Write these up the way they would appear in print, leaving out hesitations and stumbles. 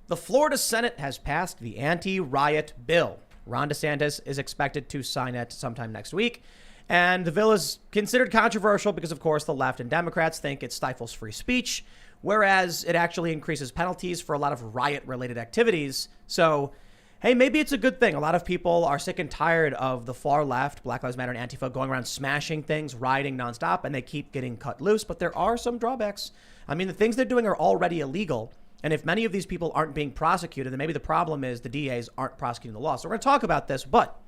The Florida Senate has passed the anti-riot bill. Ron DeSantis is expected to sign it sometime next week. And the bill is considered controversial because, of course, the left and Democrats think it stifles free speech, whereas it actually increases penalties for a lot of riot-related activities. So, hey, maybe it's a good thing. A lot of people are sick and tired of the far left, Black Lives Matter and Antifa, going around smashing things, rioting nonstop, and they keep getting cut loose. But there are some drawbacks. I mean, the things they're doing are already illegal. And if many of these people aren't being prosecuted, then maybe the problem is the DAs aren't prosecuting the law. So we're going to talk about this. But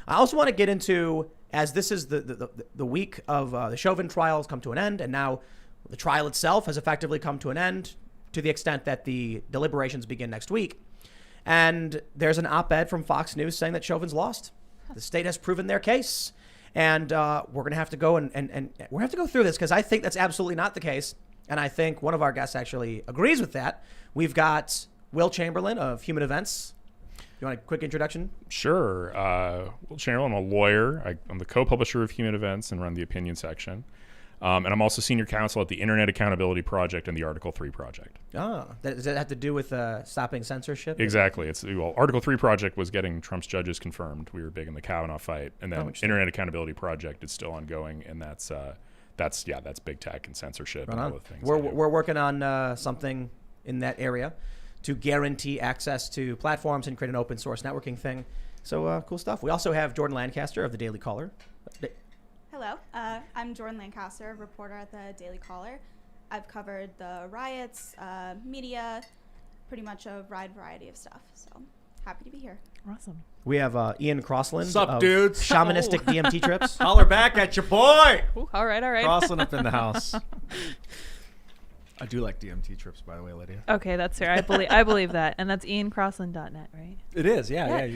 I also want to get into, as this is the week of the Chauvin trials come to an end, and now the trial itself has effectively come to an end to the extent that the deliberations begin next week. And there's an op-ed from Fox News saying that Chauvin's lost. The state has proven their case. And we're going to have to go and we're going to have to go through this because I think that's absolutely not the case. And I think one of our guests actually agrees with that. We've got Will Chamberlain of Human Events. You want a quick introduction? Sure. Will Chamberlain, I'm a lawyer. I'm the co-publisher of Human Events and run the opinion section. And I'm also senior counsel at the Internet Accountability Project and the Article 3 Project. Does that have to do with stopping censorship? Exactly. Article 3 Project was getting Trump's judges confirmed. We were big in the Kavanaugh fight. And then Internet Accountability Project is still ongoing, and that's big tech and censorship and all the things. We're working on something in that area to guarantee access to platforms and create an open source networking thing. So cool stuff. We also have Jordan Lancaster of the Daily Caller. Hello, I'm Jordan Lancaster, reporter at the Daily Caller. I've covered the riots, media, pretty much a wide variety of stuff. So happy to be here. Awesome. We have Ian Crossland. Sup, of dudes? Shamanistic DMT Trips. Holler back at your boy. Ooh, all right. Crossland up in the house. I do like DMT trips, by the way, Lydia. Okay, that's fair. I believe that, and that's IanCrossland.net, right? It is, yeah.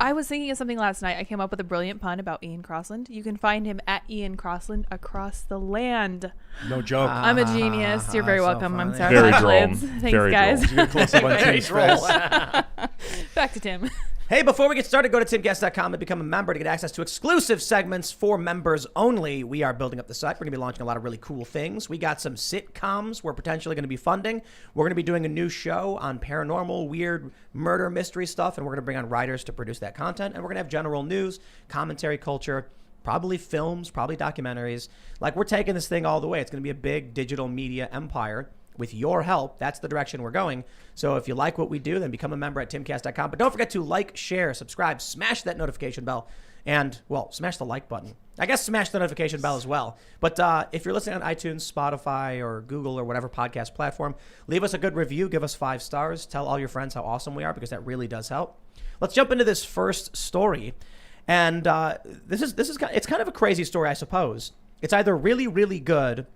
I was thinking of something last night. I came up with a brilliant pun about Ian Crossland. You can find him at Ian Crossland across the land. No joke. I'm a genius. You're very welcome. funny. I'm sorry. Very for droll. accolades. Thanks, Very guys. Did you get close up on Tim's face? Back to Tim. Hey, before we get started, go to timcast.com and become a member to get access to exclusive segments for members only. We are building up the site. We're going to be launching a lot of really cool things. We got some sitcoms we're potentially going to be funding. We're going to be doing a new show on paranormal, weird, murder, mystery stuff, and we're going to bring on writers to produce that content. And we're going to have general news, commentary culture, probably films, probably documentaries. Like, we're taking this thing all the way. It's going to be a big digital media empire. With your help, that's the direction we're going. So if you like what we do, then become a member at timcast.com. But don't forget to like, share, subscribe, smash that notification bell, and, well, smash the like button. I guess smash the notification bell as well. But if you're listening on iTunes, Spotify, or Google, or whatever podcast platform, leave us a good review. Give us 5 stars. Tell all your friends how awesome we are, because that really does help. Let's jump into this first story. And this is it's kind of a crazy story, I suppose. It's either really, really good,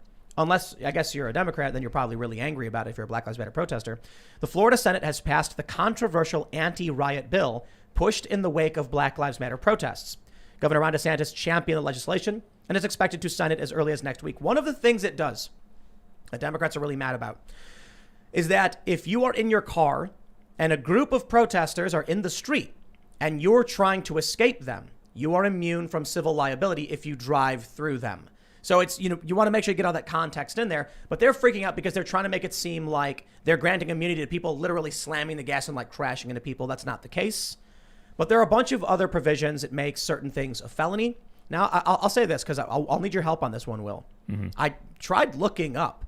unless, I guess, you're a Democrat, then you're probably really angry about it if you're a Black Lives Matter protester. The Florida Senate has passed the controversial anti-riot bill pushed in the wake of Black Lives Matter protests. Governor Ron DeSantis championed the legislation and is expected to sign it as early as next week. One of the things it does that Democrats are really mad about is that if you are in your car and a group of protesters are in the street and you're trying to escape them, you are immune from civil liability if you drive through them. So it's, you want to make sure you get all that context in there, but they're freaking out because they're trying to make it seem like they're granting immunity to people literally slamming the gas and like crashing into people. That's not the case. But there are a bunch of other provisions that make certain things a felony. Now, I'll say this because I'll need your help on this one, Will. Mm-hmm. I tried looking up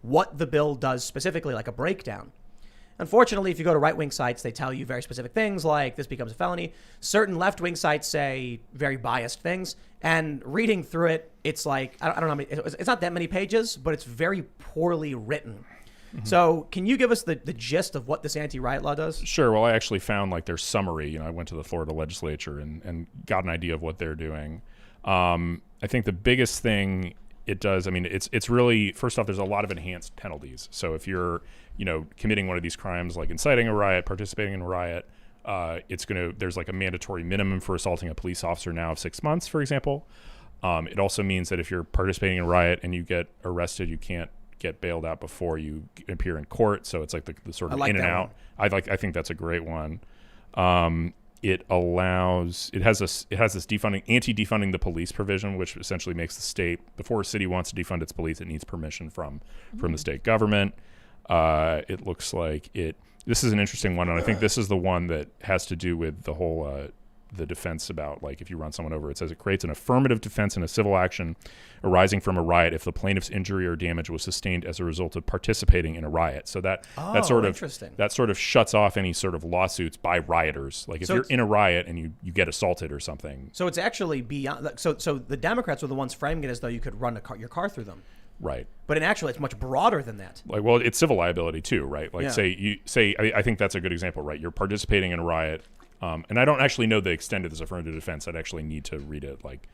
what the bill does specifically, like a breakdown. Unfortunately, if you go to right-wing sites, they tell you very specific things like this becomes a felony. Certain left-wing sites say very biased things. And reading through it, it's like, I don't know how many, it's not that many pages, but it's very poorly written. Mm-hmm. So can you give us the gist of what this anti-riot law does? Sure. Well, I actually found like their summary. I went to the Florida legislature and got an idea of what they're doing. I think the biggest thing it does, it's really, first off, there's a lot of enhanced penalties. So if you're, committing one of these crimes like inciting a riot, participating in a riot, there's like a mandatory minimum for assaulting a police officer now of 6 months, for example. It also means that if you're participating in a riot and you get arrested, you can't get bailed out before you appear in court. So it's like the sort of in and out. I think that's a great one. It has this anti-defunding the police provision, which essentially makes the state, before a city wants to defund its police, it needs permission from the state government. It looks like it This is an interesting one, and I think this is the one that has to do with the whole the defense about, like, if you run someone over. It says it creates an affirmative defense in a civil action arising from a riot if the plaintiff's injury or damage was sustained as a result of participating in a riot. So that sort of shuts off any sort of lawsuits by rioters. Like if you're in a riot and you get assaulted or something. So it's actually beyond. So the Democrats were the ones framing it as though you could run your car through them. Right. But in actually, it's much broader than that. Like, well, it's civil liability too, right? Like, I think that's a good example, right? You're participating in a riot, and I don't actually know the extent of this affirmative defense. I'd actually need to read it, like,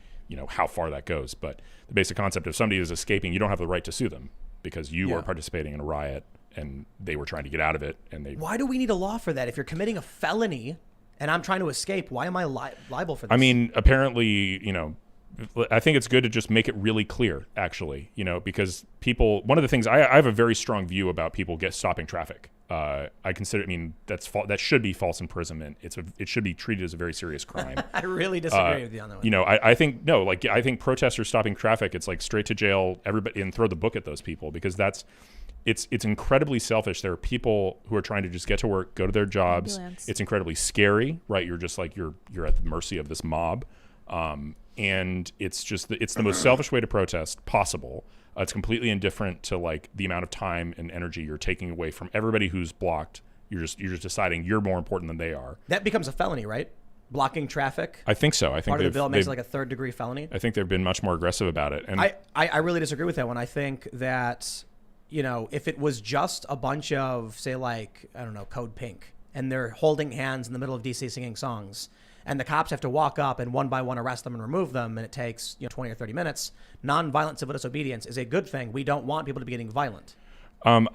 how far that goes. But the basic concept: if somebody is escaping, you don't have the right to sue them because you are participating in a riot and they were trying to get out of it. And they. Why do we need a law for that? If you're committing a felony and I'm trying to escape, why am I liable for this? I mean, apparently, I think it's good to just make it really clear, actually, because people, one of the things, I have a very strong view about people stopping traffic. I consider, that should be false imprisonment. It should be treated as a very serious crime. I really disagree with you on that one. I think protesters stopping traffic, it's like straight to jail, everybody, and throw the book at those people, because it's incredibly selfish. There are people who are trying to just get to work, go to their jobs. Ambulance. It's incredibly scary, right? You're just like, you're at the mercy of this mob. And it's the most selfish way to protest possible. It's completely indifferent to, like, the amount of time and energy you're taking away from everybody who's blocked. You're just deciding you're more important than they are. That becomes a felony, right? Blocking traffic. I think so. I think part of the bill makes it like a third-degree felony. I think they've been much more aggressive about it. And I really disagree with that one. I think that, if it was just a bunch of, say, like, I don't know, Code Pink, and they're holding hands in the middle of DC singing songs, and the cops have to walk up and one by one arrest them and remove them, and it takes 20 or 30 minutes. Nonviolent civil disobedience is a good thing. We don't want people to be getting violent. I'm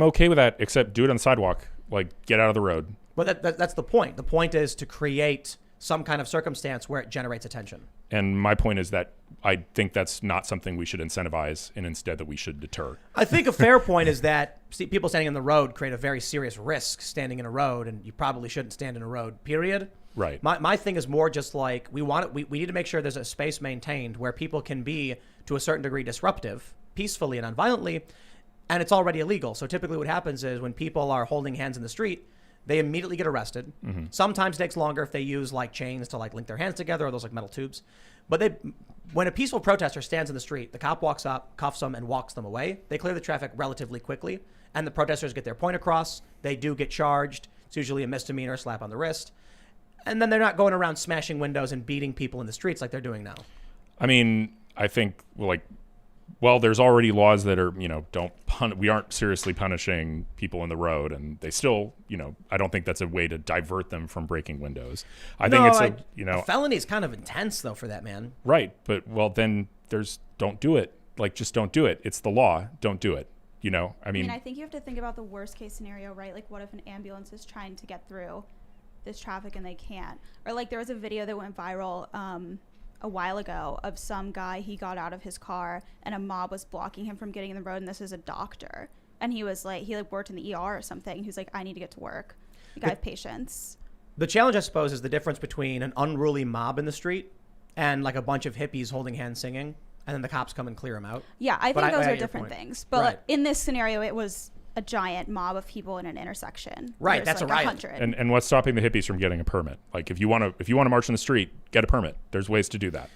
okay with that, except do it on the sidewalk. Like, get out of the road. But that's the point. The point is to create some kind of circumstance where it generates attention. And my point is that I think that's not something we should incentivize, and instead that we should deter. I think a fair point is that people standing in the road create a very serious risk standing in a road, and you probably shouldn't stand in a road, period. Right. My thing is more just like we need to make sure there's a space maintained where people can be, to a certain degree, disruptive, peacefully and nonviolently, and it's already illegal. So typically what happens is when people are holding hands in the street, they immediately get arrested. Mm-hmm. Sometimes it takes longer if they use, like, chains to, like, link their hands together, or those, like, metal tubes. But when a peaceful protester stands in the street, the cop walks up, cuffs them, and walks them away. They clear the traffic relatively quickly, and the protesters get their point across. They do get charged. It's usually a misdemeanor, slap on the wrist. And then they're not going around smashing windows and beating people in the streets like they're doing now. I mean, I think, there's already laws that are, we aren't seriously punishing people in the road, and they still, I don't think that's a way to divert them from breaking windows. I think a felony is kind of intense though for that, man. Right. But, then don't do it. Like, just don't do it. It's the law. Don't do it. I mean, I think you have to think about the worst case scenario, right? Like, what if an ambulance is trying to get through this traffic and they can't? Or, like, there was a video that went viral a while ago of some guy, he got out of his car and a mob was blocking him from getting in the road, and this is a doctor, and he was like, he worked in the ER or something. He was like, I need to get to work. I have patience. The challenge, I suppose, is the difference between an unruly mob in the street and, like, a bunch of hippies holding hands singing, and then the cops come and clear them out. Yeah, I think those are different things. But right. In this scenario, it was a giant mob of people in an intersection. Right, that's like a riot. 100. And what's stopping the hippies from getting a permit? Like, if you want to march in the street, get a permit. There's ways to do that.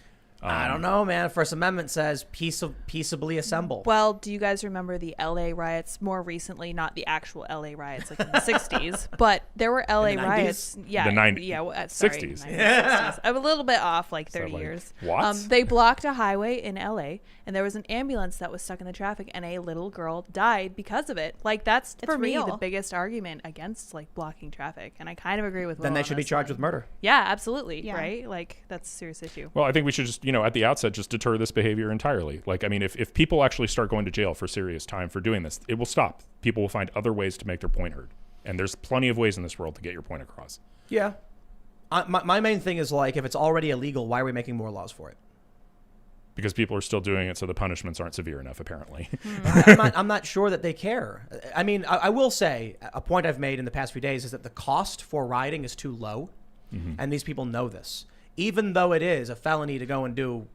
I don't know, man. First Amendment says peaceably assemble. Well, do you guys remember the LA riots more recently? Not the actual LA riots like in the 60s, but there were LA riots. Yeah, the 90s. Yeah, 60s. 60s. I'm a little bit off, like 30 years. What? They blocked a highway in LA, and there was an ambulance that was stuck in the traffic, and a little girl died because of it. Like, that's for me the biggest argument against, like, blocking traffic, and I kind of agree with Will. Then they should be charged with murder. Yeah, absolutely. Yeah. Right? Like, that's a serious issue. Well, I think we should just, at the outset, just deter this behavior entirely. Like, I mean, if people actually start going to jail for serious time for doing this, it will stop. People will find other ways to make their point heard. And there's plenty of ways in this world to get your point across. Yeah. My main thing is, like, if it's already illegal, why are we making more laws for it? Because people are still doing it, so the punishments aren't severe enough, apparently. I'm not sure that they care. I mean, I will say, a point I've made in the past few days is that the cost for rioting is too low, and these people know this. Even though it is a felony to go and do,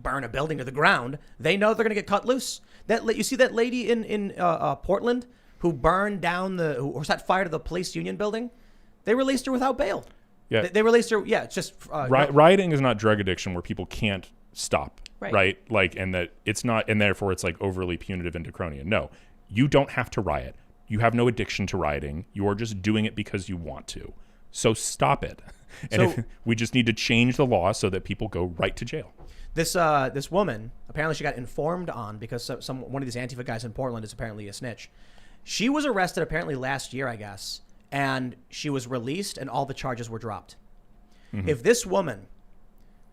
burn a building to the ground, they know they're going to get cut loose. You see that lady in Portland who burned down or set fire to the police union building, they released her without bail. Yeah. They released her. Yeah, it's just rioting is not drug addiction where people can't stop, Right. right? Like, and that it's not, and therefore it's like overly punitive and draconian. No, you don't have to riot. You have no addiction to rioting. You are just doing it because you want to. So stop it. And we just need to change the law so that people go right to jail. This woman, apparently she got informed on because one of these Antifa guys in Portland is apparently a snitch. She was arrested apparently last year, I guess, and she was released and all the charges were dropped. Mm-hmm. If this woman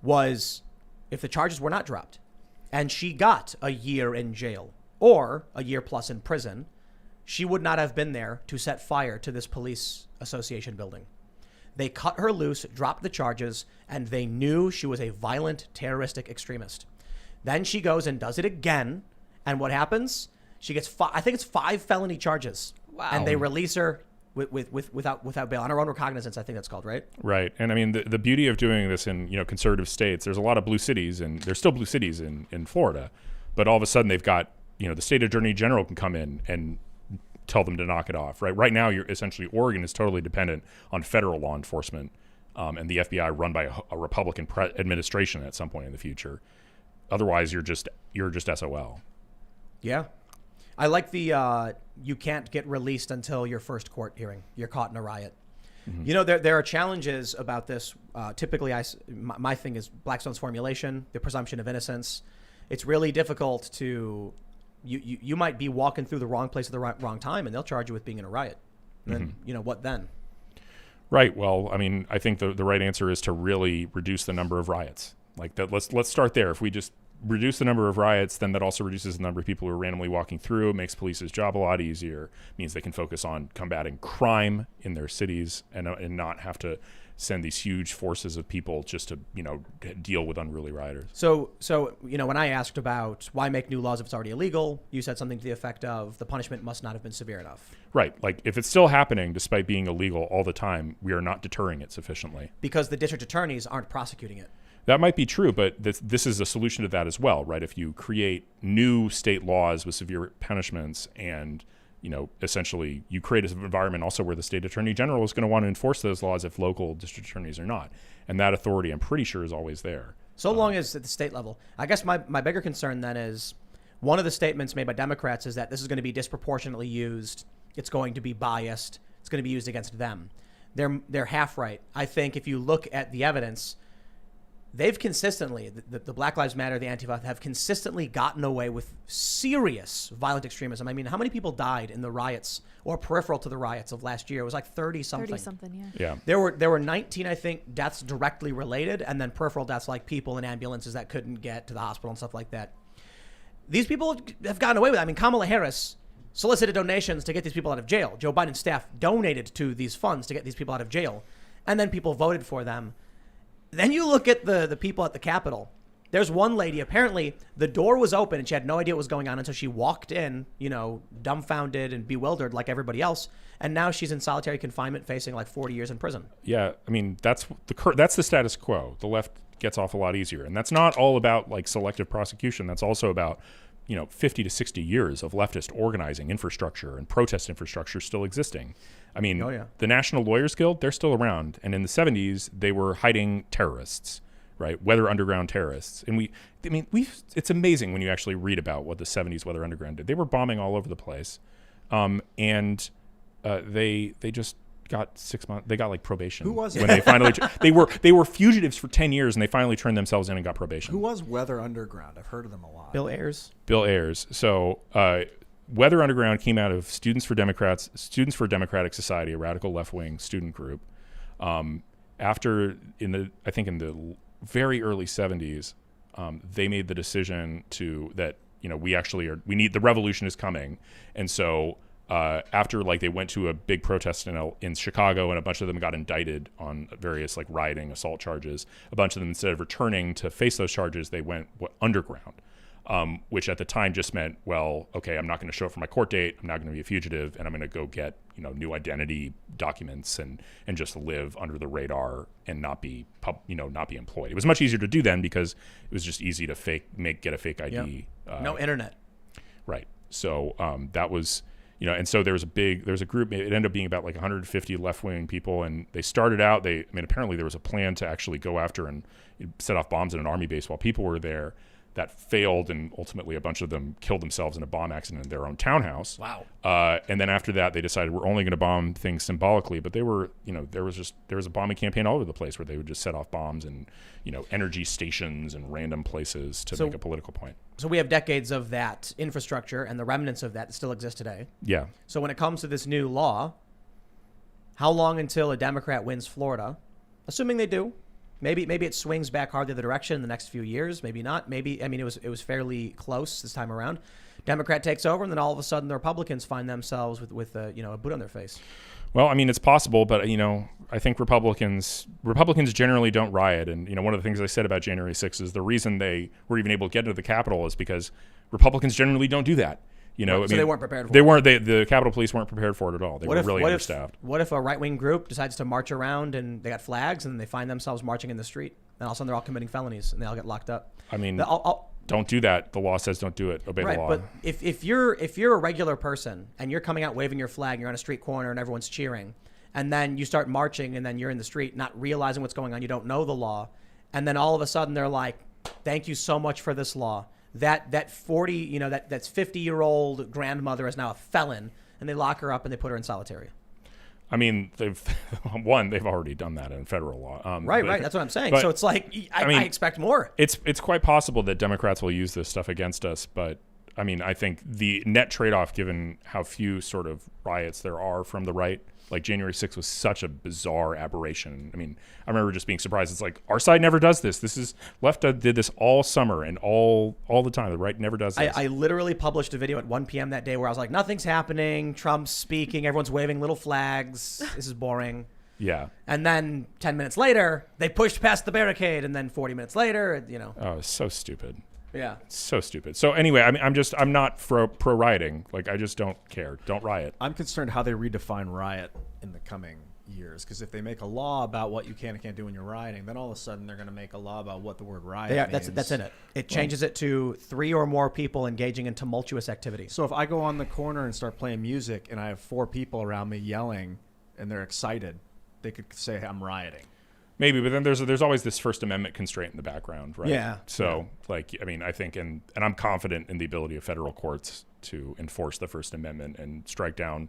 if the charges were not dropped and she got a year in jail or a year plus in prison, she would not have been there to set fire to this police association building. They cut her loose, dropped the charges, and they knew she was a violent, terroristic extremist. Then she goes and does it again. And what happens? She gets, I think it's 5 felony charges. Wow. And they release her without bail on her own recognizance. I think that's called, right? Right. And I mean, the beauty of doing this in, conservative states, there's a lot of blue cities, and there's still blue cities in Florida. But all of a sudden they've got, the state attorney general can come in and tell them to knock it off, right? Right now, Oregon is totally dependent on federal law enforcement and the FBI run by a Republican administration at some point in the future. Otherwise, you're just SOL. Yeah. I like the you can't get released until your first court hearing. You're caught in a riot. Mm-hmm. There are challenges about this. Typically, my thing is Blackstone's formulation, the presumption of innocence. It's really difficult to... You might be walking through the wrong place at the wrong time, and they'll charge you with being in a riot. And then, what then? Right. Well, I mean, I think the right answer is to really reduce the number of riots. Like that. Let's start there. If we just reduce the number of riots, then that also reduces the number of people who are randomly walking through. It makes police's job a lot easier. Means they can focus on combating crime in their cities and not have to send these huge forces of people just to deal with unruly rioters. So when I asked about why make new laws if it's already illegal, you said something to the effect of the punishment must not have been severe enough. Right. Like if it's still happening despite being illegal all the time, we are not deterring it sufficiently. Because the district attorneys aren't prosecuting it. That might be true, but this is a solution to that as well, right? If you create new state laws with severe punishments and essentially you create an environment also where the state attorney general is going to want to enforce those laws if local district attorneys are not. And that authority, I'm pretty sure, is always there. So long as at the state level. I guess my bigger concern then is one of the statements made by Democrats is that this is going to be disproportionately used. It's going to be biased. It's going to be used against them. They're half right. I think if you look at the evidence, they've consistently, the Black Lives Matter, the Antifa, have consistently gotten away with serious violent extremism. I mean, how many people died in the riots or peripheral to the riots of last year? It was like 30-something. 30-something, Yeah. There were 19, I think, deaths directly related, and then peripheral deaths like people in ambulances that couldn't get to the hospital and stuff like that. These people have gotten away with it. I mean, Kamala Harris solicited donations to get these people out of jail. Joe Biden's staff donated to these funds to get these people out of jail, and then people voted for them. Then you look at the people at the Capitol. There's one lady, apparently the door was open and she had no idea what was going on until she walked in, dumbfounded and bewildered like everybody else. And now she's in solitary confinement facing like 40 years in prison. Yeah, I mean, that's the status quo. The left gets off a lot easier. And that's not all about like selective prosecution. That's also about 50 to 60 years of leftist organizing infrastructure and protest infrastructure still existing. I mean, The National Lawyers Guild, they're still around. And in the 70s, they were hiding terrorists, right? Weather Underground terrorists. And it's amazing when you actually read about what the 70s Weather Underground did. They were bombing all over the place. And they just got 6 months. They got like probation. Who was it? When they finally, they were fugitives for 10 years and they finally turned themselves in and got probation. Who was Weather Underground? I've heard of them a lot. Bill Ayers. So Weather Underground came out of Students for Democratic Society, a radical left-wing student group. After in the very early 70s, they made the decision that we need the revolution is coming, and so after they went to a big protest in Chicago and a bunch of them got indicted on various rioting, assault charges. A bunch of them, instead of returning to face those charges, they went underground. Which at the time just meant, well, okay, I'm not going to show up for my court date. I'm not going to be a fugitive, and I'm going to go get new identity documents and just live under the radar and not be employed. It was much easier to do then because it was just easy to get a fake ID. No internet. Right. So that was and so there was a group, it ended up being about like 150 left-wing people, and they started out, apparently there was a plan to actually go after and set off bombs at an army base while people were there. That failed, and ultimately a bunch of them killed themselves in a bomb accident in their own townhouse. Wow. And then after that, they decided we're only going to bomb things symbolically. But they were, there was a bombing campaign all over the place where they would just set off bombs and, energy stations and random places to make a political point. So we have decades of that infrastructure and the remnants of that still exist today. Yeah. So when it comes to this new law, how long until a Democrat wins Florida? Assuming they do. Maybe it swings back hard the other direction in the next few years. Maybe not. It was fairly close this time around. Democrat takes over, and then all of a sudden the Republicans find themselves with a boot on their face. Well, it's possible, but I think Republicans generally don't riot, and one of the things I said about January 6th is the reason they were even able to get into the Capitol is because Republicans generally don't do that. So they weren't prepared for it. They weren't. The Capitol Police weren't prepared for it at all. They were really understaffed. What if a right-wing group decides to march around and they got flags and they find themselves marching in the street, and all of a sudden they're all committing felonies and they all get locked up? Don't do that. The law says don't do it. Obey the law. But if you're a regular person and you're coming out waving your flag, you're on a street corner and everyone's cheering, and then you start marching and then you're in the street not realizing what's going on, you don't know the law, and then all of a sudden they're like, "Thank you so much for this law." That 50-year-old grandmother is now a felon, and they lock her up and they put her in solitary. They've already done that in federal law. Right. That's what I'm saying. So it's like I expect more. It's quite possible that Democrats will use this stuff against us, but I think the net trade-off, given how few sort of riots there are from the right, like January 6th was such a bizarre aberration. I remember just being surprised. It's like, our side never does this. Left did this all summer and all the time. The right never does this. I literally published a video at 1 p.m. that day where I was like, nothing's happening. Trump's speaking. Everyone's waving little flags. This is boring. Yeah. And then 10 minutes later, they pushed past the barricade. And then 40 minutes later, Oh, it's so stupid. Yeah. So stupid. So anyway, I'm not pro rioting. Like, I just don't care. Don't riot. I'm concerned how they redefine riot in the coming years, because if they make a law about what you can and can't do when you're rioting, then all of a sudden they're going to make a law about what the word riot means. That's in it. It changes it to 3 or more people engaging in tumultuous activity. So if I go on the corner and start playing music and I have 4 people around me yelling and they're excited, they could say I'm rioting. Maybe, but then there's always this First Amendment constraint in the background, right? Yeah. So, I think, and I'm confident in the ability of federal courts to enforce the First Amendment and strike down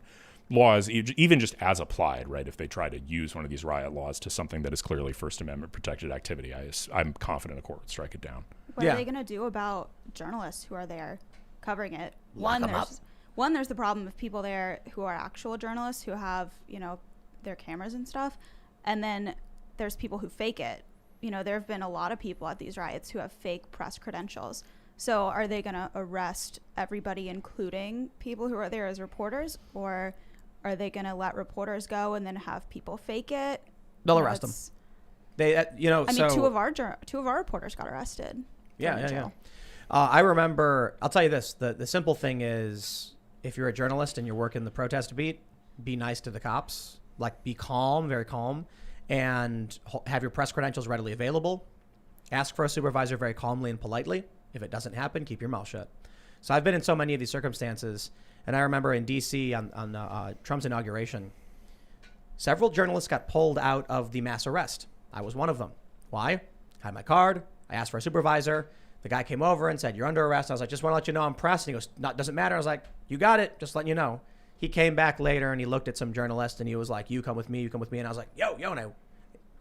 laws, even just as applied, right? If they try to use one of these riot laws to something that is clearly First Amendment protected activity, I'm confident a court would strike it down. What are they going to do about journalists who are there covering it? There's the problem of people there who are actual journalists who have, their cameras and stuff, and then there's people who fake it. There have been a lot of people at these riots who have fake press credentials. So are they going to arrest everybody, including people who are there as reporters, or are they going to let reporters go and then have people fake it? They'll arrest them. They, two of our reporters got arrested. Yeah. I remember. I'll tell you this: the simple thing is, if you're a journalist and you're working the protest beat, be nice to the cops. Like, be calm, very calm. And have your press credentials readily available. Ask for a supervisor very calmly and politely. If it doesn't happen, keep your mouth shut. So I've been in so many of these circumstances. And I remember in D.C. on Trump's inauguration, several journalists got pulled out of the mass arrest. I was one of them. Why? I had my card. I asked for a supervisor. The guy came over and said, "You're under arrest." I was like, "Just want to let you know I'm pressed." And he goes, "No, doesn't matter." I was like, "You got it. Just letting you know." He came back later and he looked at some journalists and he was like, "You come with me, you come with me." And I was like, yo, no,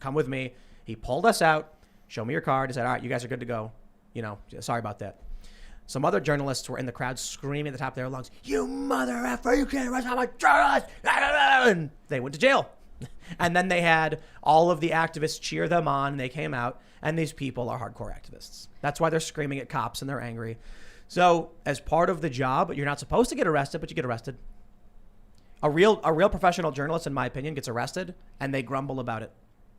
come with me. He pulled us out, showed me your card. He said, "All right, you guys are good to go. Sorry about that." Some other journalists were in the crowd screaming at the top of their lungs, "You mother effer, you can't arrest my journalist!" And they went to jail. And then they had all of the activists cheer them on and they came out, and these people are hardcore activists. That's why they're screaming at cops and they're angry. So as part of the job, you're not supposed to get arrested, but you get arrested. A real professional journalist, in my opinion, gets arrested and they grumble about it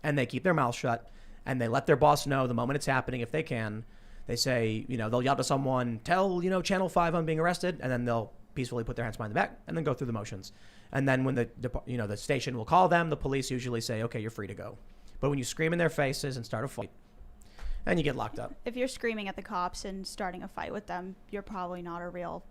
and they keep their mouth shut and they let their boss know the moment it's happening if they can. They say, they'll yell to someone, "Tell, Channel 5 I'm being arrested," and then they'll peacefully put their hands behind the back and then go through the motions. And then when the station will call them, the police usually say, "Okay, you're free to go." But when you scream in their faces and start a fight, then you get locked up. If you're screaming at the cops and starting a fight with them, you're probably not a real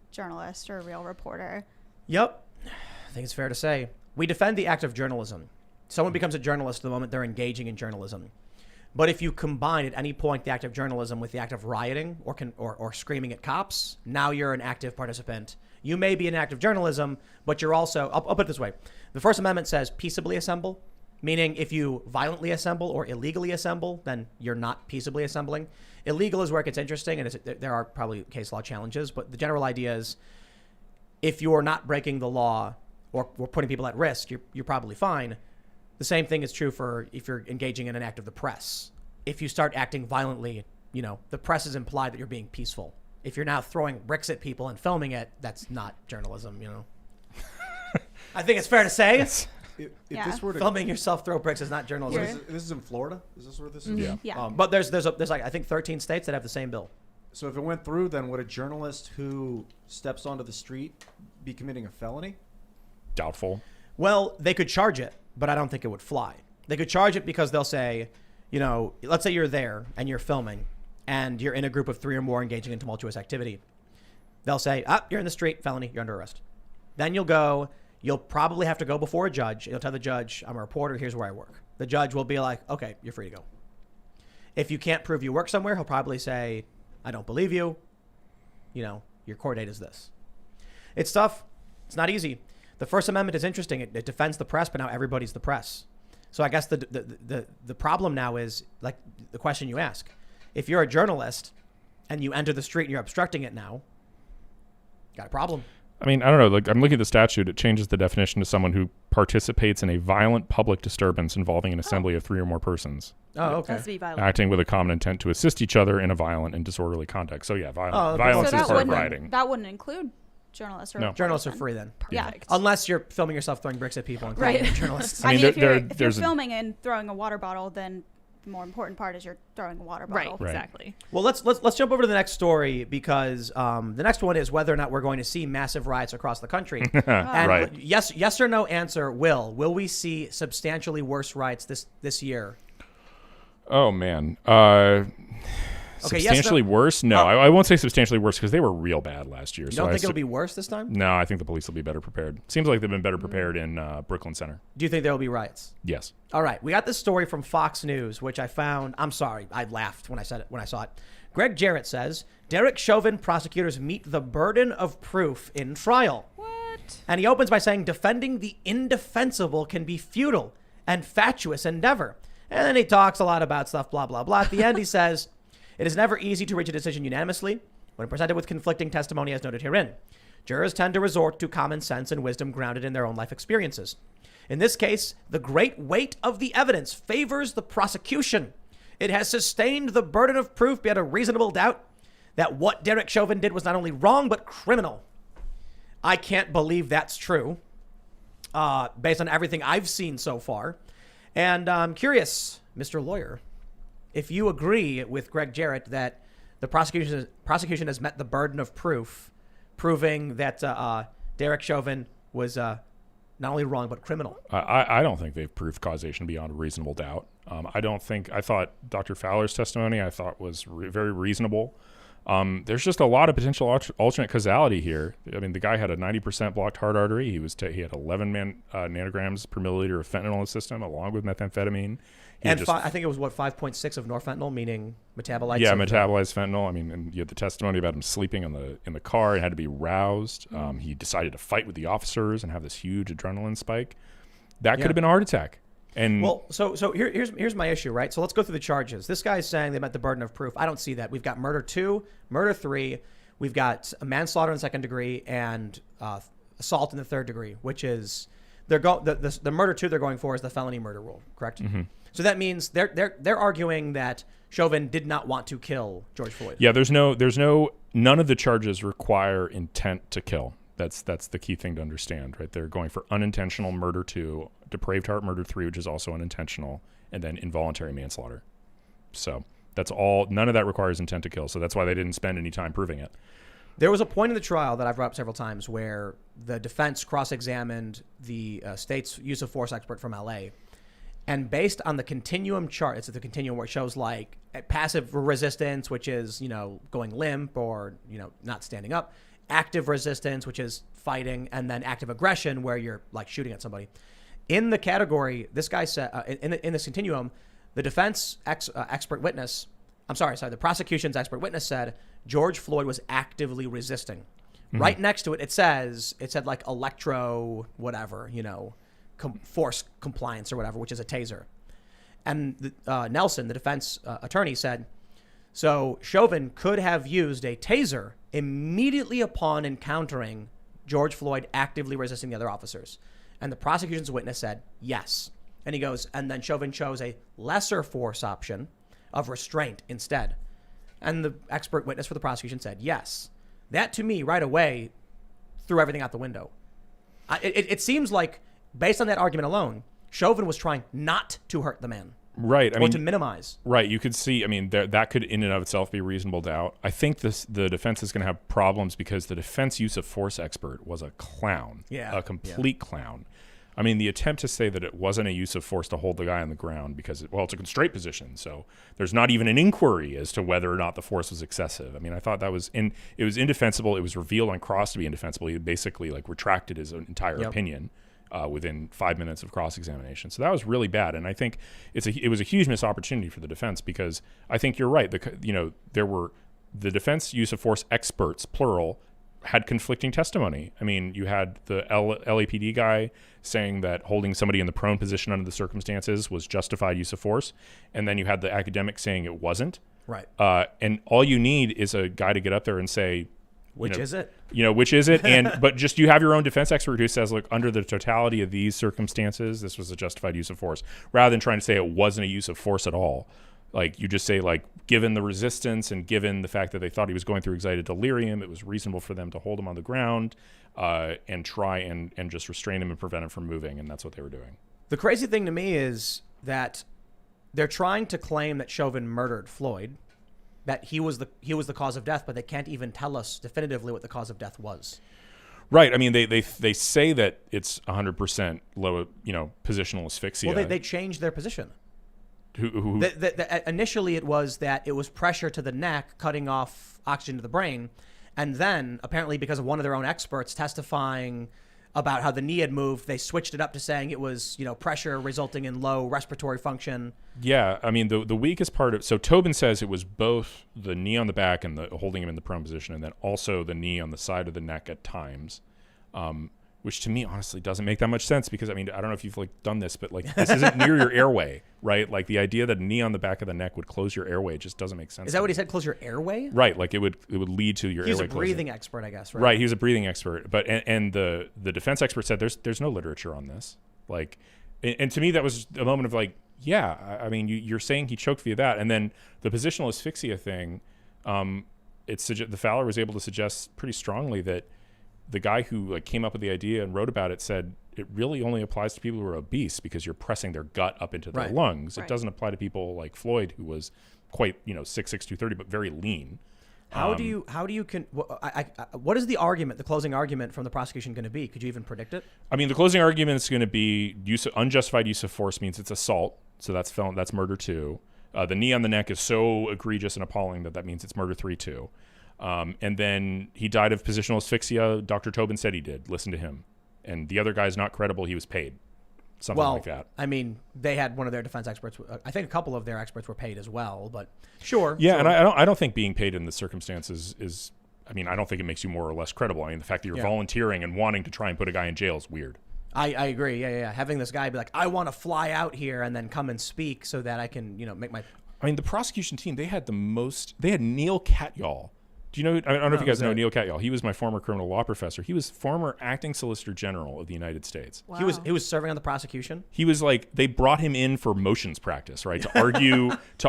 journalist or a real reporter. Yep. I think it's fair to say. We defend the act of journalism. Someone becomes a journalist the moment they're engaging in journalism. But if you combine at any point the act of journalism with the act of rioting or screaming at cops, now you're an active participant. You may be an act of journalism, but you're also, I'll put it this way. The First Amendment says peaceably assemble, meaning if you violently assemble or illegally assemble, then you're not peaceably assembling. Illegal is where it gets interesting, and there are probably case law challenges, but the general idea is if you're not breaking the law or putting people at risk, you're probably fine. The same thing is true for if you're engaging in an act of the press. If you start acting violently, the press is implied that you're being peaceful. If you're now throwing bricks at people and filming it, that's not journalism, I think it's fair to say. If this were to Filming yourself throw bricks is not journalism. This is in Florida? Is this where this is? Yeah. Yeah. But there's like I think 13 states that have the same bill. So if it went through, then would a journalist who steps onto the street be committing a felony? Doubtful. Well, they could charge it, but I don't think it would fly. They could charge it because they'll say, let's say you're there and you're filming and you're in a group of 3 or more engaging in tumultuous activity. They'll say, you're in the street, felony, you're under arrest. Then you'll probably have to go before a judge. You'll tell the judge, I'm a reporter, here's where I work. The judge will be like, okay, you're free to go. If you can't prove you work somewhere, he'll probably say, I don't believe you. Your court date is this. It's tough. It's not easy. The First Amendment is interesting. It defends the press, but now everybody's the press. So I guess the problem now is like the question you ask. If you're a journalist and you enter the street and you're obstructing it now, got a problem. I mean, I don't know. Like, I'm looking at the statute. It changes the definition to someone who participates in a violent public disturbance involving an assembly of 3 or more persons. Oh, okay. Has to be violent. Acting with a common intent to assist each other in a violent and disorderly conduct. So yeah, violence So is part of rioting. that wouldn't include journalists or No. reporters Journalists are then? free then. Yeah. Unless you're filming yourself throwing bricks at people and calling Right. them journalists. I mean, if you're there's a- filming and throwing a water bottle, then the more important part is you're throwing a water Right, bottle. Right. exactly. Well, let's jump over to the next story because the next one is whether or not we're going to see massive riots across the country. And Right. yes or no answer. Will we see substantially worse riots this year? Oh man. Okay, substantially yes, no. worse? No, I won't say substantially worse because they were real bad last year. You so don't I think it'll su- be worse this time? No, I think the police will be better prepared. Seems like they've been better prepared in Brooklyn Center. Do you think there will be riots? Yes. All right, we got this story from Fox News, which I found. I'm sorry, I laughed when I saw it. Greg Jarrett says Derek Chauvin prosecutors meet the burden of proof in trial. What? And he opens by saying defending the indefensible can be futile and fatuous endeavor. And then he talks a lot about stuff, blah, blah, blah. At the end, he says, it is never easy to reach a decision unanimously when presented with conflicting testimony as noted herein. Jurors tend to resort to common sense and wisdom grounded in their own life experiences. In this case, the great weight of the evidence favors the prosecution. It has sustained the burden of proof beyond a reasonable doubt that what Derek Chauvin did was not only wrong, but criminal. I can't believe that's true, based on everything I've seen so far. And I'm curious, Mr. Lawyer, if you agree with Greg Jarrett that the prosecution has met the burden of proof, proving that Derek Chauvin was not only wrong, but criminal. I don't think they've proved causation beyond a reasonable doubt. I thought Dr. Fowler's testimony was very reasonable. There's just a lot of potential alternate causality here. I mean, the guy had a 90% blocked heart artery. He had 11 nanograms per milliliter of fentanyl in his system, along with methamphetamine. And I think it was 5.6 of norfentanyl, meaning metabolites. Yeah, metabolized fentanyl. I mean, and you had the testimony about him sleeping in the car and had to be roused. He decided to fight with the officers and have this huge adrenaline spike. That could have been a heart attack. And well, so here's my issue, right? So let's go through the charges. This guy's saying they met the burden of proof. I don't see that. We've got murder 2, murder 3. We've got manslaughter in the 2nd degree and assault in the 3rd degree, which is the murder 2 they're going for is the felony murder rule, correct? Mm-hmm. So that means they're arguing that Chauvin did not want to kill George Floyd. Yeah, none of the charges require intent to kill. That's the key thing to understand, right? They're going for unintentional murder 2, depraved heart murder 3, which is also unintentional, and then involuntary manslaughter. So that's all. None of that requires intent to kill. So that's why they didn't spend any time proving it. There was a point in the trial that I've brought up several times where the defense cross-examined the state's use of force expert from LA. And based on the continuum chart, it's the continuum where it shows like passive resistance, which is, going limp or, not standing up. active resistance, which is fighting, and then active aggression, where you're like shooting at somebody. In the category, this guy said, in this continuum, the defense expert witness, the prosecution's expert witness said George Floyd was actively resisting. Mm-hmm. Right next to it, it said like electro whatever, force compliance or whatever, which is a taser. And Nelson, the defense attorney, said, so Chauvin could have used a taser immediately upon encountering George Floyd actively resisting the other officers. And the prosecution's witness said, yes. And he goes, and then Chauvin chose a lesser force option of restraint instead. And the expert witness for the prosecution said, yes. That to me right away threw everything out the window. It seems like, based on that argument alone, Chauvin was trying not to hurt the man. Right. Or to minimize. Right. You could see, that could in and of itself be reasonable doubt. I think the defense is going to have problems because the defense use of force expert was a clown. Yeah. A complete clown. The attempt to say that it wasn't a use of force to hold the guy on the ground because, it's a constraint position. So there's not even an inquiry as to whether or not the force was excessive. I thought that was, it was indefensible. It was revealed on cross to be indefensible. He basically retracted his entire opinion. Within 5 minutes of cross-examination. So that was really bad. And I think it was a huge missed opportunity for the defense because I think you're right. There were the defense use of force experts, plural, had conflicting testimony. You had the LAPD guy saying that holding somebody in the prone position under the circumstances was justified use of force. And then you had the academic saying it wasn't. Right. And all you need is a guy to get up there and say, which is it? Which is it? But just you have your own defense expert who says, look, under the totality of these circumstances, this was a justified use of force, rather than trying to say it wasn't a use of force at all. You just say, given the resistance and given the fact that they thought he was going through excited delirium, it was reasonable for them to hold him on the ground and try and just restrain him and prevent him from moving. And that's what they were doing. The crazy thing to me is that they're trying to claim that Chauvin murdered Floyd, that he was the cause of death, but they can't even tell us definitively what the cause of death was. Right. They say that it's 100% low, positional asphyxia. Well, they changed their position. Who? Initially, it was that it was pressure to the neck, cutting off oxygen to the brain, and then apparently because of one of their own experts testifying about how the knee had moved, they switched it up to saying it was, pressure resulting in low respiratory function. Yeah, the weakest part of, so Tobin says it was both the knee on the back and the holding him in the prone position, and then also the knee on the side of the neck at times, which to me honestly doesn't make that much sense because I don't know if you've done this, but this isn't near your airway, right? The idea that a knee on the back of the neck would close your airway just doesn't make sense. Is that what he said? Close your airway? Right, it would lead to your airway closing. He's a breathing expert, I guess, right? Right, he was a breathing expert, but and the defense expert said there's no literature on this. And to me that was a moment of you're saying he choked via that, and then the positional asphyxia thing. The Fowler was able to suggest pretty strongly that the guy who came up with the idea and wrote about it said it really only applies to people who are obese because you're pressing their gut up into their lungs. Right. It doesn't apply to people like Floyd, who was quite 6'6", 230, but very lean. What is the argument, the closing argument from the prosecution going to be? Could you even predict it? The closing argument is going to be unjustified use of force means it's assault, so that's murder 2. The knee on the neck is so egregious and appalling that means it's murder 3 too. And then he died of positional asphyxia. Dr. Tobin said he did. Listen to him. And the other guy's not credible. He was paid. Something like that. They had one of their defense experts. I think a couple of their experts were paid as well, but sure. Yeah, sure. And I don't think being paid in the circumstances is I don't think it makes you more or less credible. The fact that you're volunteering and wanting to try and put a guy in jail is weird. I agree. Yeah. Having this guy be like, I want to fly out here and then come and speak so that I can, make my... the prosecution team, they had Neil Katyal. Do you know? I don't know if you guys know Neil Katyal. He was my former criminal law professor. He was former acting solicitor general of the United States. Wow. He was serving on the prosecution. He was they brought him in for motions practice, right? To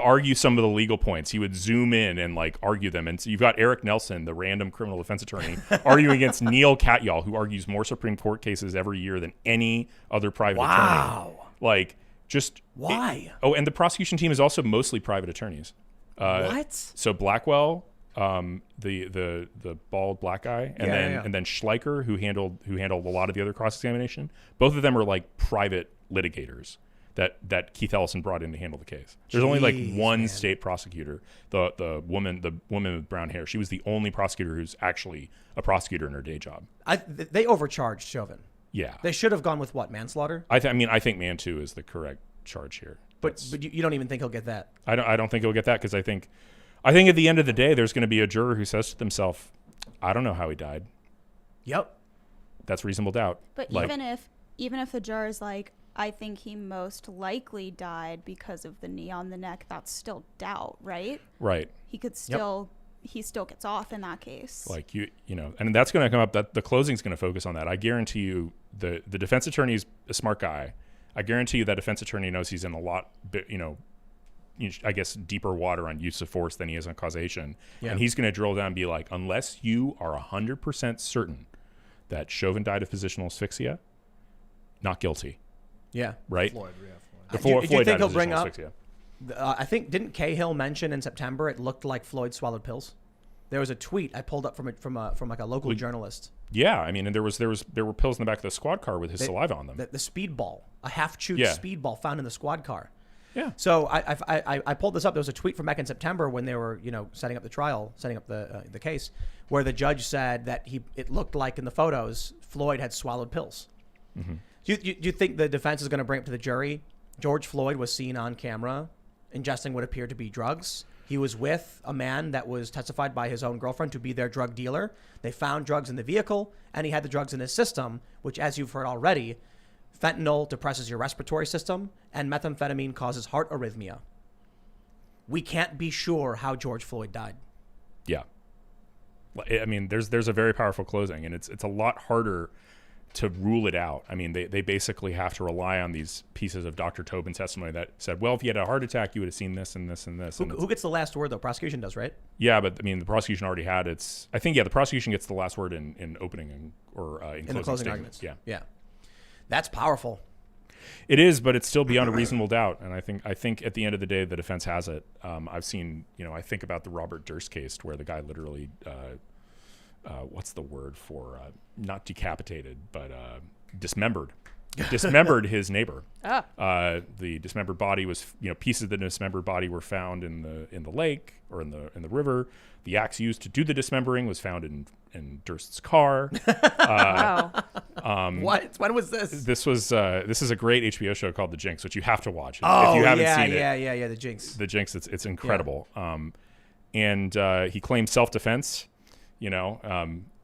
argue some of the legal points. He would zoom in and argue them. And so you've got Eric Nelson, the random criminal defense attorney, arguing against Neil Katyal, who argues more Supreme Court cases every year than any other private attorney. Wow. Just why? And the prosecution team is also mostly private attorneys. What? So Blackwell. The bald black guy, and then Schleicher, who handled a lot of the other cross examination. Both of them are private litigators. that Keith Ellison brought in to handle the case. There's only like one man. state prosecutor, the woman with brown hair. She was the only prosecutor who's actually a prosecutor in her day job. They overcharged Chauvin. Yeah. They should have gone with what, manslaughter? I think Mantu is the correct charge here. But you don't even think he'll get that? I don't think he'll get that, because I think at the end of the day, there's going to be a juror who says to themselves, I don't know how he died. Yep. That's reasonable doubt. But even if the juror's like, I think he most likely died because of the knee on the neck, that's still doubt, right? Right. He could still he still gets off in that case. Like you know, and that's going to come up. That the closing's going to focus on that. I guarantee you, the defense attorney is a smart guy. I guarantee you that defense attorney knows he's in a lot, I guess, deeper water on use of force than he is on causation. Yeah. And he's going to drill down and be like, unless you are 100% certain that Chauvin died of positional asphyxia, not guilty. Yeah. Right? Floyd. Do you think he'll bring up? I think, didn't Cahill mention in September it looked like Floyd swallowed pills? There was a tweet I pulled up from like a local journalist. Yeah, I mean, and there were pills in the back of the squad car with his saliva on them. The speedball, a half-chewed speedball found in the squad car. Yeah. So I pulled this up. There was a tweet from back in September when they were setting up the case, where the judge said that it looked like in the photos Floyd had swallowed pills. Mm-hmm. Do you think the defense is going to bring up to the jury George Floyd was seen on camera ingesting what appeared to be drugs? He was with a man that was testified by his own girlfriend to be their drug dealer. They found drugs in the vehicle, and he had the drugs in his system, which, as you've heard already, fentanyl depresses your respiratory system, and methamphetamine causes heart arrhythmia. We can't be sure how George Floyd died. Yeah. I mean, there's a very powerful closing, and it's a lot harder to rule it out. I mean, they basically have to rely on these pieces of Dr. Tobin testimony that said, well, if you had a heart attack, you would have seen this and this and this. Who gets the last word, though? Prosecution does, right? Yeah, but I mean, the prosecution already had its. I think, the prosecution gets the last word in opening or in the closing arguments. Yeah. That's powerful. It is, but it's still beyond a reasonable doubt. And I think at the end of the day, the defense has it. I've seen, I think about the Robert Durst case where the guy literally, what's the word for, not decapitated, but dismembered his neighbor. The dismembered body was, pieces of the dismembered body were found in the lake or in the river. The axe used to do the dismembering was found in Durst's car. Wow. What? When was this? This is a great HBO show called The Jinx, which you have to watch if you haven't seen it. Yeah, The Jinx. The Jinx, it's incredible. Yeah. And he claimed self-defense.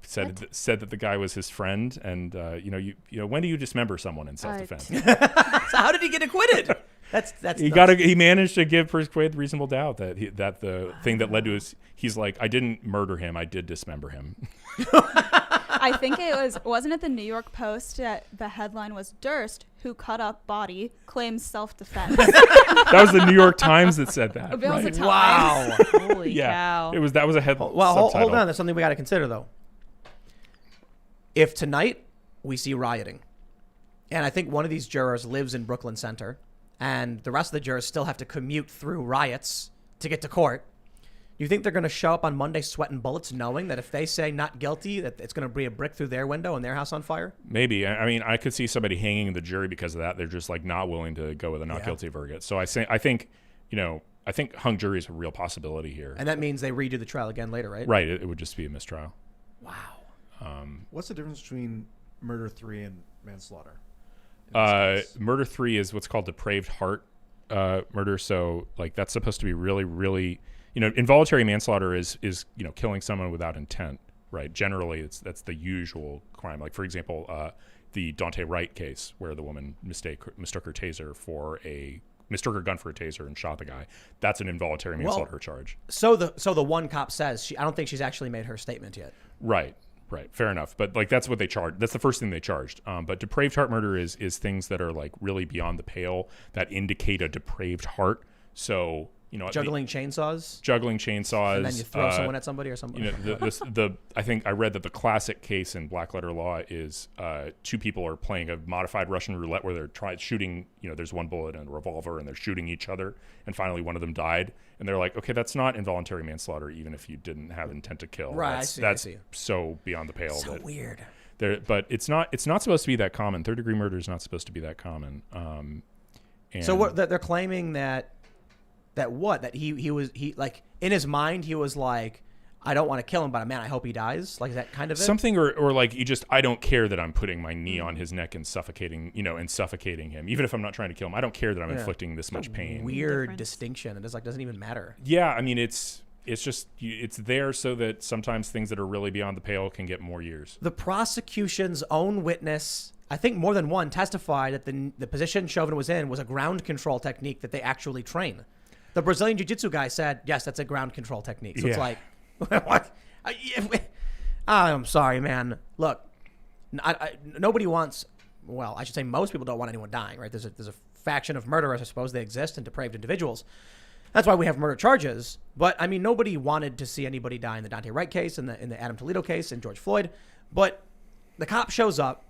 Said that the guy was his friend, and when do you dismember someone in self-defense? So how did he get acquitted? That's he managed to give Persuade reasonable doubt that the thing that led to he's like, I didn't murder him, I did dismember him. I think wasn't it the New York Post that the headline was Durst, who cut up body, claims self-defense. That was the New York Times that said that. Right. Wow. Holy cow. That was a headline. Well, hold on. There's something we got to consider, though. If tonight we see rioting, and I think one of these jurors lives in Brooklyn Center, and the rest of the jurors still have to commute through riots to get to court, you think they're going to show up on Monday sweating bullets, knowing that if they say not guilty, that it's going to be a brick through their window and their house on fire? Maybe. I mean, I could see somebody hanging the jury because of that. They're just like not willing to go with a not guilty verdict. So I think hung jury is a real possibility here. And that means they redo the trial again later, right? Right. It would just be a mistrial. Wow. What's the difference between murder 3 and manslaughter? Murder 3 is what's called depraved heart murder. So like that's supposed to be really, really, involuntary manslaughter is killing someone without intent, right? Generally, that's the usual crime. Like for example, the Dante Wright case where the woman mistook her gun for a taser and shot the guy. That's an involuntary manslaughter charge. So the one cop says I don't think she's actually made her statement yet. Right. Fair enough. But like that's what they charged. That's the first thing they charged. But depraved heart murder is things that are like really beyond the pale that indicate a depraved heart. So juggling chainsaws, and then you throw someone at somebody or something. I think I read that the classic case in black letter law is two people are playing a modified Russian roulette where they're shooting. There's one bullet and a revolver, and they're shooting each other, and finally one of them died, and they're like, okay, that's not involuntary manslaughter, even if you didn't have intent to kill. Right, that's I see. So beyond the pale. So weird. But it's not supposed to be that common. Third degree murder is not supposed to be that common. And So what they're claiming that he was like in his mind he was like, I don't want to kill him, but man, I hope he dies. Like, is that kind of it? Something, or like I don't care that I'm putting my knee on his neck and suffocating him. Even if I'm not trying to kill him, I don't care that I'm inflicting this much pain. Weird distinction. It is like doesn't even matter. Yeah, I mean it's just it's there so that sometimes things that are really beyond the pale can get more years. The prosecution's own witness, I think more than one, testified that the position Chauvin was in was a ground control technique that they actually train. The Brazilian Jiu-Jitsu guy said, yes, that's a ground control technique. So it's like, what? I'm sorry, man. Look, nobody wants, well, I should say most people don't want anyone dying, right? There's a faction of murderers, I suppose they exist, and depraved individuals. That's why we have murder charges. But, I mean, nobody wanted to see anybody die in the Dante Wright case, in the Adam Toledo case, and George Floyd. But the cop shows up.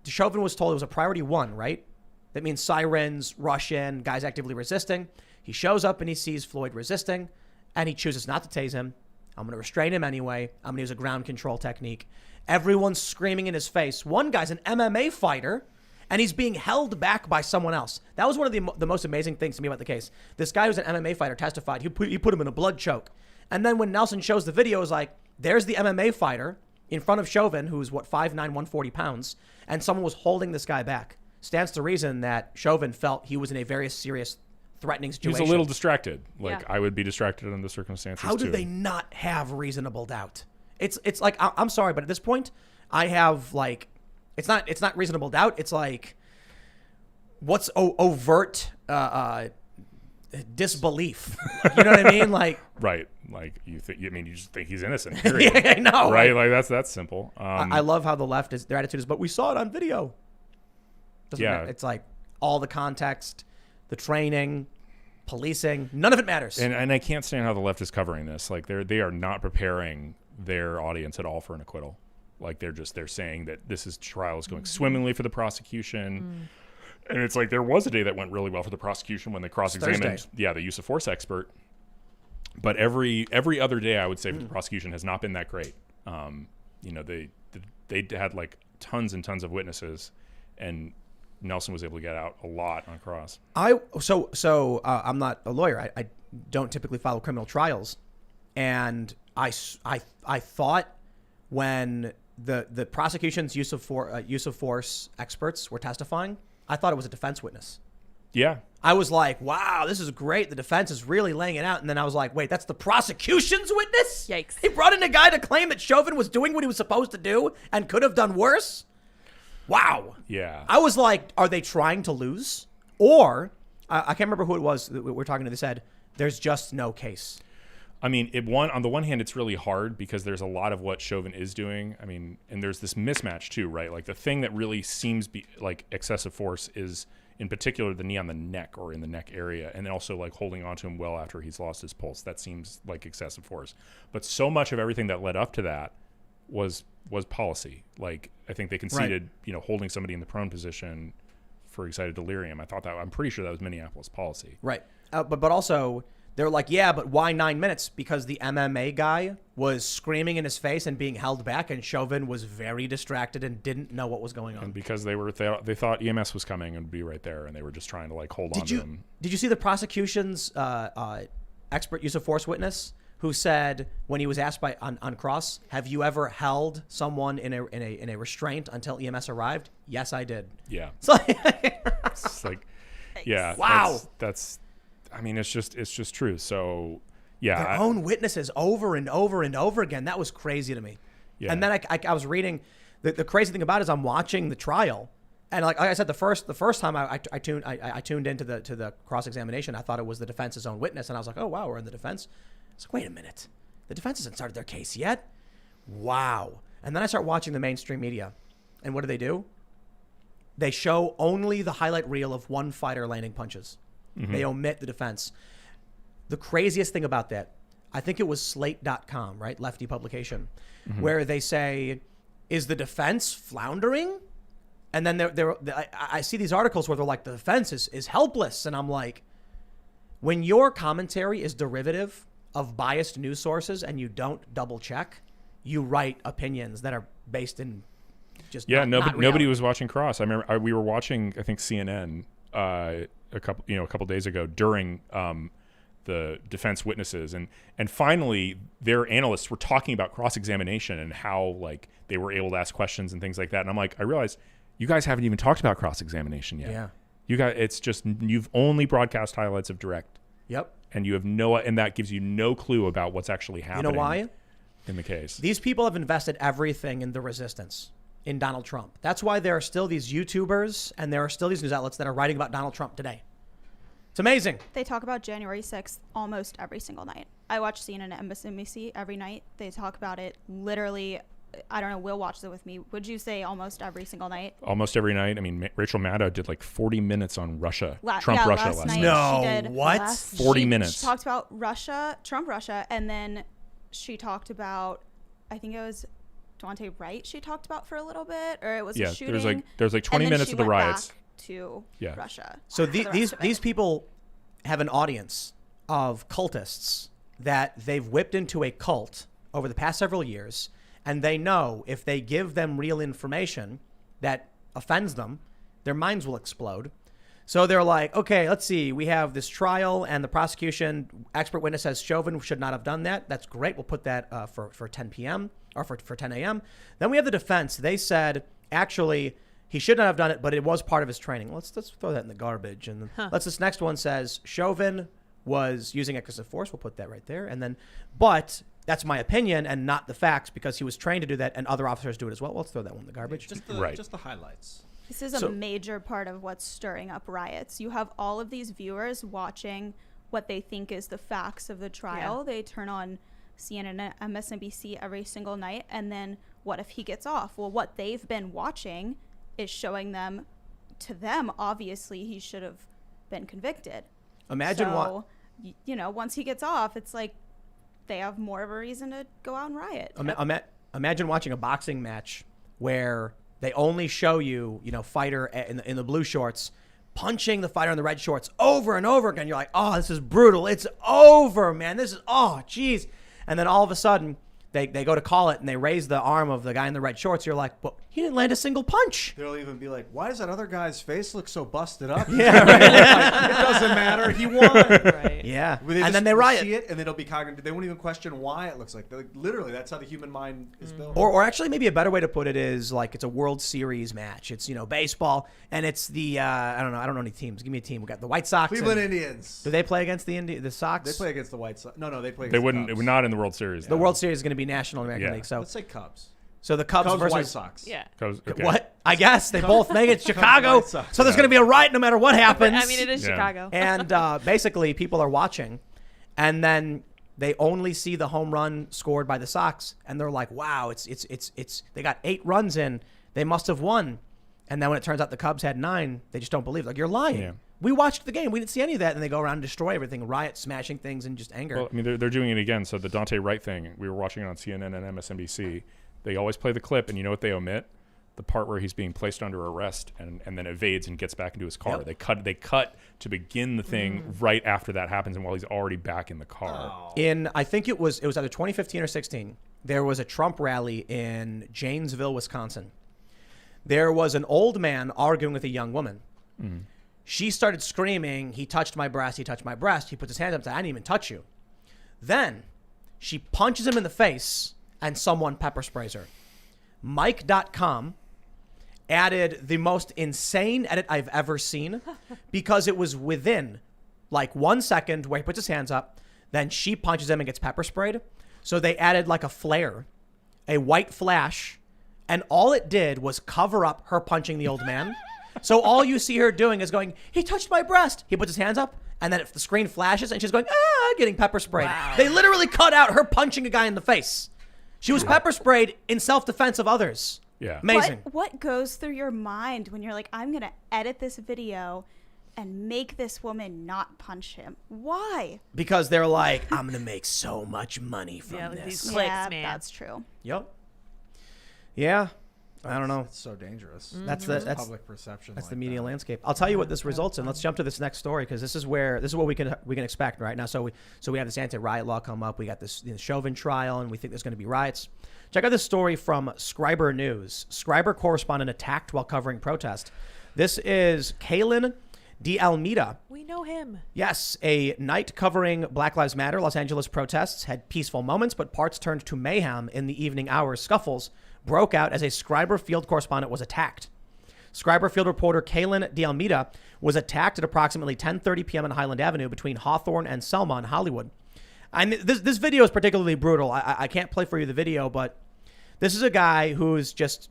Chauvin was told it was a priority 1, right? That means sirens, rush in, guys actively resisting. He shows up and he sees Floyd resisting, and he chooses not to tase him. I'm going to restrain him anyway. I'm going to use a ground control technique. Everyone's screaming in his face. One guy's an MMA fighter, and he's being held back by someone else. That was one of the most amazing things to me about the case. This guy who's an MMA fighter testified. He put him in a blood choke. And then when Nelson shows the video, it was like, there's the MMA fighter in front of Chauvin, who's 5'9", 140 pounds, and someone was holding this guy back. Stands to reason that Chauvin felt he was in a very serious, threatening situation. He was a little distracted. Like, Yeah. I would be distracted in the circumstances How too. do they not have reasonable doubt? It's like, I'm sorry, but at this point, I have like, it's not reasonable doubt. It's like, what's overt disbelief? You know what I mean? Like, Right. Like, you just think he's innocent. Period. yeah, I know. Right. Like, that's simple. I love how the left their attitude is, but we saw it on video. Doesn't Yeah. matter. It's like all the context, the training, policing, none of it matters. And I can't stand how the left is covering this. Like, they are not preparing their audience at all for an acquittal. Like, they're saying that this trial is going swimmingly for the prosecution. And it's like, there was a day that went really well for the prosecution when they cross-examined Thursday. the use of force expert. But every other day, I would say, for the prosecution has not been that great. They had like tons and tons of witnesses, and Nelson was able to get out a lot on cross. I'm not a lawyer. I don't typically follow criminal trials, and I thought when the prosecution's use of force experts were testifying, I thought it was a defense witness. Yeah. I was like, wow, this is great. The defense is really laying it out. And then I was like, wait, that's the prosecution's witness? Yikes. He brought in a guy to claim that Chauvin was doing what he was supposed to do and could have done worse? Wow. Yeah. I was like, are they trying to lose? Or, I can't remember who it was that we were talking to that said, there's just no case. I mean, on the one hand, it's really hard because there's a lot of what Chauvin is doing. I mean, and there's this mismatch too, right? Like, the thing that really seems like excessive force is, in particular, the knee on the neck or in the neck area, and then also like holding onto him well after he's lost his pulse. That seems like excessive force. But so much of everything that led up to that was policy. Like, I think they conceded, holding somebody in the prone position for excited delirium. I'm pretty sure that was Minneapolis policy. Right. But also, they're like, yeah, but why 9 minutes? Because the MMA guy was screaming in his face and being held back, and Chauvin was very distracted and didn't know what was going on. And because they thought EMS was coming and would be right there, and they were just trying to like hold on to him. Did you see the prosecution's expert use of force witness who said when he was asked on cross, have you ever held someone in a restraint until EMS arrived? Yes, I did. Yeah. It's like, yeah. Wow. That's. I mean, it's just true. So, yeah. Their own witnesses over and over and over again. That was crazy to me. Yeah. And then I was reading. The crazy thing about it is I'm watching the trial, and like I said, the first time I tuned into the cross examination, I thought it was the defense's own witness, and I was like, oh wow, we're in the defense. I was like, wait a minute, the defense hasn't started their case yet. Wow. And then I start watching the mainstream media, and what do? They show only the highlight reel of one fighter landing punches. Mm-hmm. They omit the defense. The craziest thing about that, I think it was Slate.com, right? Lefty publication, where they say, is the defense floundering? And then I see these articles where they're like, the defense is helpless. And I'm like, when your commentary is derivative of biased news sources and you don't double check, you write opinions that are based in just not nobody reality. was watching cross. I remember we were watching, I think, CNN a couple days ago during the defense witnesses, and finally their analysts were talking about cross-examination and how like they were able to ask questions and things like that. And I'm like, I realized you guys haven't even talked about cross-examination yet. Yeah. You guys, it's just you've only broadcast highlights of direct. Yep. And you have and that gives you no clue about what's actually happening. You know why? In the case. These people have invested everything in the resistance, in Donald Trump. That's why there are still these YouTubers and there are still these news outlets that are writing about Donald Trump today. It's amazing. They talk about January 6th almost every single night. I watch CNN and MSNBC every night. They talk about it literally. I don't know. Will watches it with me. Would you say almost every single night? Almost every night. I mean, Rachel Maddow did like 40 minutes on Russia, Last last night. night. No, She did. what? 40 minutes. She talked about Russia, and then she talked about, I think it was Anti-Riot Wright she talked about for a little bit, or it was a shooting. there's like 20 and then minutes she of the went riots. Back to Russia. So for the rest of these it. people have an audience of cultists that they've whipped into a cult over the past several years, and they know if they give them real information that offends them, their minds will explode. So they're like, okay, let's see. We have this trial, and the prosecution expert witness says Chauvin should not have done that. That's great. We'll put that for 10 p.m. or for 10 a.m. Then we have the defense. They said, actually, he should not have done it, but it was part of his training. Let's throw that in the garbage. And then this next one says Chauvin was using excessive force. We'll put that right there. And then, but that's my opinion and not the facts because he was trained to do that and other officers do it as well. Let's throw that one in the garbage. Just the highlights. This is a major part of what's stirring up riots. You have all of these viewers watching what they think is the facts of the trial. Yeah. They turn on CNN and MSNBC every single night. And then what if he gets off? Well, what they've been watching is showing them, to them, obviously he should have been convicted. Imagine so, once he gets off, it's like they have more of a reason to go out and riot. Imagine watching a boxing match where they only show you, fighter in the blue shorts punching the fighter in the red shorts over and over again. You're like, oh, this is brutal. It's over, man. Geez. And then all of a sudden, they go to call it and they raise the arm of the guy in the red shorts. You're like, but he didn't land a single punch. They'll even be like, why does that other guy's face look so busted up? Yeah, right. Like, it doesn't matter. He won. Right. Yeah. And then they riot. See it, and they'll be cognitive. They won't even question why it looks like. Literally, that's how the human mind is built. Or actually, maybe a better way to put it is like it's a World Series match. It's baseball, and it's the I don't know any teams. Give me a team. We got the White Sox. Cleveland Indians. Do they play against the Sox? They play against the White Sox. No, they play against They the wouldn't. Cubs. It would not in the World Series. The World Series is going to be National American Yeah. League. So Let's say Cubs. the Cubs versus White Sox. Yeah. Okay. What? I guess they both make it Chicago. White Sox. So there's going to be a riot no matter what happens. I mean, it is Yeah. Chicago. And basically, people are watching, and then they only see the home run scored by the Sox, and they're like, "Wow, it's they got 8 runs in. They must have won." And then when it turns out the Cubs had 9, they just don't believe. Like, you're lying. Yeah. We watched the game. We didn't see any of that. And they go around and destroy everything, riot, smashing things, and just anger. Well, I mean, they're doing it again. So the Dante Wright thing, we were watching it on CNN and MSNBC. They always play the clip, and you know what they omit? The part where he's being placed under arrest and then evades and gets back into his car. Yep. They cut to begin the thing right after that happens, and while he's already back in the car. I think it was either 2015 or 16. There was a Trump rally in Janesville, Wisconsin. There was an old man arguing with a young woman. She started screaming, "He touched my breast, he touched my breast." He puts his hands up and said, "I didn't even touch you." Then she punches him in the face and someone pepper sprays her. Mike.com added the most insane edit I've ever seen because it was within like 1 second where he puts his hands up, then she punches him and gets pepper sprayed. So they added like a flare, a white flash, and all it did was cover up her punching the old man. So all you see her doing is going, "He touched my breast." He puts his hands up, and then if the screen flashes and she's going, getting pepper sprayed. Wow. They literally cut out her punching a guy in the face. She was pepper sprayed in self-defense of others. Yeah. Amazing. What goes through your mind when you're like, I'm going to edit this video and make this woman not punch him? Why? Because they're like, I'm going to make so much money from Yeah, like this. these clicks, yeah, man. that's true. Yep. Yeah. I don't know. It's so dangerous. That's public perception. That's like the media that. landscape. I'll tell you what this results in. Let's jump to this next story because this is what we can expect right now. So we have this anti-riot law come up. We got this Chauvin trial, and we think there's going to be riots. Check out this story from Scriber News. Scriber correspondent attacked while covering protest. This is Kaylin De Almeida. We know him. Yes, a night covering Black Lives Matter Los Angeles protests had peaceful moments, but parts turned to mayhem in the evening hours. Scuffles broke out as a Scriber Field correspondent was attacked. Scriber Field reporter Kaylin De Almeida was attacked at approximately 10:30 p.m. on Highland Avenue between Hawthorne and Selma in Hollywood. And this video is particularly brutal. I can't play for you the video, but this is a guy who's just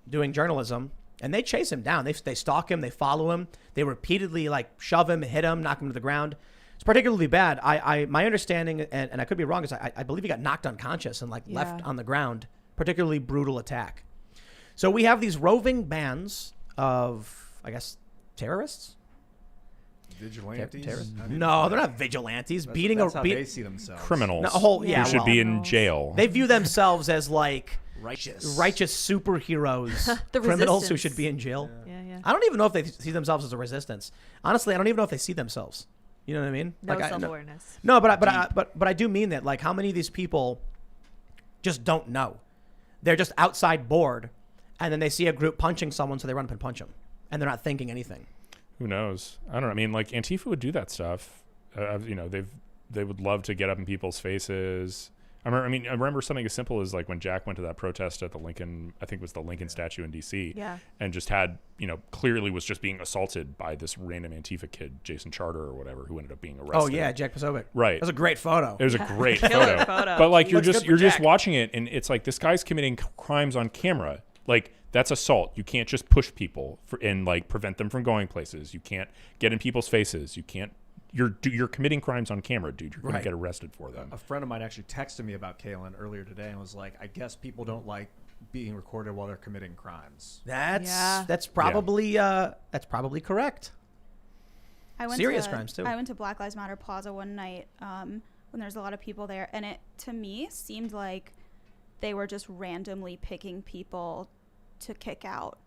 doing journalism, and they chase him down. They stalk him. They follow him. They repeatedly shove him, hit him, knock him to the ground. It's particularly bad. My understanding, and I could be wrong, is I believe he got knocked unconscious and left on the ground. Particularly brutal attack. So we have these roving bands of, I guess, terrorists. Vigilantes? No, they're not vigilantes. That's how they see themselves. Criminals who should be in jail. They view themselves as righteous superheroes, The criminals who resistance. should be in jail. Yeah. I don't even know if they see themselves as a resistance. Honestly, I don't even know if they see themselves. You know what I mean? No self-awareness. No, but I do mean that. How many of these people just don't know? They're just outside bored, and then they see a group punching someone, so they run up and punch them, and they're not thinking anything. Who knows? I don't know. I mean, Antifa would do that stuff. They would love to get up in people's faces. I remember something as simple as when Jack went to that protest at the Lincoln, I think it was the Lincoln statue in D.C. Yeah. And just had, clearly was just being assaulted by this random Antifa kid, Jason Charter or whatever, who ended up being arrested. Oh yeah, Jack Posobiec. Right. That was a great photo. It was a great Killer photo. photo. But you're Looks good for just Jack. watching it, and it's this guy's committing crimes on camera. That's assault. You can't just push people and prevent them from going places. You can't get in people's faces. You can't. You're committing crimes on camera, dude. You're going to get arrested for them. A friend of mine actually texted me about Kaylin earlier today and was like, I guess people don't like being recorded while they're committing crimes. That's probably correct. Serious crimes too. I went to Black Lives Matter Plaza one night when there's a lot of people there, and it to me seemed like they were just randomly picking people to kick out.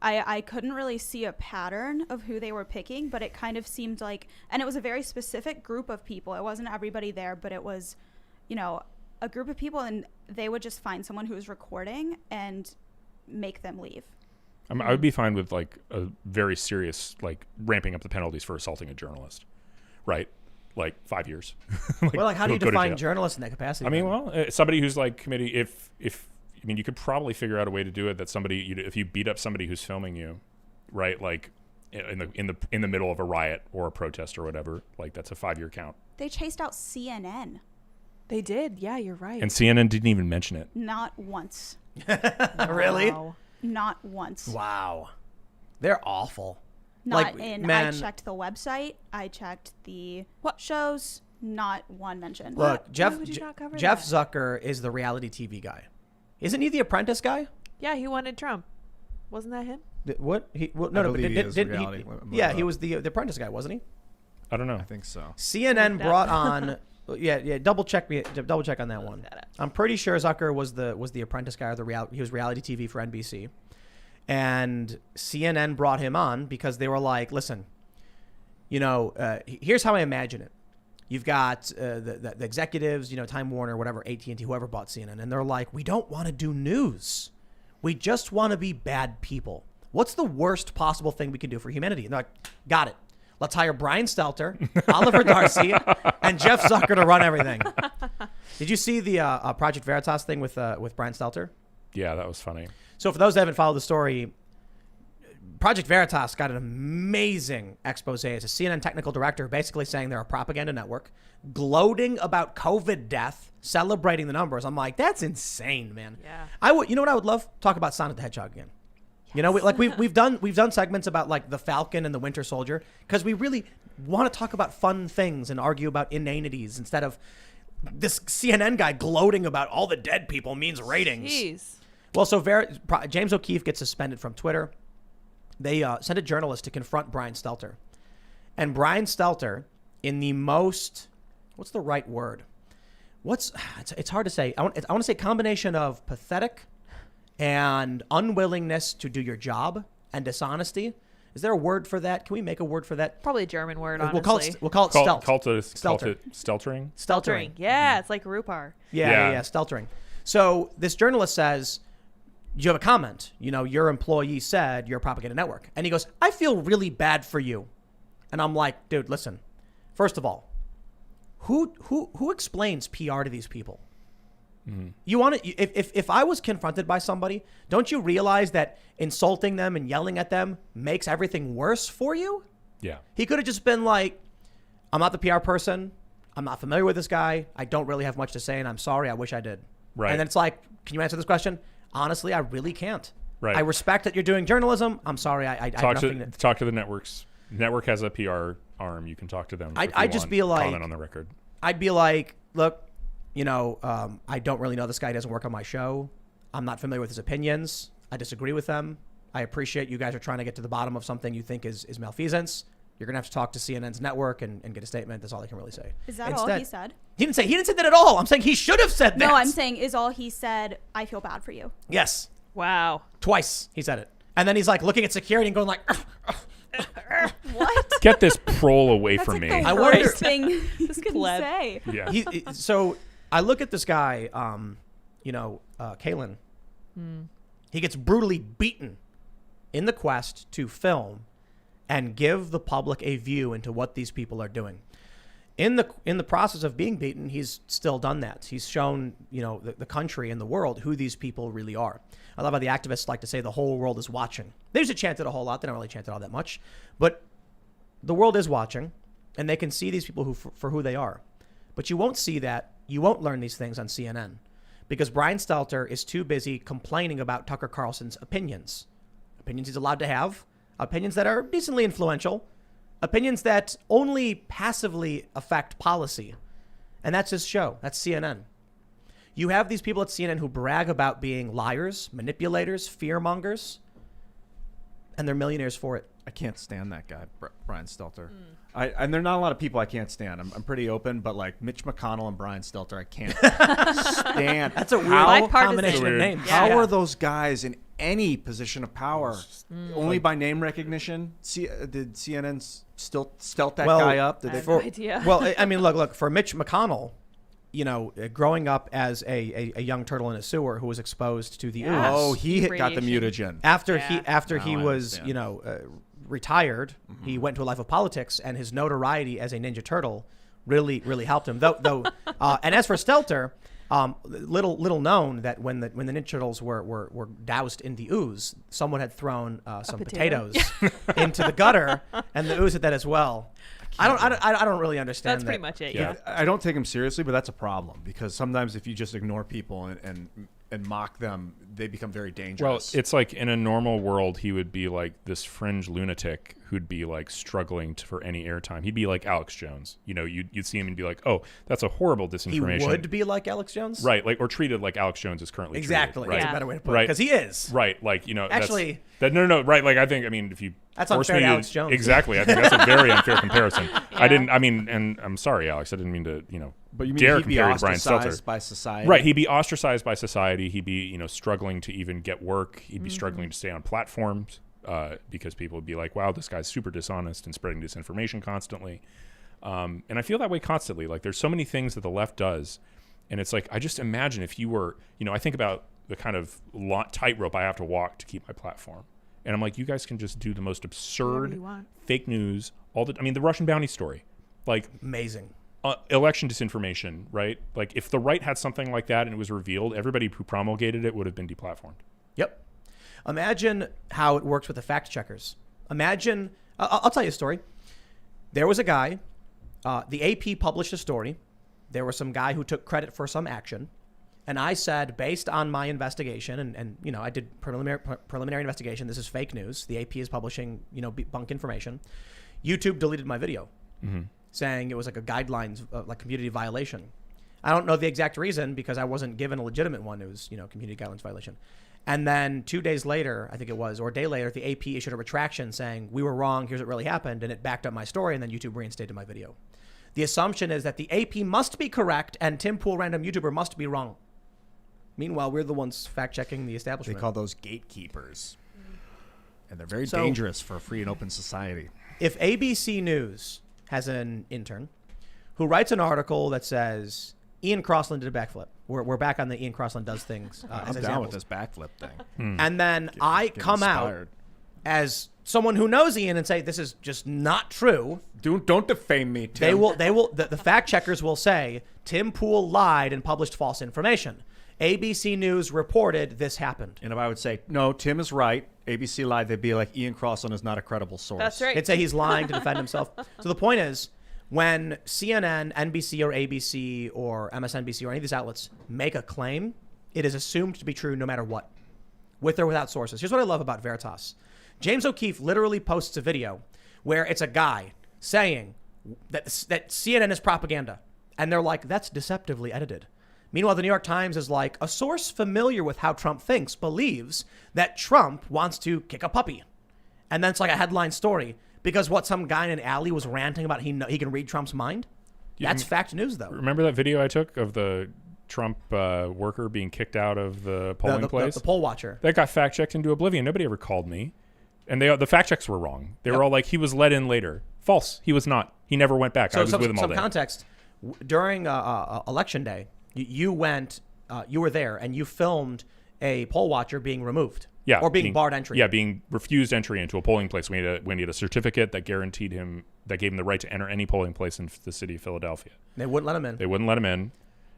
I couldn't really see a pattern of who they were picking, but it kind of seemed like, and it was a very specific group of people. It wasn't everybody there, but it was, a group of people, and they would just find someone who was recording and make them leave. I would be fine with a very serious, ramping up the penalties for assaulting a journalist, right? 5 years. How do you go to define jail. journalists in that capacity? Somebody who's committing, you could probably figure out a way to do it that somebody, if you beat up somebody who's filming you, right? In the middle of a riot or a protest or whatever, that's a 5-year count. They chased out CNN. They did. Yeah, you're right. And CNN didn't even mention it. Not once. Really? Wow. Not once. Wow. They're awful. I man, checked the website. I checked the shows. Not one mention. Look, Why Jeff would you not cover Jeff that? Zucker is the reality TV guy. Isn't he the Apprentice guy? Yeah, he wanted Trump. Wasn't that him? What? I believe he is reality. He was the Apprentice guy, wasn't he? I don't know. I think so. CNN Look it brought up. on. Yeah. Double check on that one. that up. I'm pretty sure Zucker was the Apprentice guy, or he was reality TV for NBC, and CNN brought him on because they were like, listen, here's how I imagine it. You've got the executives, Time Warner, whatever, AT&T, whoever bought CNN, and they're like, we don't want to do news. We just want to be bad people. What's the worst possible thing we can do for humanity? And they're like, got it. Let's hire Brian Stelter, Oliver Darcy, and Jeff Zucker to run everything. Did you see the Project Veritas thing with Brian Stelter? Yeah, that was funny. So for those that haven't followed the story, Project Veritas got an amazing expose. It's a CNN technical director basically saying they're a propaganda network, gloating about COVID death, celebrating the numbers. I'm like, that's insane, man. Yeah. You know what I would love? Talk about Sonic the Hedgehog again. We've done segments about the Falcon and the Winter Soldier because we really want to talk about fun things and argue about inanities instead of this CNN guy gloating about all the dead people means ratings. Jeez. Well, so James O'Keefe gets suspended from Twitter. They sent a journalist to confront Brian Stelter. And Brian Stelter, in the most, what's the right word? It's hard to say. I want to say combination of pathetic and unwillingness to do your job and dishonesty. Is there a word for that? Can we make a word for that? Probably a German word, honestly. We'll call it stealth. Call it steltering? Steltering. Yeah, it's like Rupar. Yeah, steltering. So this journalist says, you have a comment. Your employee said you're a propaganda network. And he goes, I feel really bad for you. And I'm like, dude, listen. First of all, who explains PR to these people? You want to, if I was confronted by somebody, don't you realize that insulting them and yelling at them makes everything worse for you? Yeah. He could have just been like, I'm not the PR person. I'm not familiar with this guy. I don't really have much to say, and I'm sorry. I wish I did. Right. And then it's like, can you answer this question? Honestly, I really can't. Right. I respect that you're doing journalism. I'm sorry. I have nothing to... Talk to the networks. Network has a PR arm. You can talk to them. I'd just be like, comment on the record. I'd be like, look, you know, I don't really know this guy. He doesn't work on my show. I'm not familiar with his opinions. I disagree with them. I appreciate you guys are trying to get to the bottom of something you think is malfeasance. You're going to have to talk to CNN's network and get a statement. That's all I can really say. Is that all he said? He didn't say that at all. I'm saying he should have said that. No, I'm saying is all he said, I feel bad for you. Yes. Wow. Twice he said it. And then he's like looking at security and going like, What? Get this prole away That's from like me. the I wonder- worst thing you can pleb. say. Yeah. So I look at this guy, Kalen. He gets brutally beaten in the quest to film and give the public a view into what these people are doing. In the process of being beaten, he's still done that. He's shown, the country and the world who these people really are. I love how the activists like to say the whole world is watching. They usually chant it a whole lot. They don't really chant it all that much. But the world is watching, and they can see these people for who they are. But you won't see that. You won't learn these things on CNN because Brian Stelter is too busy complaining about Tucker Carlson's opinions. Opinions he's allowed to have. Opinions that are decently influential. Opinions that only passively affect policy. And that's his show. That's CNN. You have these people at CNN who brag about being liars, manipulators, fearmongers, and they're millionaires for it. I can't stand that guy, Brian Stelter. And there are not a lot of people I can't stand. I'm pretty open, but like Mitch McConnell and Brian Stelter, I can't stand. That's a weird combination of Weird. names. How are those guys in any position of power? Only by name recognition? Did CNN stelt that guy up? Did I they? have no idea. Well, I mean, look, for Mitch McConnell, growing up as a young turtle in a sewer who was exposed to the ooze. Oh, he got the Radiation. mutagen. After Now he I was, understand. retired, he went to a life of politics, and his notoriety as a Ninja Turtle really helped him. Though, and as for Stelter, little known that when the Ninja Turtles were doused in the ooze, someone had thrown some potato. potatoes into the gutter, and the ooze did that as well. I don't really understand. That's pretty much it. Yeah. Yeah. I don't take him seriously, but that's a problem because sometimes if you just ignore people and mock them, they become very Well, dangerous. it's like in a normal world, he would be like this fringe lunatic who'd be like struggling for any airtime. He'd be like Alex Jones. You'd see him and be like, oh, that's a horrible He disinformation. would be like Alex Jones, Right, like or treated like Alex Jones is currently Exactly. treated. That's Right. a better way to put it Right. because he is. Right, like Actually- no, right. Like I mean, if you That's force unfair me to Alex Jones. Exactly, I think that's a very unfair comparison. Yeah. And I'm sorry, Alex, I didn't mean to, but you mean dare he'd be compare you to Brian Stelter. ostracized by society? Right, he'd be ostracized by society. He'd be, struggling to even get work. He'd be struggling to stay on platforms because people would be like, "Wow, this guy's super dishonest and spreading disinformation constantly." And I feel that way constantly. Like, there's so many things that the left does, and it's like I just imagine if you were, I think about the kind of tightrope I have to walk to keep my platform, and I'm like, you guys can just do the most absurd you want. fake news. The Russian bounty story, like. Amazing. Election disinformation, right? Like if the right had something like that and it was revealed, everybody who promulgated it would have been deplatformed. Yep. Imagine how it works with the fact checkers. Imagine, I'll tell you a story. There was a guy, the AP published a story. There was some guy who took credit for some action. And I said, based on my investigation, and I did preliminary investigation, this is fake news. The AP is publishing, bunk information. YouTube deleted my video. Saying it was like a guidelines, like community violation. I don't know the exact reason because I wasn't given a legitimate one. It was, community guidelines violation. And then 2 days later, I think it was, or a day later, the AP issued a retraction saying, we were wrong, here's what really happened. And it backed up my story, and then YouTube reinstated my video. The assumption is that the AP must be correct and Tim Pool, random YouTuber, must be wrong. Meanwhile, we're the ones fact-checking the They establishment. call those gatekeepers. And they're very dangerous for a free and open society. If ABC News has an intern who writes an article that says Ian Crossland did a backflip. We're back on the Ian Crossland does things as I'm down examples. with this backflip thing. And then I come out inspired. as someone who knows Ian and say this is just not true. Don't defame me, Tim. The fact checkers will say Tim Pool lied and published false information. ABC News reported this happened. And if I would say, no, Tim is right, ABC lied, they'd be like, Ian Crossan is not a credible source. That's right. They'd say he's lying to defend himself. So the point is, when CNN, NBC, or ABC, or MSNBC, or any of these outlets make a claim, it is assumed to be true no matter what, with or without sources. Here's what I love about Veritas. James O'Keefe literally posts a video where it's a guy saying that CNN is propaganda. And they're like, that's deceptively edited. Meanwhile, the New York Times is like, a source familiar with how Trump thinks believes that Trump wants to kick a puppy. And then it's like a headline story. Because some guy in an alley was ranting about he can read Trump's mind? That's fact news, though. Remember that video I took of the Trump worker being kicked out of the polling place? The poll watcher. That got fact-checked into oblivion. Nobody ever called me. And the fact checks were wrong. They were all like, he was let in later. False. He was not. He never went back. I was with him all day. Some context. During Election Day, you were there and you filmed a poll watcher being removed. Yeah. Or being barred entry. Yeah, being refused entry into a polling place. We need a certificate that guaranteed him, that gave him the right to enter any polling place in the city of Philadelphia. They wouldn't let him in. They wouldn't let him in.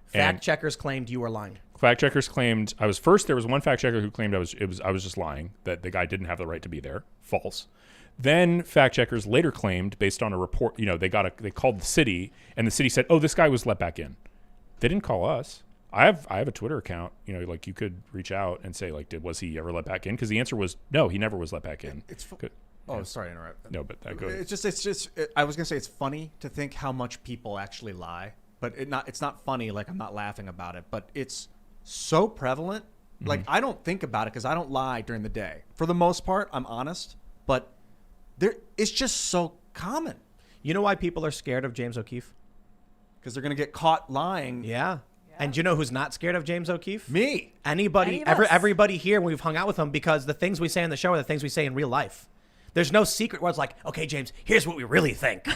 Fact checkers claimed you were lying. Fact checkers claimed there was one fact checker who claimed I was just lying, that the guy didn't have the right to be there. False. Then fact checkers later claimed, based on a report, they called the city, and the city said, "Oh, this guy was let back in." They didn't call us. I have a Twitter account. Like you could reach out and say, like, was he ever let back in? Because the answer was no, he never was let back in. Sorry to interrupt. No, but that goes. I was gonna say it's funny to think how much people actually lie, but it's not funny. Like, I'm not laughing about it, but it's so prevalent. Mm-hmm. Like, I don't think about it because I don't lie during the day. For the most part, I'm honest, but it's just so common. You know why people are scared of James O'Keefe? Because they're gonna get caught lying. Yeah. And you know who's not scared of James O'Keefe? Me. Everybody here when we've hung out with him, because the things we say on the show are the things we say in real life. There's no secret where it's like, okay, James, here's what we really think.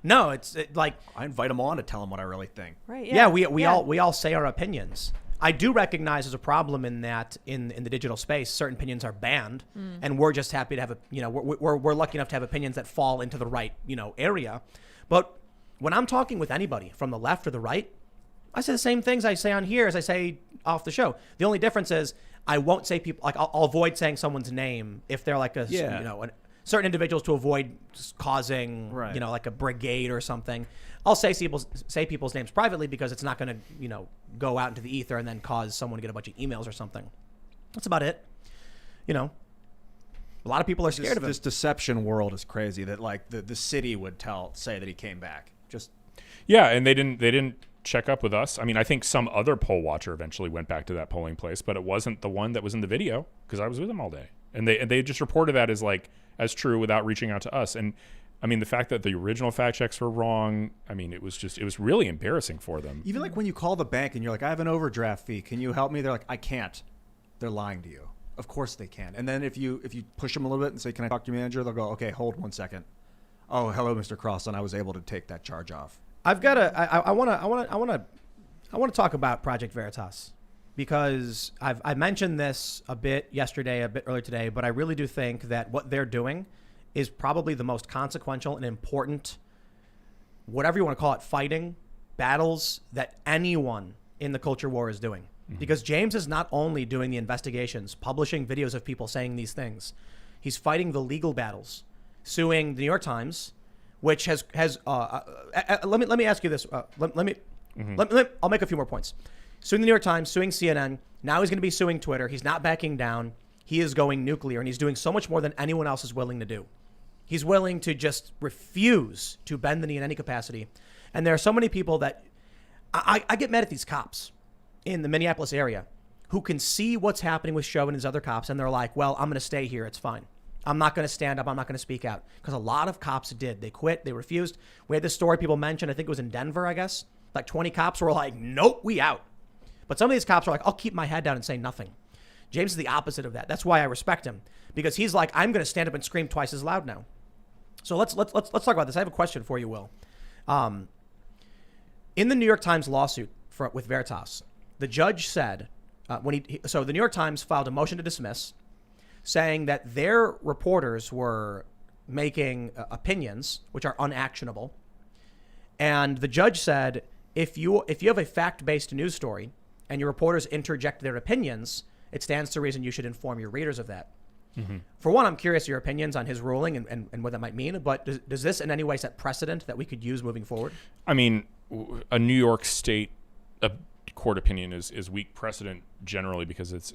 No, it's like I invite him on to tell him what I really think. Right. Yeah, we all say our opinions. I do recognize there's a problem in that in the digital space, certain opinions are banned, and we're just happy to have we're lucky enough to have opinions that fall into the right area. But when I'm talking with anybody from the left or the right, I say the same things I say on here as I say off the show. The only difference is I won't say people, like I'll avoid saying someone's name if they're like certain individuals, to avoid causing like a brigade or something. I'll say people's names privately because it's not going to go out into the ether and then cause someone to get a bunch of emails or something. That's about it. A lot of people are scared of it. This deception world is crazy. That like the city would say that he came back. And they didn't check up with us. I mean, I think some other poll watcher eventually went back to that polling place, but it wasn't the one that was in the video because I was with them all day, and they just reported that as true without reaching out to us. And I mean, the fact that the original fact checks were wrong, I mean, it was really embarrassing for them. Even like when you call the bank and you're like, I have an overdraft fee, can you help me? They're like, I can't. They're lying to you. Of course they can. And then if you push them a little bit and say, can I talk to your manager? They'll go, okay, hold 1 second. Oh, hello, Mr. Crossan. I was able to take that charge off. I've got I want to talk about Project Veritas, because I mentioned this a bit yesterday, a bit earlier today, but I really do think that what they're doing is probably the most consequential and important, whatever you want to call it, fighting battles that anyone in the culture war is doing. Mm-hmm. Because James is not only doing the investigations, publishing videos of people saying these things, he's fighting the legal battles, suing the New York Times, which has let me ask you this. I'll make a few more points. Suing the New York Times, suing CNN. Now he's going to be suing Twitter. He's not backing down. He is going nuclear, and he's doing so much more than anyone else is willing to do. He's willing to just refuse to bend the knee in any capacity. And there are so many people that I get mad at these cops in the Minneapolis area who can see what's happening with Chauvin and his other cops, and they're like, well, I'm going to stay here. It's fine. I'm not going to stand up. I'm not going to speak out. Because a lot of cops did. They quit. They refused. We had this story people mentioned. I think it was in Denver, I guess. Like 20 cops were like, nope, we out. But some of these cops are like, I'll keep my head down and say nothing. James is the opposite of that. That's why I respect him. Because he's like, I'm going to stand up and scream twice as loud now. So let's talk about this. I have a question for you, Will. In the New York Times lawsuit with Veritas, the judge said, so the New York Times filed a motion to dismiss, saying that their reporters were making opinions which are unactionable. And the judge said, if you have a fact-based news story and your reporters interject their opinions, it stands to reason you should inform your readers of that. Mm-hmm. For one, I'm curious your opinions on his ruling and what that might mean. But does this in any way set precedent that we could use moving forward? I mean, a New York State court opinion is weak precedent generally because it's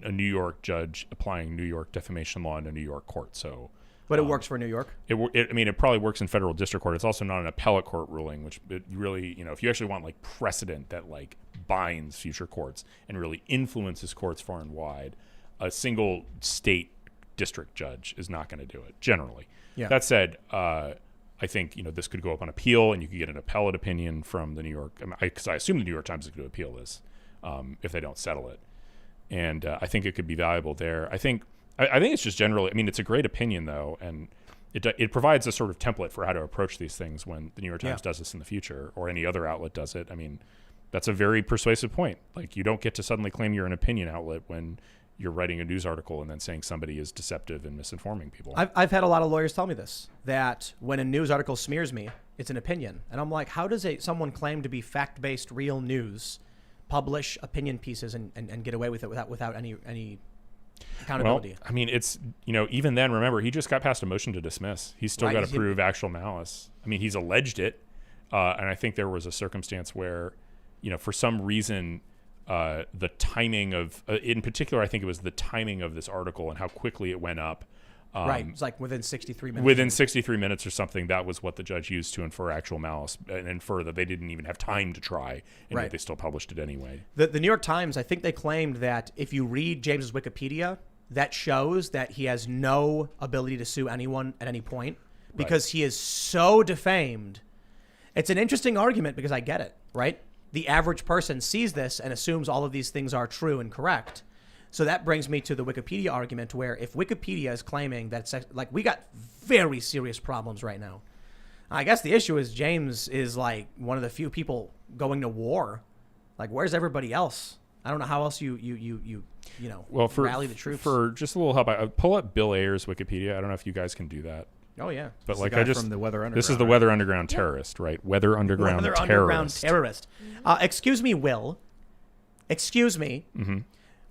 a New York judge applying New York defamation law in a New York court. So, but it works for New York. It probably works in federal district court. It's also not an appellate court ruling, which it really, if you actually want like precedent that like binds future courts and really influences courts far and wide, a single state district judge is not going to do it generally. Yeah. That said, I think this could go up on appeal, and you could get an appellate opinion from the New York. Because I assume the New York Times is going to appeal this if they don't settle it, and I think it could be valuable there. I think it's just generally. I mean, it's a great opinion though, and it provides a sort of template for how to approach these things when the New York Times does this in the future, or any other outlet does it. I mean, that's a very persuasive point. Like, you don't get to suddenly claim you're an opinion outlet when you're writing a news article and then saying somebody is deceptive and misinforming people. I've had a lot of lawyers tell me this, that when a news article smears me, it's an opinion. And I'm like, how does someone claim to be fact-based real news, publish opinion pieces and get away with it without any accountability? Well, I mean, it's, even then, remember, he just got past a motion to dismiss. He's still got to prove actual malice. I mean, he's alleged it. And I think there was a circumstance where, for some reason, the timing of, in particular, I think it was the timing of this article and how quickly it went up. Right. It's like within 63 minutes. Within 63 minutes or something, that was what the judge used to infer actual malice and infer that they didn't even have time to try, and that they still published it anyway. The New York Times, I think they claimed that if you read James's Wikipedia, that shows that he has no ability to sue anyone at any point because he is so defamed. It's an interesting argument because I get it, right? The average person sees this and assumes all of these things are true and correct. So that brings me to the Wikipedia argument, where if Wikipedia is claiming that it's like, we got very serious problems right now. I guess the issue is James is like one of the few people going to war. Like, where's everybody else? I don't know how else you rally the troops. For just a little help, I pull up Bill Ayer's Wikipedia. I don't know if you guys can do that. Oh yeah, but like from the Weather Underground. This is the Weather Underground terrorist, right? Weather Underground terrorist. Excuse me, Will. Excuse me. Mm-hmm.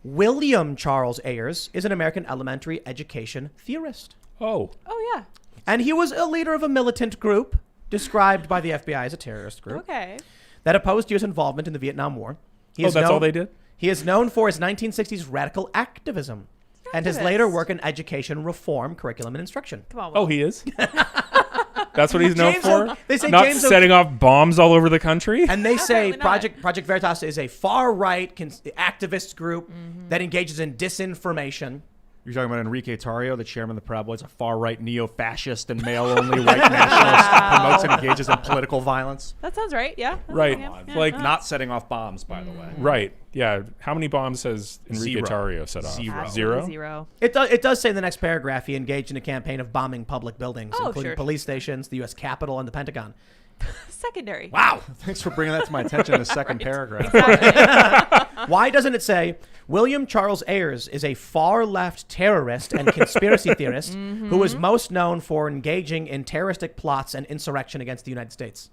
William Charles Ayers is an American elementary education theorist. Oh yeah. And he was a leader of a militant group described by the FBI as a terrorist group. Okay. That opposed U.S. involvement in the Vietnam War. That's all they did? He is known for his 1960s radical activism. And his later work in education reform, curriculum, and instruction. Come on, Will. Oh, he is? That's what he's known for? They say Not James setting off bombs all over the country? And they say Apparently Project Veritas is a far-right activist group that engages in disinformation. You're talking about Enrique Tarrio, the chairman of the Proud Boys, a far-right neo-fascist and male-only white nationalist who promotes and engages in political violence. That sounds right, yeah. Right. Yeah. Like, Not setting off bombs, by the way. Right. Yeah. How many bombs has Enrique Tarrio set off? Zero. It does say in the next paragraph he engaged in a campaign of bombing public buildings, including police stations, the U.S. Capitol, and the Pentagon. Secondary. Wow. Thanks for bringing that to my attention in the second paragraph. Why doesn't it say William Charles Ayers is a far-left terrorist and conspiracy theorist who is most known for engaging in terroristic plots and insurrection against the United States?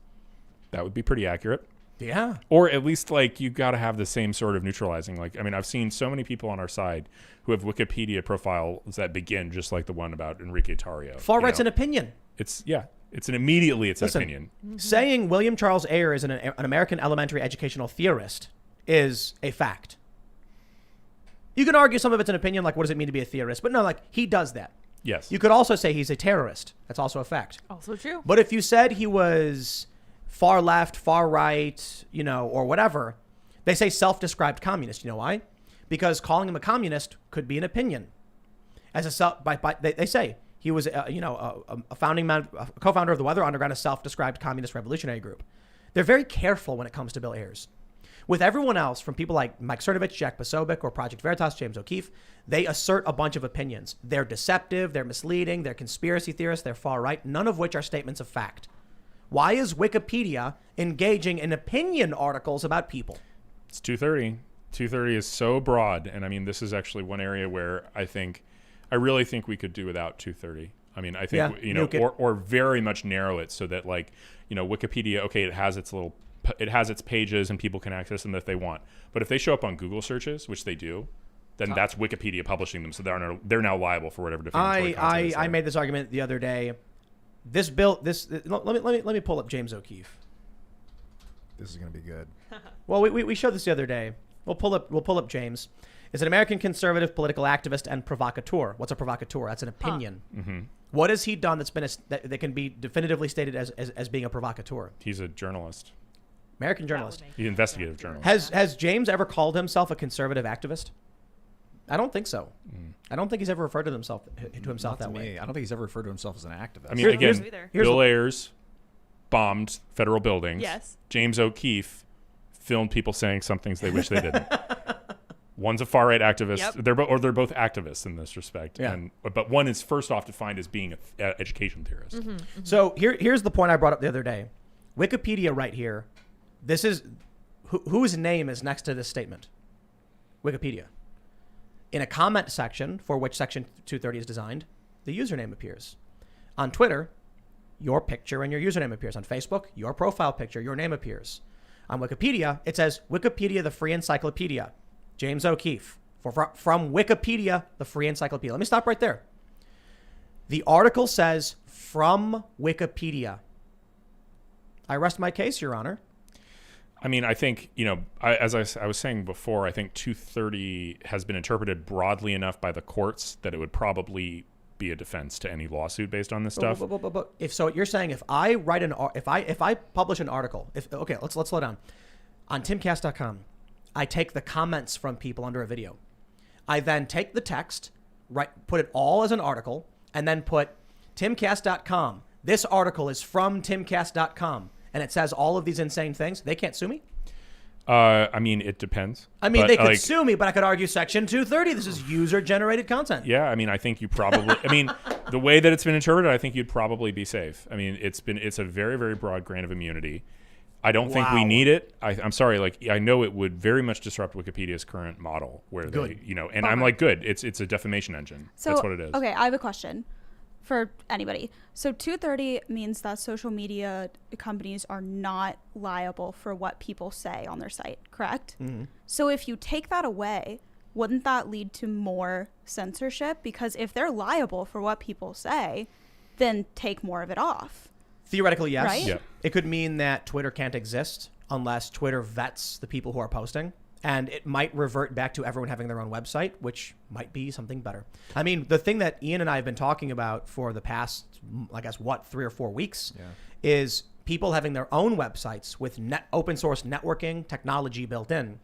That would be pretty accurate. Yeah. Or at least, like, you got to have the same sort of neutralizing. Like, I mean, I've seen so many people on our side who have Wikipedia profiles that begin just like the one about Enrique Tarrio. Far-right's an opinion. It's an opinion. Saying William Charles Ayers is an American elementary educational theorist is a fact. You can argue some of it's an opinion, like what does it mean to be a theorist? But no, like he does that. Yes. You could also say he's a terrorist. That's also a fact. Also true. But if you said he was far left, far right, or whatever, they say self-described communist. You know why? Because calling him a communist could be an opinion. They say he was, a co-founder of the Weather Underground, a self-described communist revolutionary group. They're very careful when it comes to Bill Ayers. With everyone else, from people like Mike Cernovich, Jack Posobiec, or Project Veritas, James O'Keefe, they assert a bunch of opinions. They're deceptive, they're misleading, they're conspiracy theorists, they're far right, none of which are statements of fact. Why is Wikipedia engaging in opinion articles about people? It's 230. 230 is so broad. And I mean, this is actually one area where I think I really think we could do without 230. I mean, I think nuke it. or very much narrow it so that like Wikipedia, okay, it has its pages and people can access them if they want. But if they show up on Google searches, which they do, then that's Wikipedia publishing them, so they're now liable for whatever defamatory content is there. I made this argument the other day. Let me pull up James O'Keefe. This is going to be good. Well, we showed this the other day. We'll pull up James. Is an American conservative political activist and provocateur. What's a provocateur? That's an opinion. Mm-hmm. What has he done that can be definitively stated as being a provocateur? He's a journalist. American journalist. He's an investigative journalist. Has James ever called himself a conservative activist? I don't think so. I don't think he's ever referred to himself that way. I don't think he's ever referred to himself as an activist. I mean, again, Here's Bill Ayers bombed federal buildings. Yes. James O'Keefe filmed people saying some things they wish they didn't. One's a far right activist. Yep. They're both activists in this respect. Yeah. But one is first off defined as being an education theorist. Mm-hmm, mm-hmm. So here's the point I brought up the other day. Wikipedia right here. This is whose name is next to this statement. Wikipedia. In a comment section for which Section 230 is designed, the username appears. On Twitter, your picture and your username appears. On Facebook, your profile picture, your name appears. On Wikipedia, it says Wikipedia, the free encyclopedia. James O'Keefe, from Wikipedia, the free encyclopedia. Let me stop right there. The article says from Wikipedia. I rest my case, Your Honor. I mean, I think, as I was saying before, I think 230 has been interpreted broadly enough by the courts that it would probably be a defense to any lawsuit based on this stuff. But if so, you're saying if I write if I publish an article, let's slow down. On Timcast.com, I take the comments from people under a video. I then take the text, put it all as an article, and then put Timcast.com. This article is from Timcast.com, and it says all of these insane things. They can't sue me? I mean, it depends. I mean, they could sue me, but I could argue Section 230. This is user-generated content. Yeah, I mean, I think you probably. I mean, the way that it's been interpreted, I think you'd probably be safe. I mean, it's a very, very broad grant of immunity. I don't think we need it. I'm sorry. I know it would very much disrupt Wikipedia's current model, where Good. and I'm like, good. It's a defamation engine. So, that's what it is. Okay, I have a question for anybody. So 230 means that social media companies are not liable for what people say on their site, correct? Mm-hmm. So if you take that away, wouldn't that lead to more censorship? Because if they're liable for what people say, then take more of it off. Theoretically, yes. Right? Yeah. It could mean that Twitter can't exist unless Twitter vets the people who are posting. And it might revert back to everyone having their own website, which might be something better. I mean, the thing that Ian and I have been talking about for the past, 3 or 4 weeks is people having their own websites with open source networking technology built in.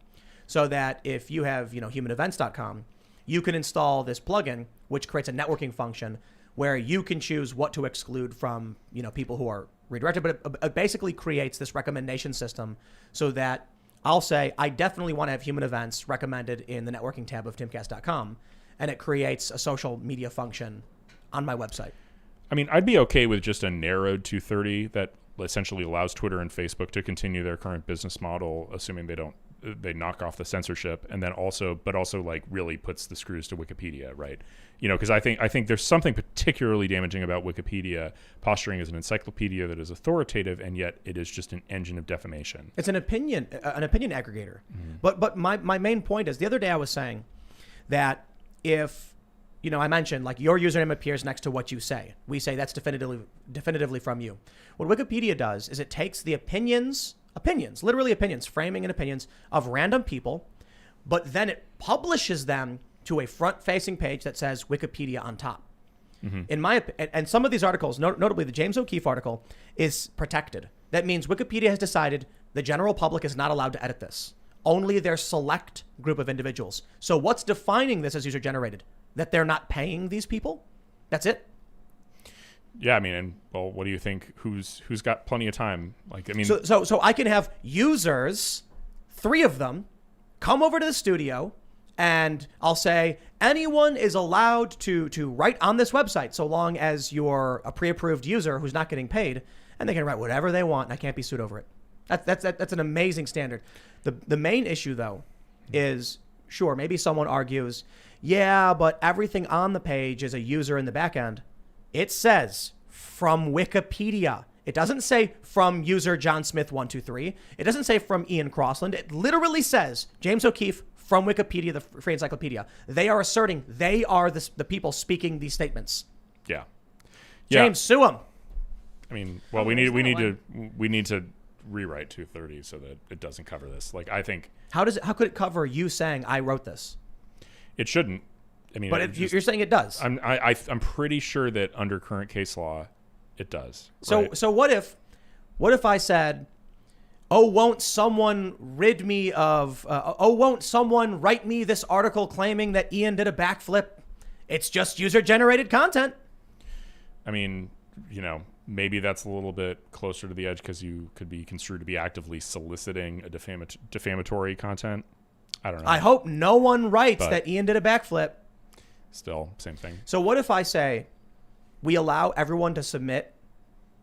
So that if you have, humanevents.com, you can install this plugin, which creates a networking function where you can choose what to exclude from, people who are redirected. But it basically creates this recommendation system so that I'll say, I definitely want to have human events recommended in the networking tab of timcast.com. And it creates a social media function on my website. I mean, I'd be okay with just a narrowed 230 that essentially allows Twitter and Facebook to continue their current business model, assuming they knock off the censorship, and then also really puts the screws to Wikipedia, right? Because I think there's something particularly damaging about Wikipedia posturing as an encyclopedia that is authoritative, and yet it is just an engine of defamation. It's an opinion aggregator. Mm-hmm. But my main point is, the other day I was saying that if, I mentioned your username appears next to what you say. We say that's definitively from you. What Wikipedia does is it takes the opinions, literally opinions, framing and opinions of random people, but then it publishes them to a front-facing page that says Wikipedia on top. Mm-hmm. And some of these articles, notably the James O'Keefe article, is protected. That means Wikipedia has decided the general public is not allowed to edit this. Only their select group of individuals. So what's defining this as user-generated? That they're not paying these people? That's it? Yeah, I mean, what do you think? Who's got plenty of time? So I can have users, 3 of them, come over to the studio, and I'll say anyone is allowed to write on this website so long as you're a pre-approved user who's not getting paid, and they can write whatever they want, and I can't be sued over it. That's an amazing standard. The main issue though is sure, maybe someone argues, yeah, but everything on the page is a user in the back end. It says from Wikipedia. It doesn't say from user John Smith 123. It doesn't say from Ian Crossland. It literally says James O'Keefe from Wikipedia, the Free Encyclopedia. They are asserting they are the people speaking these statements. Yeah. James, sue them. I mean, well, we need to rewrite 230 so that it doesn't cover this. Like, I think How could it cover you saying I wrote this? it shouldn't. I mean, But you're saying it does. I'm pretty sure that under current case law, it does. So what if I said, oh, won't someone rid me of, won't someone write me this article claiming that Ian did a backflip? It's just user-generated content. I mean, maybe that's a little bit closer to the edge because you could be construed to be actively soliciting a defamatory content. I don't know. I hope no one writes that Ian did a backflip. Still, same thing. So what if I say we allow everyone to submit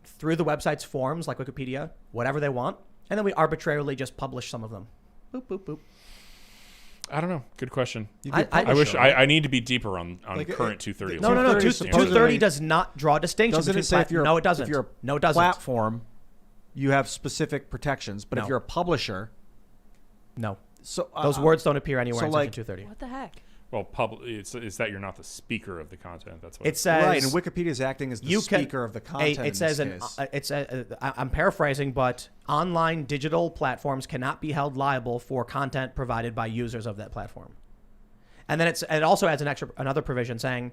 through the website's forms, like Wikipedia, whatever they want, and then we arbitrarily just publish some of them? Boop, boop, boop. I don't know. Good question. I wish I need to be deeper on Like, current 230. No. 230 does not draw distinctions. Doesn't it say No, it doesn't. If you're No, it doesn't. platform, you have specific protections, but No. if you're a publisher, No. so Those words don't appear anywhere so, in like, Section 230. What the heck? Well, it's that you're not the speaker of the content. That's what It says right, and Wikipedia is acting as the speaker of the content. It says, in this case. I'm paraphrasing, but online digital platforms cannot be held liable for content provided by users of that platform. And then it also adds another provision saying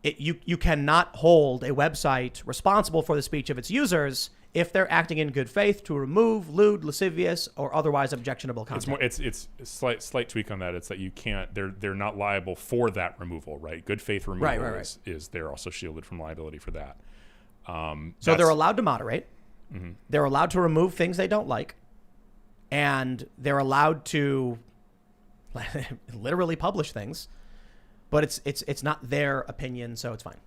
you cannot hold a website responsible for the speech of its users if they're acting in good faith to remove lewd, lascivious, or otherwise objectionable content. It's a slight tweak on that. It's that you can't. They're not liable for that removal, right? Good faith removal Right. is they're also shielded from liability for that. So they're allowed to moderate. Mm-hmm. They're allowed to remove things they don't like, and they're allowed to literally publish things. But it's not their opinion, so it's fine.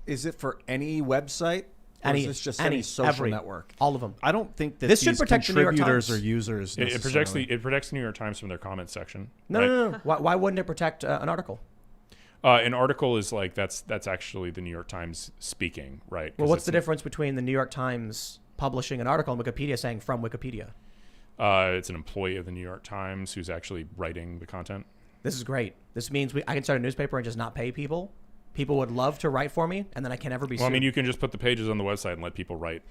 Is it for any website? Or is this just any social network? All of them. I don't think that This should these protect the New York contributors Times. or users. It protects the New York Times from their comments section. No, right? no. Why wouldn't it protect an article? An article is like that's actually the New York Times speaking, right? Well, what's the difference between the New York Times publishing an article and Wikipedia saying from Wikipedia? It's an employee of the New York Times who's actually writing the content. This is great. This means I can start a newspaper and just not pay people. People would love to write for me, and then I can never be sued. Well, I mean, you can just put the pages on the website and let people write,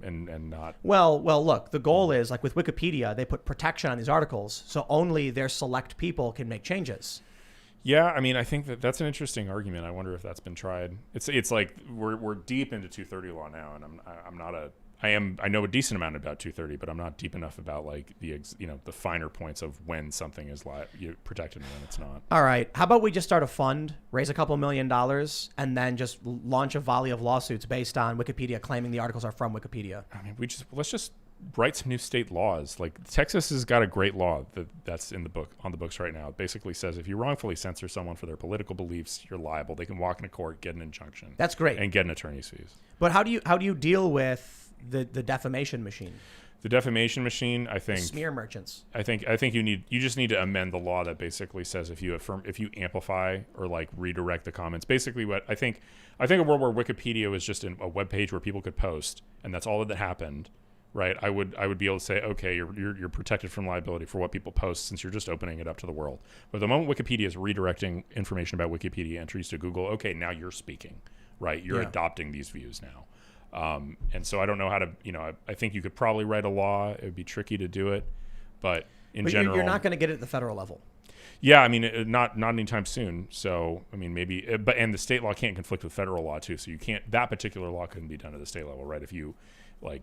and not. Well, look, the goal is, like with Wikipedia, they put protection on these articles, so only their select people can make changes. Yeah, I mean, I think that's an interesting argument. I wonder if that's been tried. It's like we're deep into 230 law now, and I know a decent amount about 230, but I'm not deep enough about like the finer points of when something is protected and when it's not. All right, how about we just start a fund, raise a couple $1 million, and then just launch a volley of lawsuits based on Wikipedia claiming the articles are from Wikipedia? I mean, let's just write some new state laws. Like Texas has got a great law that's on the books right now. It basically says if you wrongfully censor someone for their political beliefs, you're liable. They can walk into court, get an injunction. That's great. And get an attorney's fees. But how do you deal with the defamation machine? The defamation machine, I think. Smear merchants. I think you just need to amend the law that basically says if you amplify or like redirect the comments. Basically, what I think a world where Wikipedia was just a web page where people could post, and that's all that happened. Right, I would be able to say, okay, you're protected from liability for what people post since you're just opening it up to the world. But the moment Wikipedia is redirecting information about Wikipedia entries to Google, okay, now you're speaking, right? You're adopting these views now, and so I don't know how to, I think you could probably write a law. It would be tricky to do it, but in general, you're not going to get it at the federal level. Yeah, I mean, not anytime soon. So, I mean, maybe, and the state law can't conflict with federal law too. So you can't. That particular law couldn't be done at the state level, right? If you like.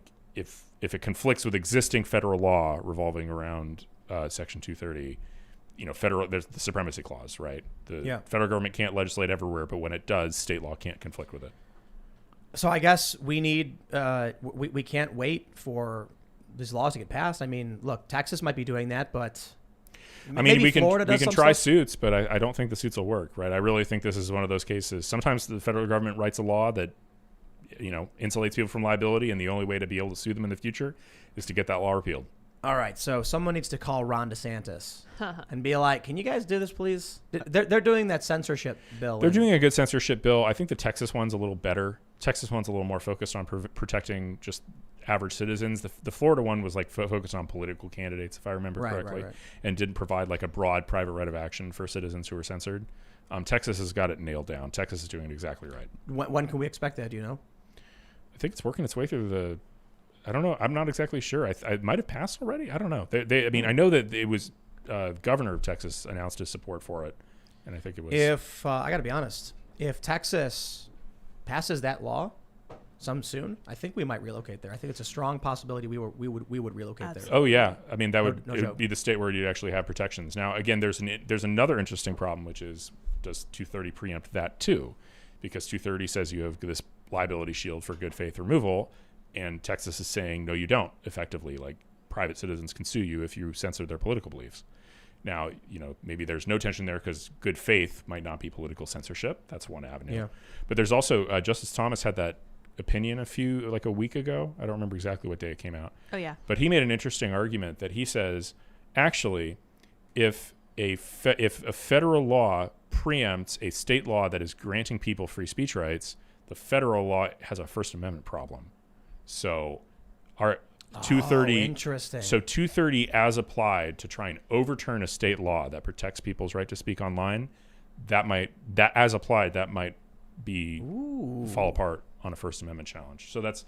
If it conflicts with existing federal law revolving around Section 230, there's the supremacy clause, right? The federal government can't legislate everywhere, but when it does, state law can't conflict with it. So I guess we need we can't wait for these laws to get passed. I mean, look, Texas might be doing that, but I mean, we can try stuff. suits, but I don't think the suits will work, right? I really think this is one of those cases. Sometimes the federal government writes a law that insulates people from liability, and the only way to be able to sue them in the future is to get that law repealed. All right, so someone needs to call Ron DeSantis and be like, "Can you guys do this, please?" They're doing that censorship bill. They're doing a good censorship bill. I think the Texas one's a little better. Texas one's a little more focused on protecting just average citizens. The Florida one was like focused on political candidates, if I remember correctly, and didn't provide like a broad private right of action for citizens who were censored. Texas has got it nailed down. Texas is doing it exactly right. When can we expect that? Do you know? I think it's working its way through the. I don't know. I'm not exactly sure. I might have passed already. I don't know. I mean, I know that it was governor of Texas announced his support for it, and I think it was. If I got to be honest, if Texas passes that law soon, I think we might relocate there. I think it's a strong possibility we would relocate there. Oh yeah, I mean that would no be the state where you'd actually have protections. Now again, there's another interesting problem, which is does 230 preempt that too? Because 230 says you have this liability shield for good faith removal. And Texas is saying, no, you don't, effectively. Like, private citizens can sue you if you censor their political beliefs. Now, maybe there's no tension there because good faith might not be political censorship. That's one avenue. Yeah. But there's also, Justice Thomas had that opinion a week ago. I don't remember exactly what day it came out. Oh, yeah. But he made an interesting argument that he says, actually, if a federal law preempts a state law that is granting people free speech rights, the federal law has a First Amendment problem. So our 230 interesting. So 230 as applied to try and overturn a state law that protects people's right to speak online, that might be fall apart on a First Amendment challenge. So that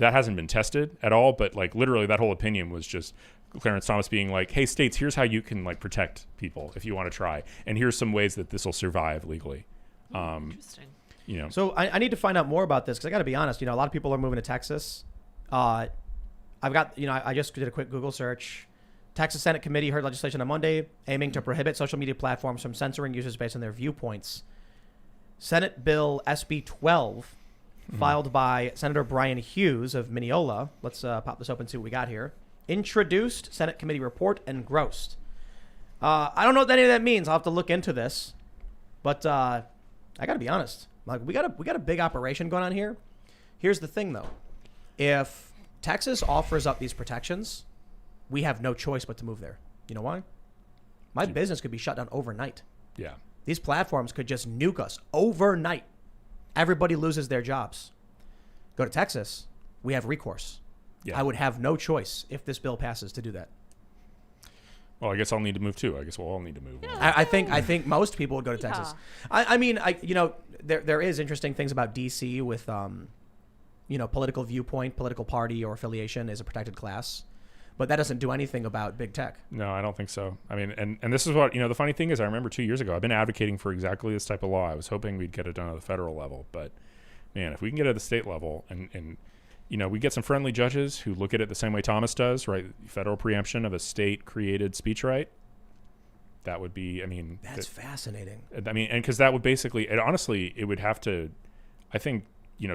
hasn't been tested at all, but like literally that whole opinion was just Clarence Thomas being like, hey, states, here's how you can like protect people if you want to try, and here's some ways that this will survive legally. Interesting. So I need to find out more about this because I got to be honest. A lot of people are moving to Texas. I just did a quick Google search. Texas Senate Committee heard legislation on Monday aiming to prohibit social media platforms from censoring users based on their viewpoints. Senate Bill SB 12, filed by Senator Brian Hughes of Mineola. Let's pop this open and see what we got here. Introduced Senate Committee report engrossed. I don't know what any of that means. I'll have to look into this. But I got to be honest. Like we got a big operation going on here. Here's the thing though. If Texas offers up these protections, we have no choice but to move there. You know why? My business could be shut down overnight. Yeah. These platforms could just nuke us overnight. Everybody loses their jobs. Go to Texas, we have recourse. Yeah. I would have no choice if this bill passes to do that. Well, I guess I'll need to move too. I guess we'll all need to move. Yeah. I think most people would go to Texas. I mean, there is interesting things about DC with, political viewpoint, political party or affiliation is a protected class, but that doesn't do anything about big tech. No, I don't think so. I mean, and this is what, the funny thing is I remember 2 years ago, I've been advocating for exactly this type of law. I was hoping we'd get it done at the federal level, but man, if we can get it at the state level and we get some friendly judges who look at it the same way Thomas does, right? Federal preemption of a state-created speech right. That would be, That's fascinating. And because that would basically, honestly, it would have to, I think,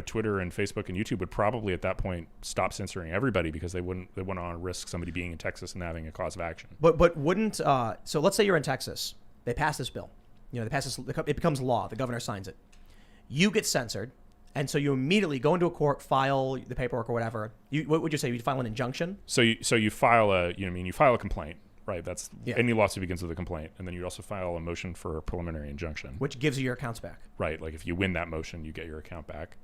Twitter and Facebook and YouTube would probably at that point stop censoring everybody because they wouldn't want to risk somebody being in Texas and having a cause of action. But wouldn't, so let's say you're in Texas. They pass this bill. They pass this, it becomes law. The governor signs it. You get censored. And so you immediately go into a court, file the paperwork or whatever. What would you say? You file an injunction? So you file you file a complaint, right? That's any lawsuit begins with a complaint, and then you also file a motion for a preliminary injunction, which gives you your accounts back. Right. Like if you win that motion, you get your account back.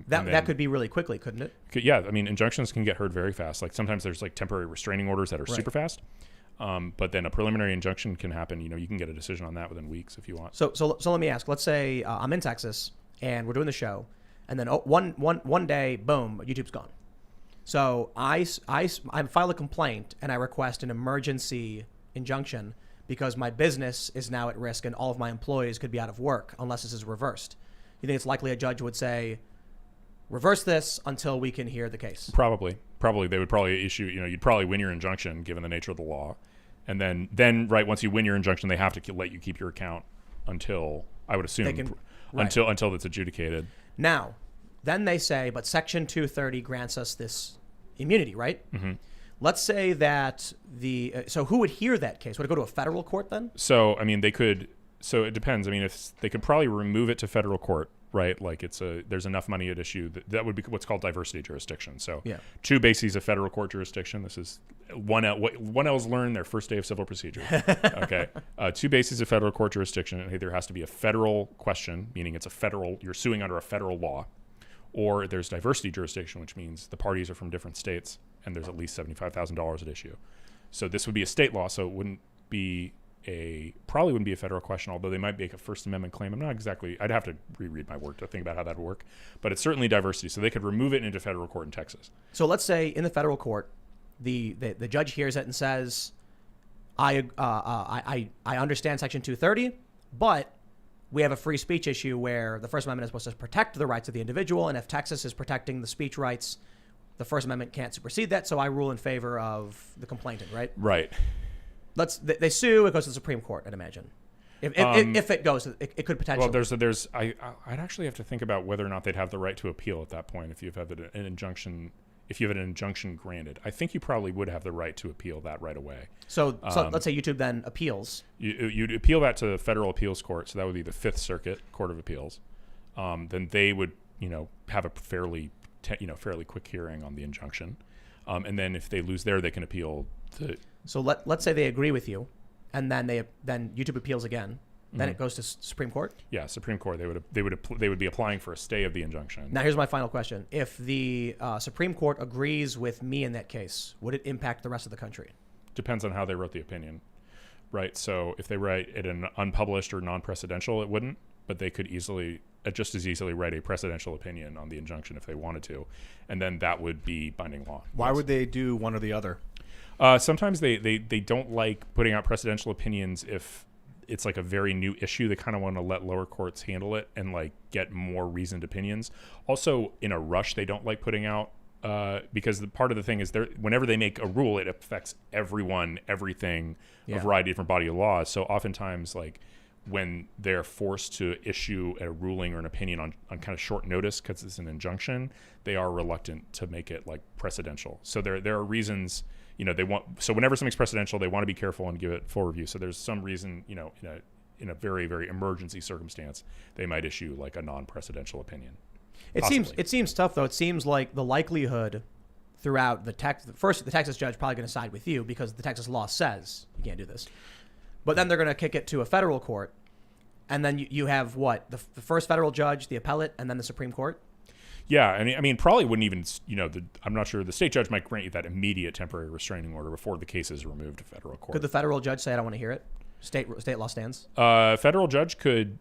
That could be really quickly, couldn't it? Yeah. Injunctions can get heard very fast. Like sometimes there's like temporary restraining orders that are super fast. But then a preliminary injunction can happen. You can get a decision on that within weeks if you want. So let me ask. Let's say I'm in Texas and we're doing the show. And then one day, boom, YouTube's gone. So I file a complaint and I request an emergency injunction because my business is now at risk and all of my employees could be out of work unless this is reversed. You think it's likely a judge would say, reverse this until we can hear the case? Probably. They would probably issue, you'd probably win your injunction given the nature of the law. And then right, once you win your injunction, they have to let you keep your account until, I would assume, until it's adjudicated. Now, then they say, but Section 230 grants us this immunity, right? Mm-hmm. Let's say that so who would hear that case? Would it go to a federal court then? So, they could, so it depends. If they could probably remove it to federal court. right? Like there's enough money at issue that would be what's called diversity jurisdiction. So Yeah. 2 bases of federal court jurisdiction. This is what 1Ls learn their first day of civil procedure. Okay. 2 bases of federal court jurisdiction. It either has to be a federal question, meaning you're suing under a federal law, or there's diversity jurisdiction, which means the parties are from different states and there's at least $75,000 at issue. So this would be a state law, so it probably wouldn't be a federal question, although they might make a First Amendment claim. I'm not exactly, I'd have to reread my work to think about how that would work, but it's certainly diversity. So they could remove it into federal court in Texas. So let's say in the federal court, the judge hears it and says, I understand Section 230, but we have a free speech issue where the First Amendment is supposed to protect the rights of the individual, and if Texas is protecting the speech rights, the First Amendment can't supersede that, so I rule in favor of the complainant, right? Right. They sue, it goes to the Supreme Court, I'd imagine. If it goes, it could potentially. Well, I'd actually have to think about whether or not they'd have the right to appeal at that point if you have an injunction. If you have an injunction granted, I think you probably would have the right to appeal that right away. So let's say YouTube then appeals. You'd appeal that to the Federal Appeals Court, so that would be the Fifth Circuit Court of Appeals. Then they would, have a fairly quick hearing on the injunction, and then if they lose there, they can appeal to. So let's say they agree with you, and then YouTube appeals again. Then it goes to Supreme Court. Yeah, Supreme Court. They would be applying for a stay of the injunction. Now here's my final question: if the Supreme Court agrees with me in that case, would it impact the rest of the country? Depends on how they wrote the opinion, right? So if they write it in unpublished or non-precedential, it wouldn't. But they could just as easily write a precedential opinion on the injunction if they wanted to, and then that would be binding law. Why would they do one or the other? Sometimes they don't like putting out precedential opinions if it's like a very new issue. They kind of want to let lower courts handle it and like get more reasoned opinions. Also, in a rush, they don't like putting out because part of the thing is whenever they make a rule, it affects everyone, everything, a variety of different body of laws. So oftentimes, like when they're forced to issue a ruling or an opinion on kind of short notice because it's an injunction, they are reluctant to make it like precedential. So there are reasons. So whenever something's precedential, they want to be careful and give it full review. So there's some reason, in a very, very emergency circumstance, they might issue like a non-precedential opinion. It seems tough though. It seems like the likelihood throughout the Texas judge probably going to side with you because the Texas law says you can't do this. But then they're going to kick it to a federal court, and then you have what the first federal judge, the appellate, and then the Supreme Court. Yeah, I mean, probably wouldn't even, I'm not sure. The state judge might grant you that immediate temporary restraining order before the case is removed to federal court. Could the federal judge say, I don't want to hear it? State law stands? The federal judge could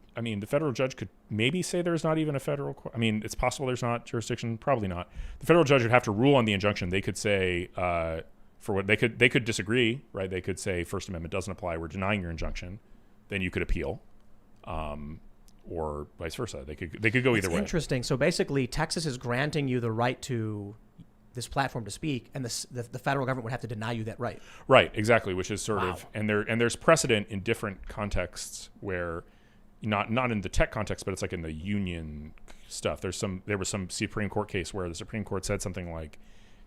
maybe say there's not even a federal court. I mean, it's possible there's not jurisdiction, probably not. The federal judge would have to rule on the injunction. They could say, they could disagree, right? They could say First Amendment doesn't apply, we're denying your injunction. Then you could appeal. Or vice versa. They could go either way. Interesting. So basically, Texas is granting you the right to this platform to speak, and the federal government would have to deny you that right. Right. Exactly. Which is sort of and there's precedent in different contexts where, not in the tech context, but it's like in the union stuff. There was some Supreme Court case where the Supreme Court said something like,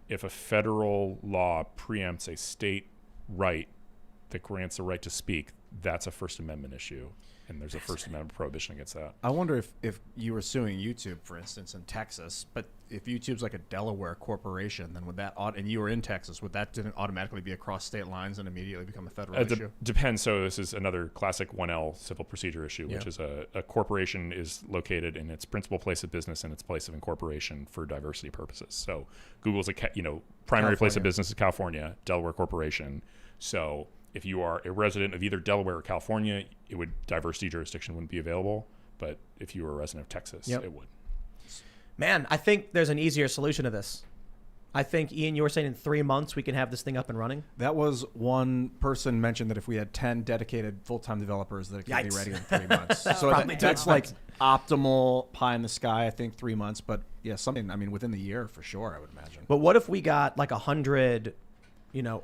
if a federal law preempts a state right that grants the right to speak, that's a First Amendment issue. And there's a First Amendment prohibition against that. I wonder if you were suing YouTube, for instance, in Texas, but if YouTube's like a Delaware corporation, then would that, and you were in Texas, would that didn't automatically be across state lines and immediately become a federal issue? Depends. So this is another classic 1L civil procedure issue, which is a corporation is located in its principal place of business and its place of incorporation for diversity purposes. So Google's primary place of business is California, Delaware corporation. So if you are a resident of either Delaware or California, diversity jurisdiction wouldn't be available. But if you were a resident of Texas, it would. Man, I think there's an easier solution to this. I think, Ian, you were saying in 3 months we can have this thing up and running. That was one person mentioned that if we had 10 dedicated full-time developers, that it could be ready in 3 months. So that's like optimal pie in the sky, I think, 3 months. But yeah, within the year for sure, I would imagine. But what if we got like 100...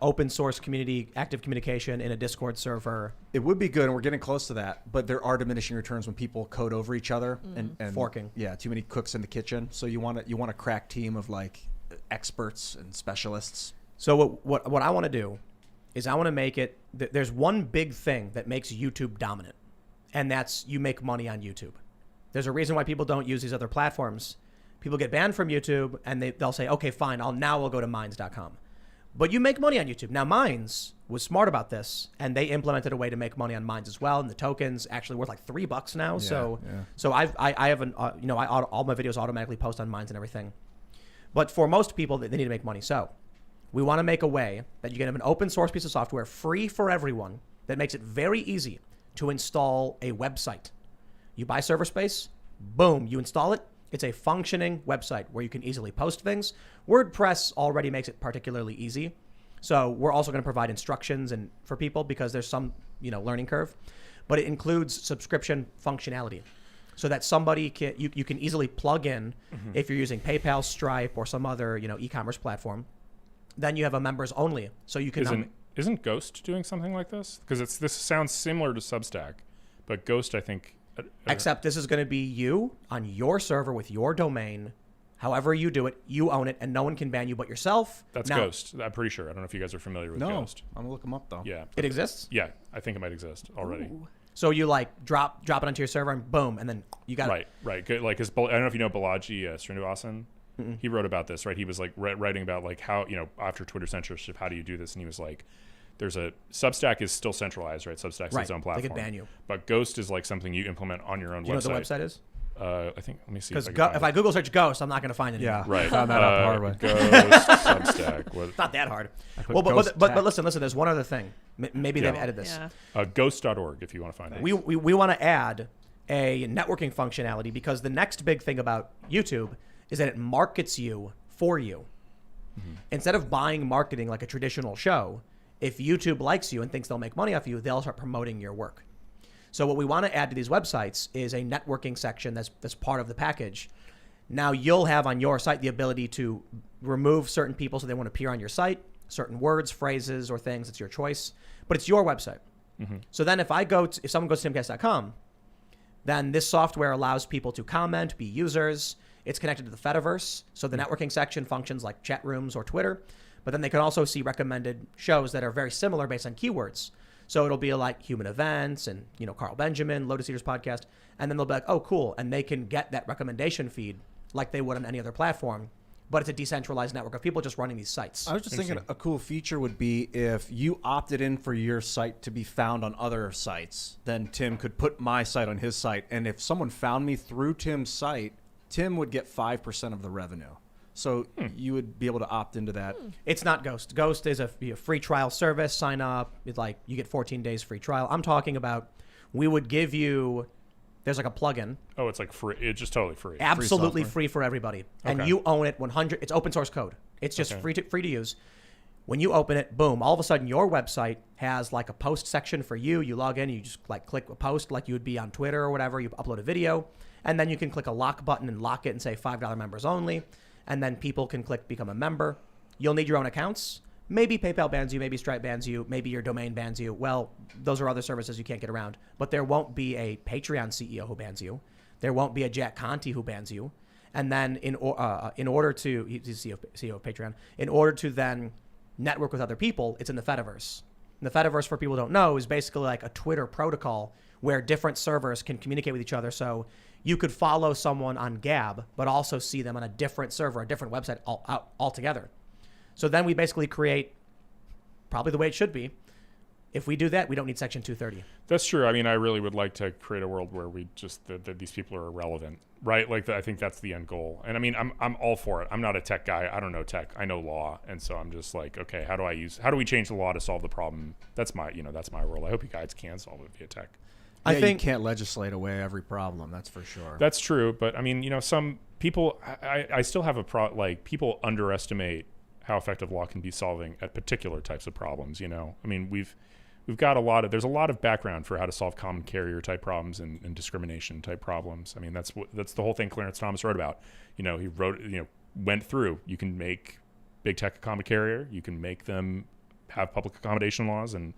open source community, active communication in a Discord server? It would be good, and we're getting close to that. But there are diminishing returns when people code over each other and forking. Yeah, too many cooks in the kitchen. So you want a crack team of like experts and specialists. So what I want to do is I want to make it. There's one big thing that makes YouTube dominant, and that's you make money on YouTube. There's a reason why people don't use these other platforms. People get banned from YouTube, and they'll say, okay, fine, I'll go to Minds.com. But you make money on YouTube. Now, Minds was smart about this, and they implemented a way to make money on Minds as well. And the tokens actually worth like $3 now. So I have all my videos automatically post on Minds and everything. But for most people, they need to make money. So we want to make a way that you can have an open source piece of software free for everyone that makes it very easy to install a website. You buy server space, boom, you install it. It's a functioning website where you can easily post things. WordPress already makes it particularly easy. So we're also going to provide instructions and for people because there's some, learning curve, but it includes subscription functionality so that somebody you can easily plug in if you're using PayPal, Stripe, or some other, e-commerce platform. Then you have a members only. So you can Isn't Ghost doing something like this? Because this sounds similar to Substack, but Ghost, I think. Except this is going to be you on your server with your domain. However you do it, you own it, and no one can ban you but yourself. That's Ghost. I'm pretty sure. I don't know if you guys are familiar with Ghost. I'm going to look them up, though. Yeah. It exists? Yeah, I think it might exist already. Ooh. So you drop it onto your server and boom, and then you got it. Right. Good. Like, I don't know if you know Balaji Srinivasan. He wrote about this, right? He was like writing about like how, after Twitter censorship, how do you do this? And he was like, Substack is still centralized, right? Substack's its own platform. They could ban you. But Ghost is like something you implement on your own website. Do you know what the website is? I think, let me see. Because if I Google search Ghost, I'm not going to find anything. Yeah, right. Found that out the hard way. Ghost Substack. It's not that hard. Well, but listen, there's one other thing. Maybe they've added this. Yeah. Ghost.org if you want to find it. We want to add a networking functionality because the next big thing about YouTube is that it markets you for you. Instead of buying marketing like a traditional show, if YouTube likes you and thinks they'll make money off you, they'll start promoting your work. So what we want to add to these websites is a networking section that's part of the package. Now you'll have on your site the ability to remove certain people so they won't appear on your site, certain words, phrases, or things. It's your choice, but it's your website. So then if someone goes to timcast.com, then this software allows people to comment, be users. It's connected to the Fediverse. So the networking section functions like chat rooms or Twitter, but then they can also see recommended shows that are very similar based on keywords. So it'll be like Human Events and, Carl Benjamin, Lotus Eaters podcast. And then they'll be like, oh, cool. And they can get that recommendation feed like they would on any other platform. But it's a decentralized network of people just running these sites. I was just thinking a cool feature would be if you opted in for your site to be found on other sites, then Tim could put my site on his site. And if someone found me through Tim's site, Tim would get 5% of the revenue. So you would be able to opt into that. It's not Ghost. Ghost is a free trial service. Sign up. It's like you get 14 days free trial. I'm talking about we would give you, there's like a plugin. Oh, it's like free. It's just totally free. Absolutely free for everybody. And you own it 100. It's open source code. It's just free to use. When you open it, boom, all of a sudden your website has like a post section for you. You log in, you just like click a post like you would be on Twitter or whatever. You upload a video and then you can click a lock button and lock it and say $5 members only. And then people can click become a member. You'll need your own accounts. Maybe PayPal bans you, maybe Stripe bans you, maybe your domain bans you. Well, those are other services you can't get around. But there won't be a Patreon CEO who bans you. There won't be a Jack Conte who bans you. And then in order to, he's CEO of Patreon, in order to then network with other people, it's in the Fediverse. And the Fediverse, for people who don't know, is basically like a Twitter protocol where different servers can communicate with each other. So you could follow someone on Gab, but also see them on a different server, a different website altogether. So then we basically create probably the way it should be. If we do that, we don't need Section 230. That's true. I mean, I really would like to create a world where we just that these people are irrelevant, right? Like I think that's the end goal. And I mean, I'm all for it. I'm not a tech guy. I don't know tech. I know law, and so I'm just like, okay, how do we change the law to solve the problem? That's my world. I hope you guys can solve it via tech. I think you can't legislate away every problem. That's for sure. That's true, but I mean, some people, I still have people underestimate how effective law can be solving at particular types of problems. I mean, we've got there's a lot of background for how to solve common carrier type problems and discrimination type problems. I mean, that's the whole thing Clarence Thomas wrote about. He went through. You can make big tech a common carrier. You can make them have public accommodation laws and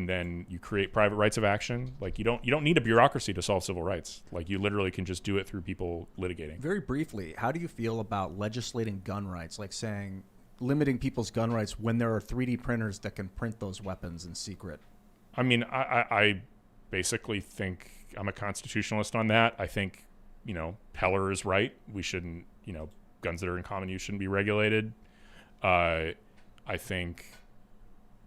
then you create private rights of action. Like you don't need a bureaucracy to solve civil rights. Like you literally can just do it through people litigating. Very briefly, how do you feel about legislating gun rights? Like saying limiting people's gun rights when there are 3D printers that can print those weapons in secret? I mean, I basically think I'm a constitutionalist on that. I think Heller is right. We shouldn't, guns that are in common use shouldn't be regulated. I think,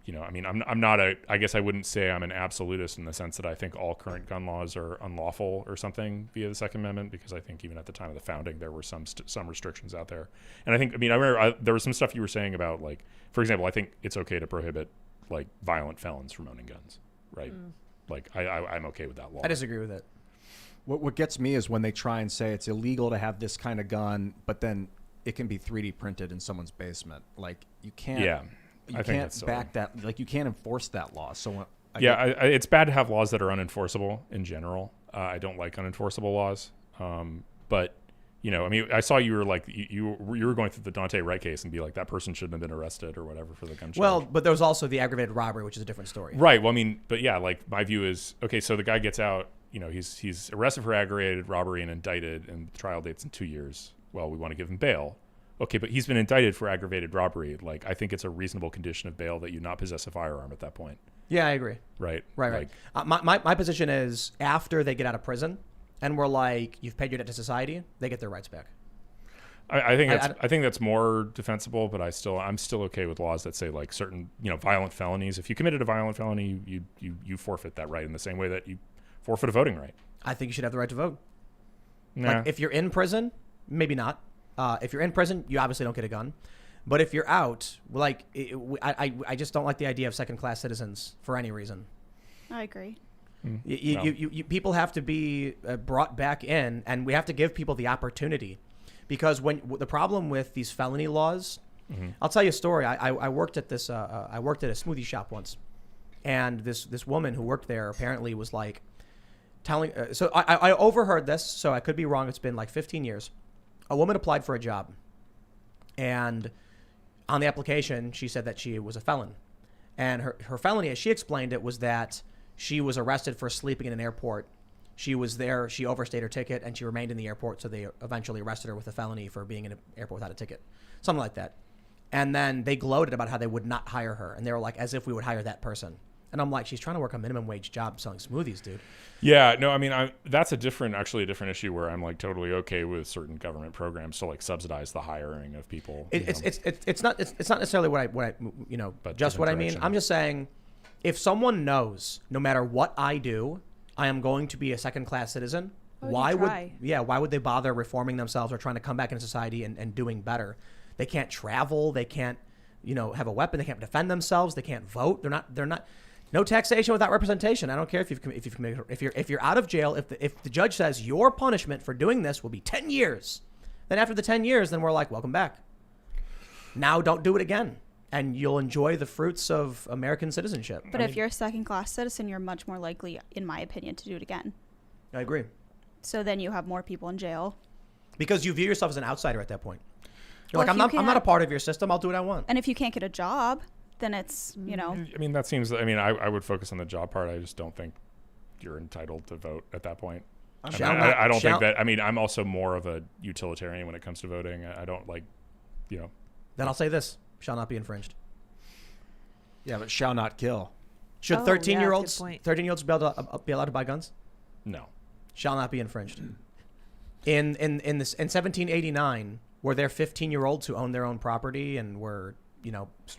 I'm not I guess I wouldn't say I'm an absolutist in the sense that I think all current gun laws are unlawful or something via the Second Amendment, because I think even at the time of the founding, there were some restrictions out there. And I think, I remember there was some stuff you were saying about, like, for example, I think it's okay to prohibit, like, violent felons from owning guns, right? Like, I'm okay with that law. I disagree with it. What gets me is when they try and say it's illegal to have this kind of gun, but then it can be 3D printed in someone's basement. Like, you can't. Yeah. You can't back that. Like, you can't enforce that law. So it's bad to have laws that are unenforceable in general. I don't like unenforceable laws. But I saw you were like you were going through the Dante Wright case and be like, that person shouldn't have been arrested or whatever for the gun charge. Well, but there was also the aggravated robbery, which is a different story. Right. Well, but yeah, like, my view is, okay, so the guy gets out. He's arrested for aggravated robbery and indicted, and the trial date's in 2 years. Well, we want to give him bail. Okay, but he's been indicted for aggravated robbery. Like, I think it's a reasonable condition of bail that you not possess a firearm at that point. Yeah, I agree. Right. Right. My position is, after they get out of prison and we're like, you've paid your debt to society, they get their rights back. I think that's more defensible, but I'm still okay with laws that say, like, certain violent felonies. If you committed a violent felony, you forfeit that right in the same way that you forfeit a voting right. I think you should have the right to vote. Nah. Like, if you're in prison, maybe not. If you're in prison, you obviously don't get a gun. But if you're out, like, I just don't like the idea of second-class citizens for any reason. I agree. You people have to be brought back in, and we have to give people the opportunity, because when the problem with these felony laws, I'll tell you a story. I worked at this. I worked at a smoothie shop once, and this woman who worked there apparently was like telling. So I overheard this. So I could be wrong. It's been like 15 years. A woman applied for a job, and on the application, she said that she was a felon. And her felony, as she explained it, was that she was arrested for sleeping in an airport. She was there, she overstayed her ticket, and she remained in the airport, so they eventually arrested her with a felony for being in an airport without a ticket. Something like that. And then they gloated about how they would not hire her, and they were like, as if we would hire that person. And I'm like, she's trying to work a minimum wage job selling smoothies, dude. Yeah, no, that's a different issue where I'm, like, totally okay with certain government programs to, like, subsidize the hiring of people. It's not necessarily what I just what I mean. I'm just saying, if someone knows no matter what I do, I am going to be a second-class citizen, why would they bother reforming themselves or trying to come back into society and doing better? They can't travel, they can't have a weapon, they can't defend themselves, they can't vote. They're not. No taxation without representation. I don't care if you're out of jail. If the judge says your punishment for doing this will be 10 years, then after the 10 years, then we're like, welcome back. Now don't do it again, and you'll enjoy the fruits of American citizenship. But if you're a second-class citizen, you're much more likely, in my opinion, to do it again. I agree. So then you have more people in jail. Because you view yourself as an outsider at that point. You're I'm not a part of your system. I'll do what I want. And if you can't get a job, then it's, that seems, I would focus on the job part. I just don't think you're entitled to vote at that point. I don't think that, I'm also more of a utilitarian when it comes to voting. I don't like, Then I'll say this, shall not be infringed. Yeah, but shall not kill. Should 13-year-olds be allowed to buy guns? No. Shall not be infringed. In 1789, were there 15-year-olds who owned their own property and were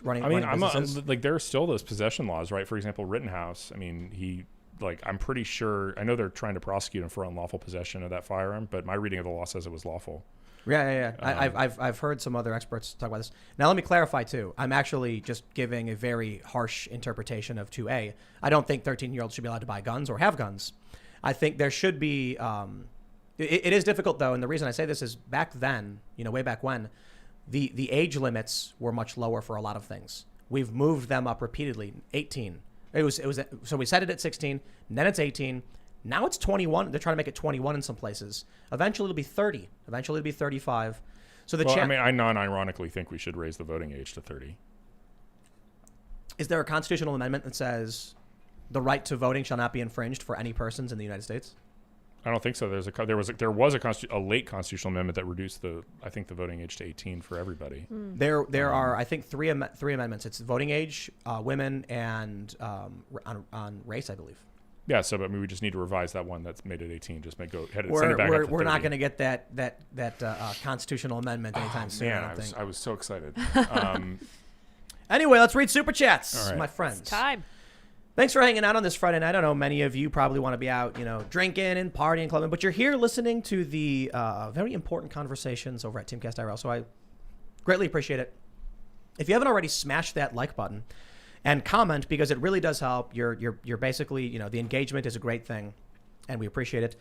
running businesses? There are still those possession laws, right? For example, Rittenhouse. I'm pretty sure. I know they're trying to prosecute him for unlawful possession of that firearm, but my reading of the law says it was lawful. Yeah. I've heard some other experts talk about this. Now let me clarify too. I'm actually just giving a very harsh interpretation of 2A. I don't think 13-year-olds should be allowed to buy guns or have guns. I think there should be. It is difficult though, and the reason I say this is back then, way back when. The age limits were much lower for a lot of things. We've moved them up repeatedly. 18. So we set it at 16, then it's 18. Now it's 21. They're trying to make it 21 in some places. Eventually it'll be 30. Eventually it'll be 35. So I non-ironically think we should raise the voting age to 30. Is there a constitutional amendment that says the right to voting shall not be infringed for any persons in the United States? I don't think so. There was a late constitutional amendment that reduced the voting age to 18 for everybody. There are, I think, three amendments. It's voting age, women, and on race, I believe. Yeah, so I mean, we just need to revise that one that's made it 18. Just send it back up to We're not 30. going to get that constitutional amendment anytime soon. Man, I don't think. I was so excited. Anyway, let's read super chats, All right. my friends. It's time. Thanks for hanging out on this Friday night. I don't know, many of you probably want to be out, drinking and partying, clubbing, but you're here listening to the very important conversations over at Timcast IRL, so I greatly appreciate it. If you haven't already, smash that like button and comment, because it really does help. You're basically, the engagement is a great thing, and we appreciate it.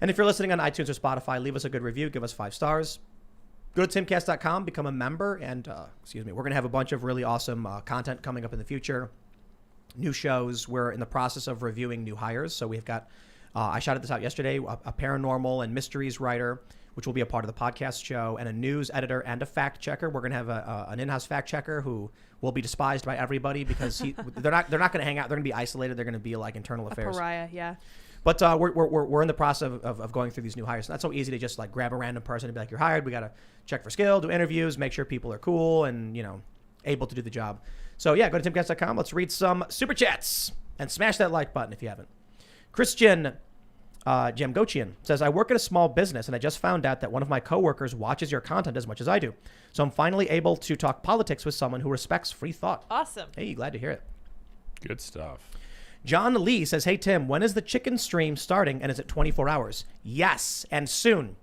And if you're listening on iTunes or Spotify, leave us a good review, give us 5 stars. Go to timcast.com, become a member, and we're going to have a bunch of really awesome content coming up in the future. New shows. We're in the process of reviewing new hires. So we've got, I shouted this out yesterday, a paranormal and mysteries writer, which will be a part of the podcast show, and a news editor and a fact checker. We're going to have an in-house fact checker who will be despised by everybody because they're not going to hang out. They're going to be isolated. They're going to be like internal affairs. A pariah, yeah. But we're in the process of going through these new hires. Not so easy to just like grab a random person and be like, you're hired. We got to check for skill, do interviews, make sure people are cool and, able to do the job. So yeah, go to timcast.com. Let's read some super chats and smash that like button if you haven't. Christian Jamgochian says, I work at a small business and I just found out that one of my coworkers watches your content as much as I do. So I'm finally able to talk politics with someone who respects free thought. Awesome. Hey, glad to hear it. Good stuff. John Lee says, hey, Tim, when is the chicken stream starting and is it 24 hours? Yes, and soon.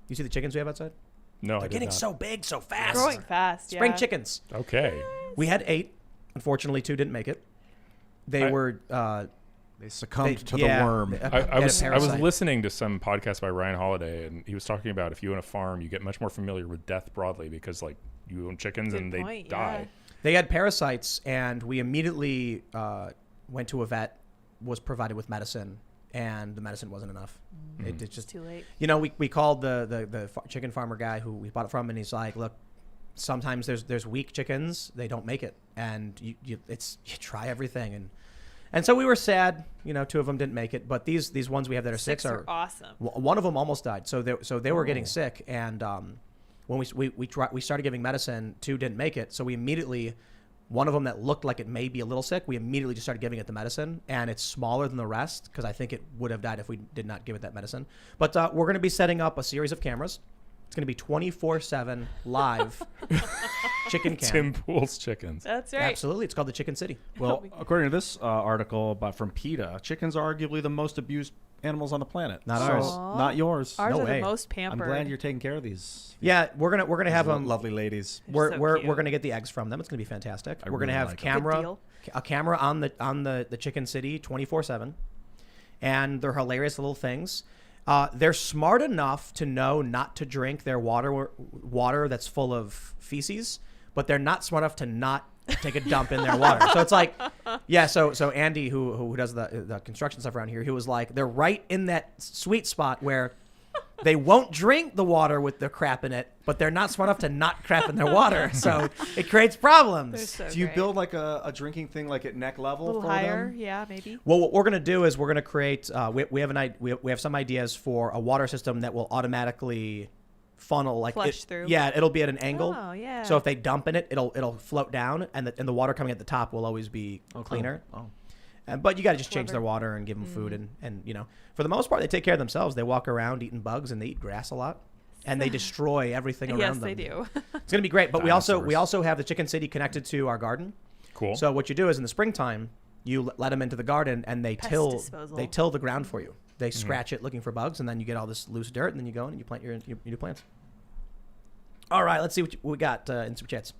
You see the chickens we have outside? No, They're getting so big, so fast. Growing fast, Spring yeah. chickens. Okay. We had 8. Unfortunately, 2 didn't make it. They succumbed to the worm. I was listening to some podcast by Ryan Holiday, and he was talking about if you own a farm, you get much more familiar with death broadly because, like, you own chickens and they die. Yeah. They had parasites, and we immediately went to a vet, was provided with medicine, and the medicine wasn't enough. It's just too late. We called the chicken farmer guy who we bought it from, and he's like, look, sometimes there's weak chickens, they don't make it, and you try everything, and so we were sad, 2 of them didn't make it, but these ones we have that are 6 are awesome. One of them almost died, so they were getting sick, and when we started giving medicine, 2 didn't make it, so we immediately, one of them that looked like it may be a little sick, we immediately just started giving it the medicine, and it's smaller than the rest because I think it would have died if we did not give it that medicine. But we're going to be setting up a series of cameras. It's going to be 24/7 live chicken cam. Tim Pool's chickens. That's right. Absolutely. It's called the Chicken City. Well, according to this article from PETA, chickens are arguably the most abused animals on the planet. Not So, ours. Not yours. Ours No are way. the most I'm pampered. glad you're taking care of these. Yeah, we're gonna have them. Lovely ladies. We're so we're cute. gonna get the eggs from them. It's gonna be fantastic. I We're gonna really have like 'em. camera, Good deal. a camera on the Chicken City 24/7, and they're hilarious little things. They're smart enough to know not to drink their water that's full of feces, but they're not smart enough to not take a dump in their water. So it's like, yeah. So Andy, who does the construction stuff around here, he was like, they're right in that sweet spot where they won't drink the water with the crap in it, but they're not smart enough to not crap in their water. So it creates They're problems. so Do you great. build like a drinking thing like at neck level a little for higher? them? Yeah, maybe. Well, what we're gonna do is we're gonna create. We have some ideas for a water system that will automatically funnel Flush through. Yeah, it'll be at an angle. Oh, yeah. So if they dump in it, it'll float down, and the water coming at the top will always be cleaner. Oh. But you got to just change Clever. their water and give them food, and for the most part, they take care of themselves. They walk around eating bugs and they eat grass a lot, and they destroy everything around Yes, them. they do. It's gonna be great. But we also Dinosaurs. have the Chicken City connected to our garden. Cool. So what you do is in the springtime, you let them into the garden and they Pest till disposal. the ground for you. They scratch it looking for bugs, and then you get all this loose dirt, and then you go in and you plant your new plants. All right, let's see what we got in super chats.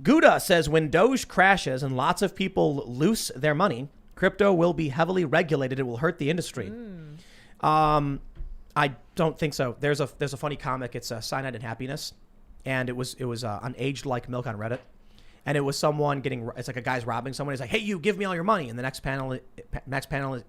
Gouda says, when Doge crashes and lots of people lose their money, crypto will be heavily regulated. It will hurt the industry. I don't think so. There's a funny comic. It's Cyanide and Happiness, and it was on Aged Like Milk on Reddit, and it was someone it's like a guy's robbing someone. He's like, hey, you give me all your money. And the next panel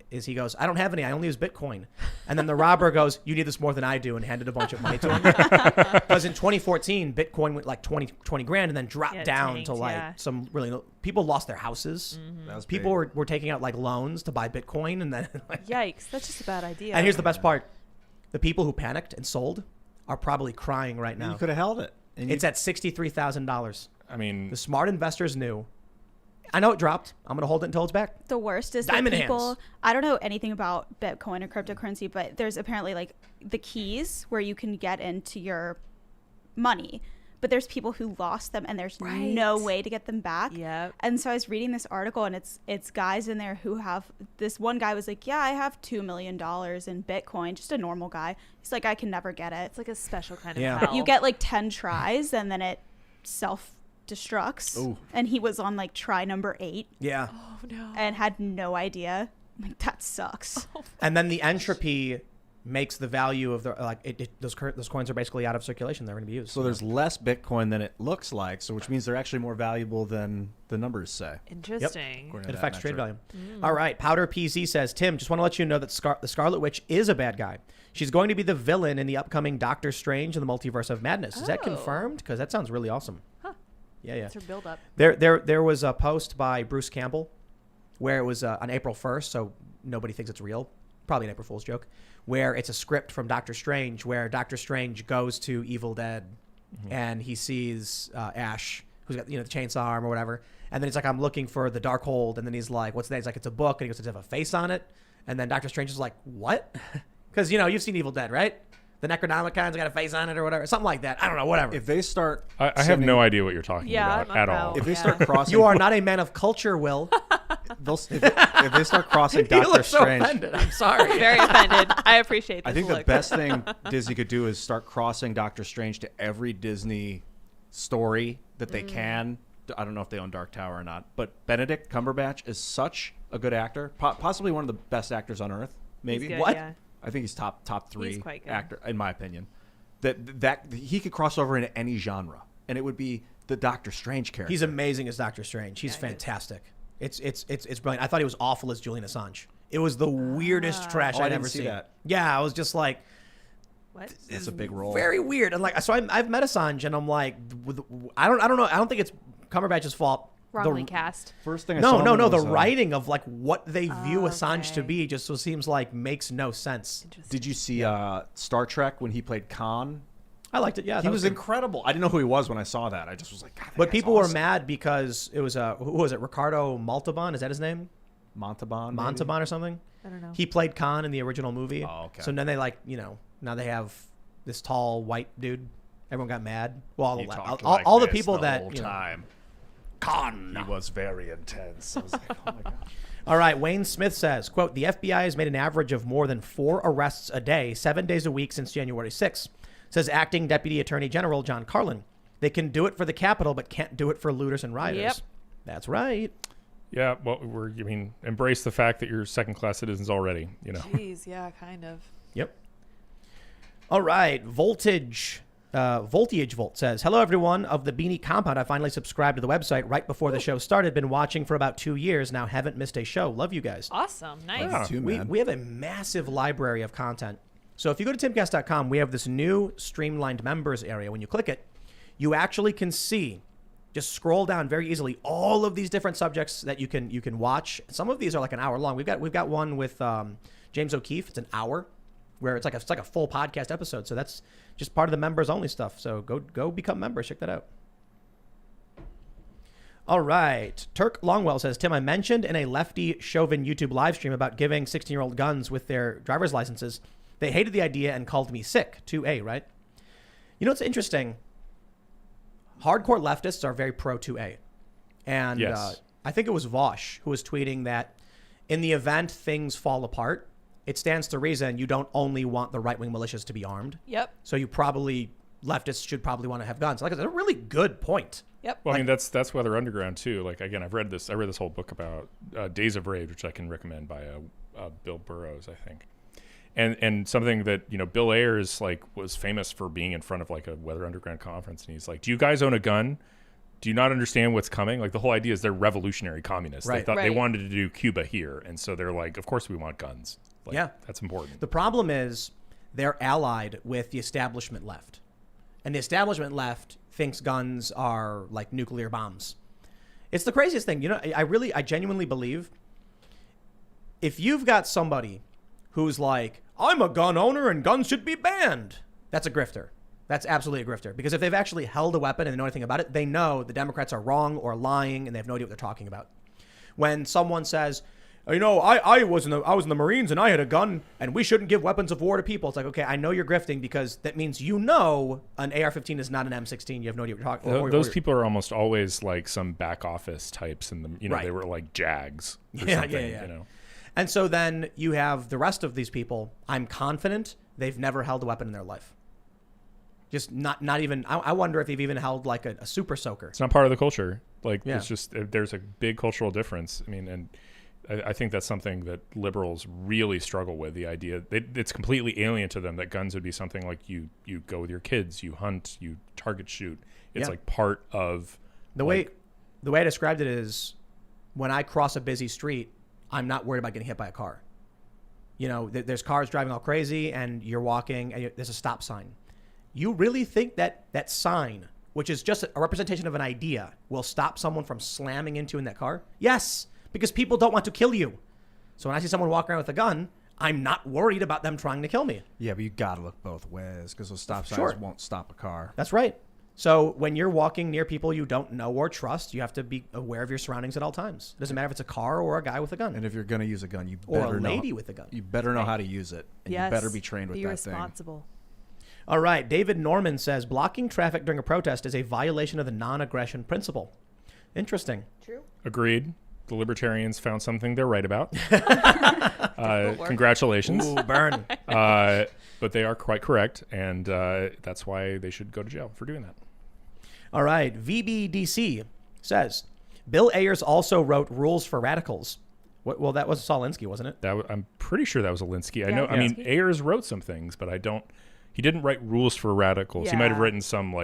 is he goes, I don't have any. I only use Bitcoin. And then the robber goes, you need this more than I do, and handed a bunch of money to him. Because in 2014, Bitcoin went like 20 grand and then dropped Yeah, it down tanked, to like yeah. some really people lost their houses. That was People big. were taking out like loans to buy Bitcoin, and then Yikes, that's just a bad idea. and here's the best part. The people who panicked and sold are probably crying right now. You could have held it. And It's at $63,000. I mean, The smart investors knew, I know it dropped. I'm going to hold it until it's back. The worst is Diamond that people, hands. I don't know anything about Bitcoin or cryptocurrency, but there's apparently like the keys where you can get into your money, but there's people who lost them and there's no way to get them back. Yep. And so I was reading this article and it's guys in there who have, this one guy was like, yeah, I have $2 million in Bitcoin, just a normal guy. He's like, I can never get it. It's like a special kind of Yeah. hell. You get like 10 tries and then it self-destructs. Ooh. And he was on like try number 8 Yeah. Oh no. and had no idea. I'm like, that sucks. And then the entropy makes the value of the those coins are basically out of circulation. They're going to be used. So there's less Bitcoin than it looks like, so which means they're actually more valuable than the numbers say. Interesting. According It to that affects trade metric. value. All right. Powder PZ says, Tim, just want to let you know that the Scarlet Witch is a bad guy. She's going to be the villain in the upcoming Doctor Strange and the Multiverse of Madness. Is that Oh. confirmed? Because that sounds really awesome. Huh. Yeah, yeah. That's her build up. There was a post by Bruce Campbell where it was on April 1st, so nobody thinks it's real. Probably an April Fool's joke, where it's a script from Doctor Strange where Doctor Strange goes to Evil Dead and he sees Ash, who's got the chainsaw arm or whatever. And then he's like, I'm looking for the Darkhold. And then he's like, what's that? He's like, it's a book. And he goes, does it have a face on it? And then Doctor Strange is like, what? Because, you've seen Evil Dead, right? The Necronomicon's got a face on it or whatever. Something like that. I don't know, whatever. If they start, I have sending- no idea what you're talking Yeah, about I'm at not all. If they Yeah. start crossing, You are not a man of culture, Will. if they start crossing You Doctor look so Strange, offended. I'm sorry. Very offended. I appreciate this I think look. the best thing Disney could do is start crossing Doctor Strange to every Disney story that they can. I don't know if they own Dark Tower or not, but Benedict Cumberbatch is such a good actor, possibly one of the best actors on earth. Maybe He's good, What? yeah. I think he's top 3 He's quite good. actor in my opinion. That he could cross over into any genre, and it would be the Doctor Strange character. He's amazing as Doctor Strange. He's fantastic. It's brilliant. I thought he was awful as Julian Assange. It was the weirdest trash Oh, I I'd didn't ever see seen. that. Yeah, I was just like, What? That's a big role. very weird. And like, so I've met Assange, and I'm like, I don't know. I don't think it's Cumberbatch's fault. Wrongly cast. First thing I saw No. him The was, writing of like what they view Assange to Okay. be just so seems like makes no sense. Interesting. Did you see Star Trek when he played Khan? I liked it. Yeah, He that was good. incredible. I didn't know who he was when I saw that. I just was like, God, that But guy's people were awesome. mad because it was who was it? Ricardo Montalban? Is that his name? Montalban. maybe? Montalban or something? I don't know. He played Khan in the original movie. Oh, okay. So then they now they have this tall white dude. Everyone got mad. Well, He talked all like the this people the that whole you know, time. Khan. He was very intense. I was like, oh my gosh. All right, Wayne Smith says, quote, the FBI has made an average of more than 4 arrests a day, 7 days a week since January 6th, says acting Deputy Attorney General John Carlin. They can do it for the Capitol, but can't do it for looters and rioters. Yep. That's right. Yeah, well, embrace the fact that you're second-class citizens already. Jeez, yeah, kind of. Yep. All right, Voltage Volt says, hello, everyone of the Beanie Compound. I finally subscribed to the website right before the show started. Been watching for about 2 years now. Haven't missed a show. Love you guys. Awesome. Nice. Yeah. Too, We, man. we have a massive library of content. So if you go to timcast.com, we have this new streamlined members area. When you click it, you actually can see, just scroll down very easily, all of these different subjects that you can watch. Some of these are like an hour long. We've got one with James O'Keefe. It's an hour, where it's like a full podcast episode. So that's just part of the members only stuff. So go become members. Check that out. All right. Turk Longwell says, Tim, I mentioned in a lefty Chauvin YouTube live stream about giving 16-year-old guns with their driver's licenses. They hated the idea and called me sick. 2A, right? You know what's interesting? Hardcore leftists are very pro 2A. And Yes. I think it was Vosh who was tweeting that in the event things fall apart, it stands to reason you don't only want the right-wing militias to be armed. Yep. So leftists should probably want to have guns. Like, it's a really good point. Yep. Well, I mean, that's Weather Underground too. Like, again, I read this whole book about Days of Rage, which I can recommend by Bill Burroughs, I think. And something that, Bill Ayers was famous for being in front of like a Weather Underground conference, and he's like, "Do you guys own a gun? Do you not understand what's coming?" Like, the whole idea is they're revolutionary communists. Right. They thought they Right. wanted to do Cuba here, and so they're like, "Of course we want guns." Like, Yeah. that's important. The problem is they're allied with the establishment left. And the establishment left thinks guns are like nuclear bombs. It's the craziest thing. I genuinely believe if you've got somebody who's like, I'm a gun owner and guns should be banned, that's a grifter. That's absolutely a grifter. Because if they've actually held a weapon and they know anything about it, they know the Democrats are wrong or lying, and they have no idea what they're talking about. When someone says, I was in the Marines and I had a gun and we shouldn't give weapons of war to people. It's like, okay, I know you're grifting because that means an AR-15 is not an M16. You have no idea what you're talking about. Those people are almost always like some back office types in the, Right. they were like JAGs or Yeah, something, yeah. And so then you have the rest of these people. I'm confident they've never held a weapon in their life. Just not even, I wonder if they've even held like a super soaker. It's not part of the culture. Like Yeah. it's just, there's a big cultural difference. I mean, and I think that's something that liberals really struggle with. The idea it's completely alien to them that guns would be something like you go with your kids, you hunt, you target shoot. It's like part of the way I described it is when I cross a busy street, I'm not worried about getting hit by a car. There's cars driving all crazy and you're walking and there's a stop sign. You really think that sign, which is just a representation of an idea, will stop someone from slamming into in that car? Yes. Because people don't want to kill you. So when I see someone walk around with a gun, I'm not worried about them trying to kill me. Yeah, but you got to look both ways because those stop signs won't stop a car. That's right. So when you're walking near people you don't know or trust, you have to be aware of your surroundings at all times. It doesn't matter if it's a car or a guy with a gun. And if you're going to use a gun, you or better a lady with a gun. You better know how to use it. And you better be trained with be that responsible. All right. David Norman says blocking traffic during a protest is a violation of the non-aggression principle. Interesting. True. Agreed. The libertarians found something they're right about. Congratulations. Ooh, burn. But they are quite correct, and that's why they should go to jail for doing that. All right. VBDC says, Bill Ayers also wrote Rules for Radicals. Well, that was Solinsky, wasn't it? I'm pretty sure that was Alinsky. I Yeah, know. yeah. I mean, Ayers wrote some things, but he didn't write Rules for Radicals. He might have Yeah. written some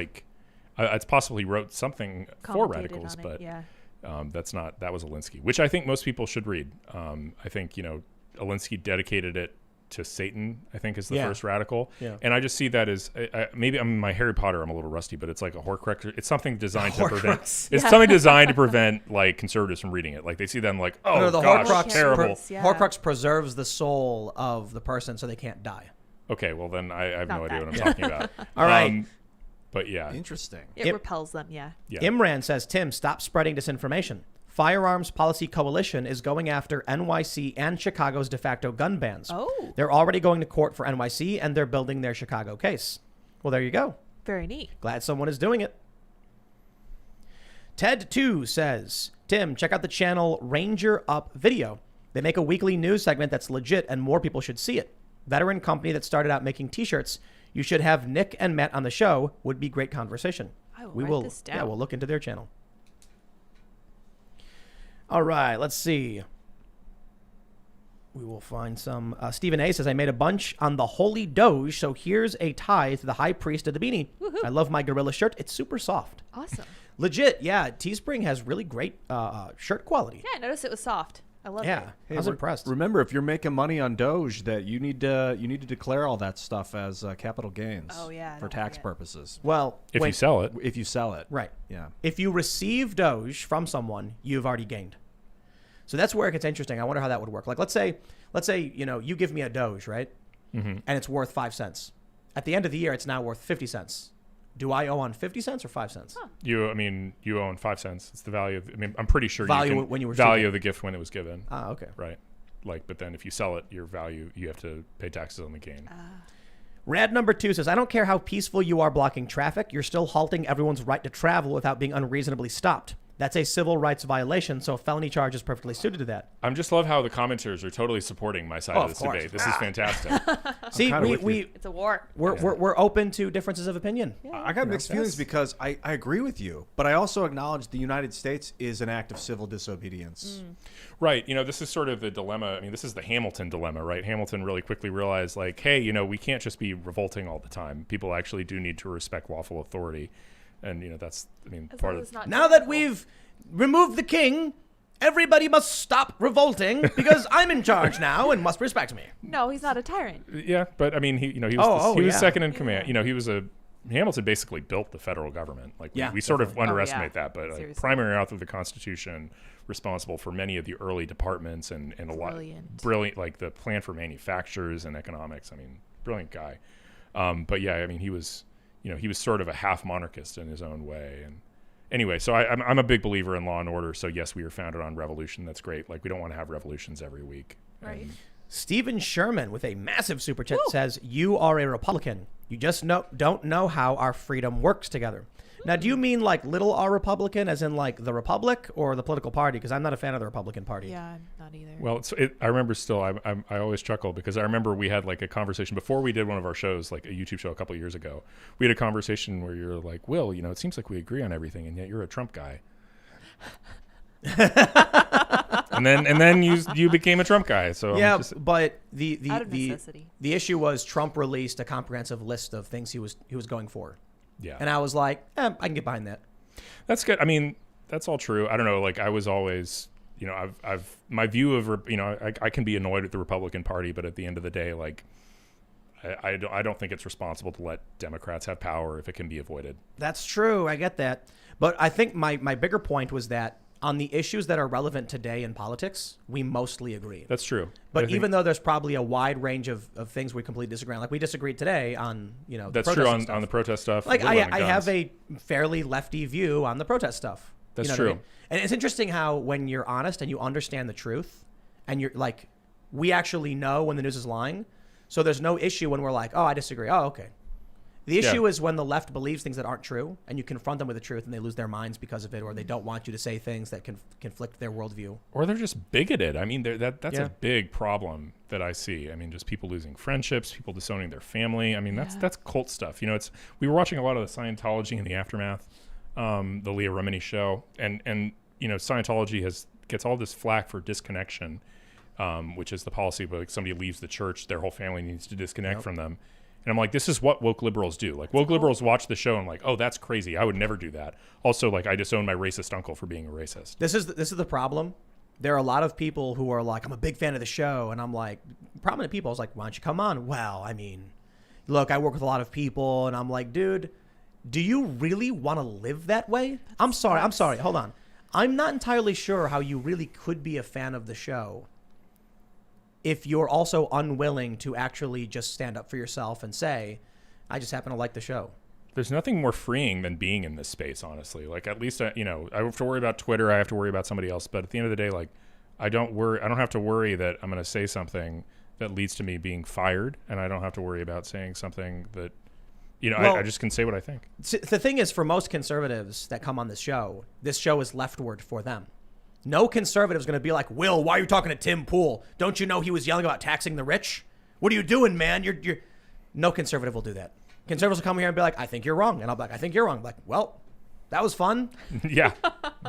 it's possible he wrote something for Commentated radicals, on it, but yeah. that was Alinsky, which I think most people should read. I think, Alinsky dedicated it to Satan, I think, is the first radical. Yeah. And I just see that as maybe my Harry Potter, I'm a little rusty, but it's like a Horcrux. It's something designed to prevent. It's something designed to prevent like conservatives from reading it. Like they see them like, oh, the gosh, Horcrux terrible. Horcrux preserves the soul of the person so they can't die. Okay, well then I have Not no idea that. what I'm talking about. All right. But yeah. Interesting. It repels them, yeah. Imran says, Tim, stop spreading disinformation. Firearms Policy Coalition is going after NYC and Chicago's de facto gun bans. Oh. They're already going to court for NYC, and they're building their Chicago case. Well, there you go. Very neat. Glad someone is doing it. Ted2 says, Tim, check out the channel Ranger Up Video. They make a weekly news segment that's legit, and more people should see it. Veteran company that started out making T-shirts. You should have Nick and Matt on the show. Would be great conversation. I will write this down. Yeah, we'll look into their channel. All right, let's see. We will find some. Stephen A says, I made a bunch on the Holy Doge, so here's a tie to the High Priest of the Beanie. Woohoo. I love my gorilla shirt. It's super soft. Awesome. Legit, yeah. Teespring has really great shirt quality. Yeah, I noticed it was soft. I love it. Yeah, I was impressed. Remember, if you're making money on Doge, that you need to declare all that stuff as capital gains. Oh, yeah, for don't tax forget. purposes. Well, If you sell it. If you sell it, right. Yeah. If you receive Doge from someone, you've already gained. So that's where it gets interesting. I wonder how that would work. Like, let's say, you give me a Doge, right? Mm-hmm. And it's worth 5 cents. At the end of the year, it's now worth 50 cents. Do I owe on 50 cents or 5 cents? Huh. You own 5 cents. It's the value of, I'm pretty sure Value you can when you receive value it. of the gift when it was given. Ah, okay. Right. But then if you sell it, your value, you have to pay taxes on the gain. Rad number 2 says, I don't care how peaceful you are blocking traffic. You're still halting everyone's right to travel without being unreasonably stopped. That's a civil rights violation, so a felony charge is perfectly suited to that. I just love how the commenters are totally supporting my side of this debate. This is fantastic. See, It's a war. we're open to differences of opinion. I got mixed feelings because I agree with you, but I also acknowledge the United States is an act of civil disobedience. Right. This is sort of the dilemma. This is the Hamilton dilemma, right? Hamilton really quickly realized, like, hey, we can't just be revolting all the time. People actually do need to respect lawful authority. And, that's, part of it. Now that we've removed the king, everybody must stop revolting because I'm in charge now and must respect me. No, he's not a tyrant. Yeah, but he was second in command. Yeah. Hamilton basically built the federal government. Like we sort of underestimate that, but primary author of the Constitution, responsible for many of the early departments and a lot brilliant, like the plan for manufacturers and economics. Brilliant guy. But yeah, he was he was sort of a half monarchist in his own way. And anyway, so I'm a big believer in law and order. So yes, we are founded on revolution. That's great. Like, we don't want to have revolutions every week. Right. And Stephen Sherman with a massive super chat says, "You are a Republican. You just don't know how our freedom works together." Now, do you mean like little R Republican, as in like the Republic, or the political party? Because I'm not a fan of the Republican Party. Yeah, I'm not either. Well, I remember still, I always chuckle because I remember we had like a conversation before we did one of our shows, like a YouTube show a couple of years ago. We had a conversation where you're like, Will, it seems like we agree on everything, and yet you're a Trump guy. and then you became a Trump guy. So yeah, but the Out of necessity. the issue was Trump released a comprehensive list of things he was going for. Yeah. And I was like, I can get behind that. That's good. I mean, that's all true. I don't know. Like, I was always, I've my view of, I can be annoyed at the Republican Party, but at the end of the day, like, I don't think it's responsible to let Democrats have power if it can be avoided. That's true. I get that. But I think my bigger point was that on the issues that are relevant today in politics, we mostly agree. That's true. But even though there's probably a wide range of things we completely disagree on, like we disagreed today on, the that's protest true on stuff. on the protest stuff. Like what about I guns? have a fairly lefty view on the protest stuff. That's what I true. mean? And it's interesting how when you're honest and you understand the truth, and you're like, we actually know when the news is lying. So there's no issue when we're like, oh, I disagree. Oh, okay. The issue is when the left believes things that aren't true, and you confront them with the truth, and they lose their minds because of it, or they don't want you to say things that can conflict their worldview. Or they're just bigoted. I mean, that's Yeah. a big problem that I see. I mean, just people losing friendships, people disowning their family. I mean, that's cult stuff. We were watching a lot of the Scientology in the aftermath, the Leah Remini show, and Scientology gets all this flack for disconnection, which is the policy where, like, somebody leaves the church, their whole family needs to disconnect from them. And I'm like, this is what woke liberals do. Like, woke liberals watch the show and like, oh, that's crazy. I would never do that. Also, like, I disown my racist uncle for being a racist. This is the problem. There are a lot of people who are like, I'm a big fan of the show, and I'm like, prominent people. I was like, why don't you come on? Well, I mean, look, I work with a lot of people, and I'm like, dude, do you really want to live that way? I'm sorry. Hold on. I'm not entirely sure how you really could be a fan of the show if you're also unwilling to actually just stand up for yourself and say, I just happen to like the show. There's nothing more freeing than being in this space, honestly. Like, at least, I have to worry about Twitter. I have to worry about somebody else. But at the end of the day, like, I don't have to worry that I'm going to say something that leads to me being fired. And I don't have to worry about saying something that, Well, I just can say what I think. The thing is, for most conservatives that come on this show is leftward for them. No conservative is going to be like, Will, why are you talking to Tim Pool? Don't you know he was yelling about taxing the rich? What are you doing, man? You're No conservative will do that. Conservatives will come here and be like, I think you're wrong. And I'll be like, I think you're wrong. I'm like, well, that was fun. Yeah.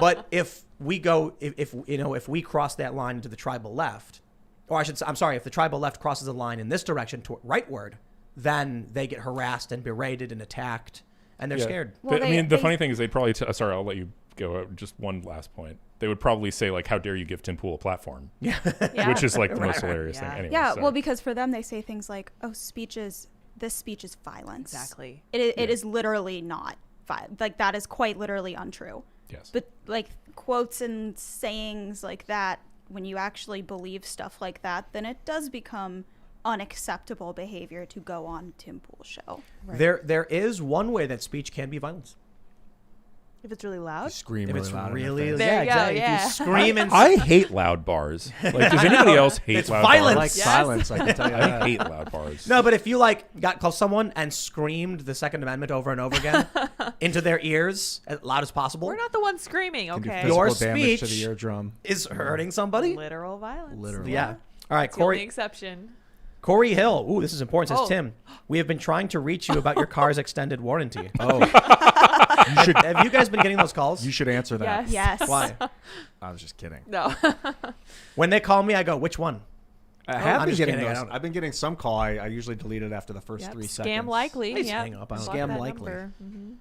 But if we if we cross that line into the tribal left, or if the tribal left crosses a line in this direction to rightward, then they get harassed and berated and attacked, and they're scared. Well, The funny thing is they'd probably, sorry, I'll let you go. Just one last point. They would probably say, like, how dare you give Tim Pool a platform? Yeah. Which is like the most hilarious thing. Anyway, Yeah, so. well, because for them, they say things like, oh, this speech is violence. Exactly. It is literally not like, that is quite literally untrue. Yes. But like quotes and sayings like that, when you actually believe stuff like that, then it does become unacceptable behavior to go on Tim Pool's show. Right. There is one way that speech can be violence. If it's really loud. Scream If really it's loud. in really, their face. There you go, exactly. yeah. If you scream and I hate loud bars. Like, does anybody else hate It's loud violence. I like bars? Yes. silence. I can tell you I that. hate loud bars. No, but if you got close to someone and screamed the Second Amendment over and over again into their ears as loud as possible, We're not the ones screaming, Can do okay? physical Your damage to speech- the eardrum. is hurting somebody. Literal violence. Literally. Yeah. All right, It's the only Corey. exception. Corey Hill. Ooh, this is important. Says Oh. Tim. We have been trying to reach you about your car's extended warranty. Oh, Have you guys been getting those calls? you should answer that. Yes. Yes. Why? I was just kidding. No. When they call me, I go, which one? I have I'm been just getting kidding, I those. don't- I've been getting some call. I usually delete it after the first Yep. 3 Scam seconds. likely. Please Yeah. hang up on Block scam that likely. number. Mhm.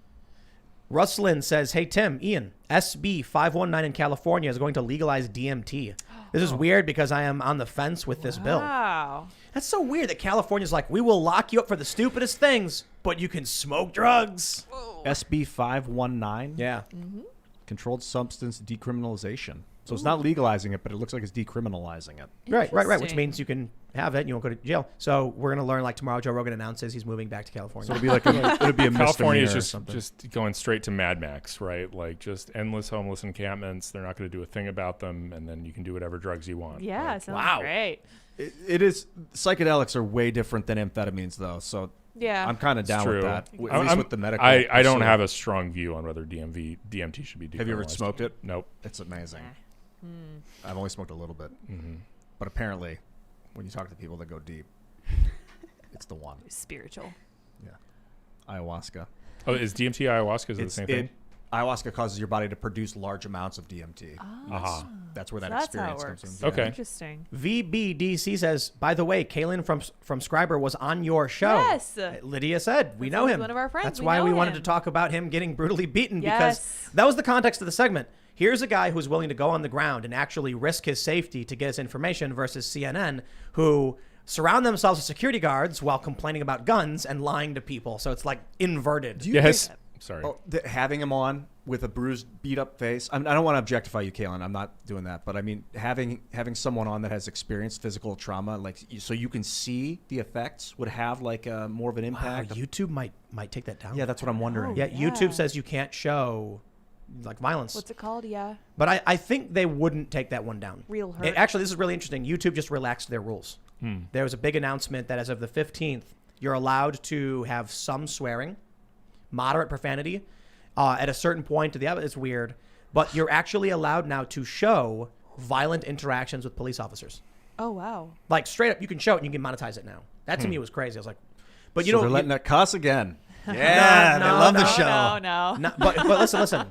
Ruslin says, hey, Tim, Ian, SB 519 in California is going to legalize DMT. This is weird because I am on the fence with this bill. Wow. That's so weird that California's like, we will lock you up for the stupidest things, but you can smoke drugs. SB 519. Yeah. Controlled substance decriminalization. So it's not legalizing it, but it looks like it's decriminalizing it. Right. Which Interesting. means you can have it and you won't go to jail. So we're gonna learn like tomorrow. Joe Rogan announces he's moving back to California. So it'll be like it'll be a California misdemeanor is or just something. just going straight to Mad Max, right? Like just endless homeless encampments. They're not going to do a thing about them, and then you can do whatever drugs you want. Yeah, Like, sounds wow. great. It is. Psychedelics are way different than amphetamines, though. So Yeah. I'm kind of it's down true. with that. At I'm- least with the medical. I don't pursuit. have a strong view on whether DMT should be decriminalized. Have you ever smoked it? Nope. It's amazing. I've only smoked a little bit, but apparently, when you talk to people that go deep, it's the one. Spiritual. Yeah, ayahuasca. Oh, is DMT ayahuasca is it the same thing? Ayahuasca causes your body to produce large amounts of DMT. Aha. That's where that That's how it experience comes works. in. Okay. Interesting. VBDC says, by the way, Kaylin from Scriber was on your show. Yes. Lydia said, we That's know he's him. one of our friends. That's We why know we wanted to him. talk about him getting brutally beaten Yes. because that was the context of the segment. Here's a guy who's willing to go on the ground and actually risk his safety to get his information versus CNN, who surround themselves with security guards while complaining about guns and lying to people. So it's like inverted. Do you Yes. think- Sorry. Oh, having him on with a bruised, beat up face. I don't want to objectify you, Kaylin. I'm not doing that. But I mean, having someone on that has experienced physical trauma, like so you can see the effects, would have like more of an Wow, impact. YouTube might take that down. Yeah, that's what I'm wondering. Yeah, Yeah. YouTube says you can't show like violence. What's it called? Yeah. But I think they wouldn't take that one down. Real hurt. Actually, this is really interesting. YouTube just relaxed their rules. There was a big announcement that as of the 15th, you're allowed to have some swearing, moderate profanity. At a certain point, it's weird, but you're actually allowed now to show violent interactions with police officers. Oh, wow. Like straight up, you can show it and you can monetize it now. That to me was crazy. I was like, but you So know, they're letting it cuss again. Yeah, they no, love the no, show. No. but listen.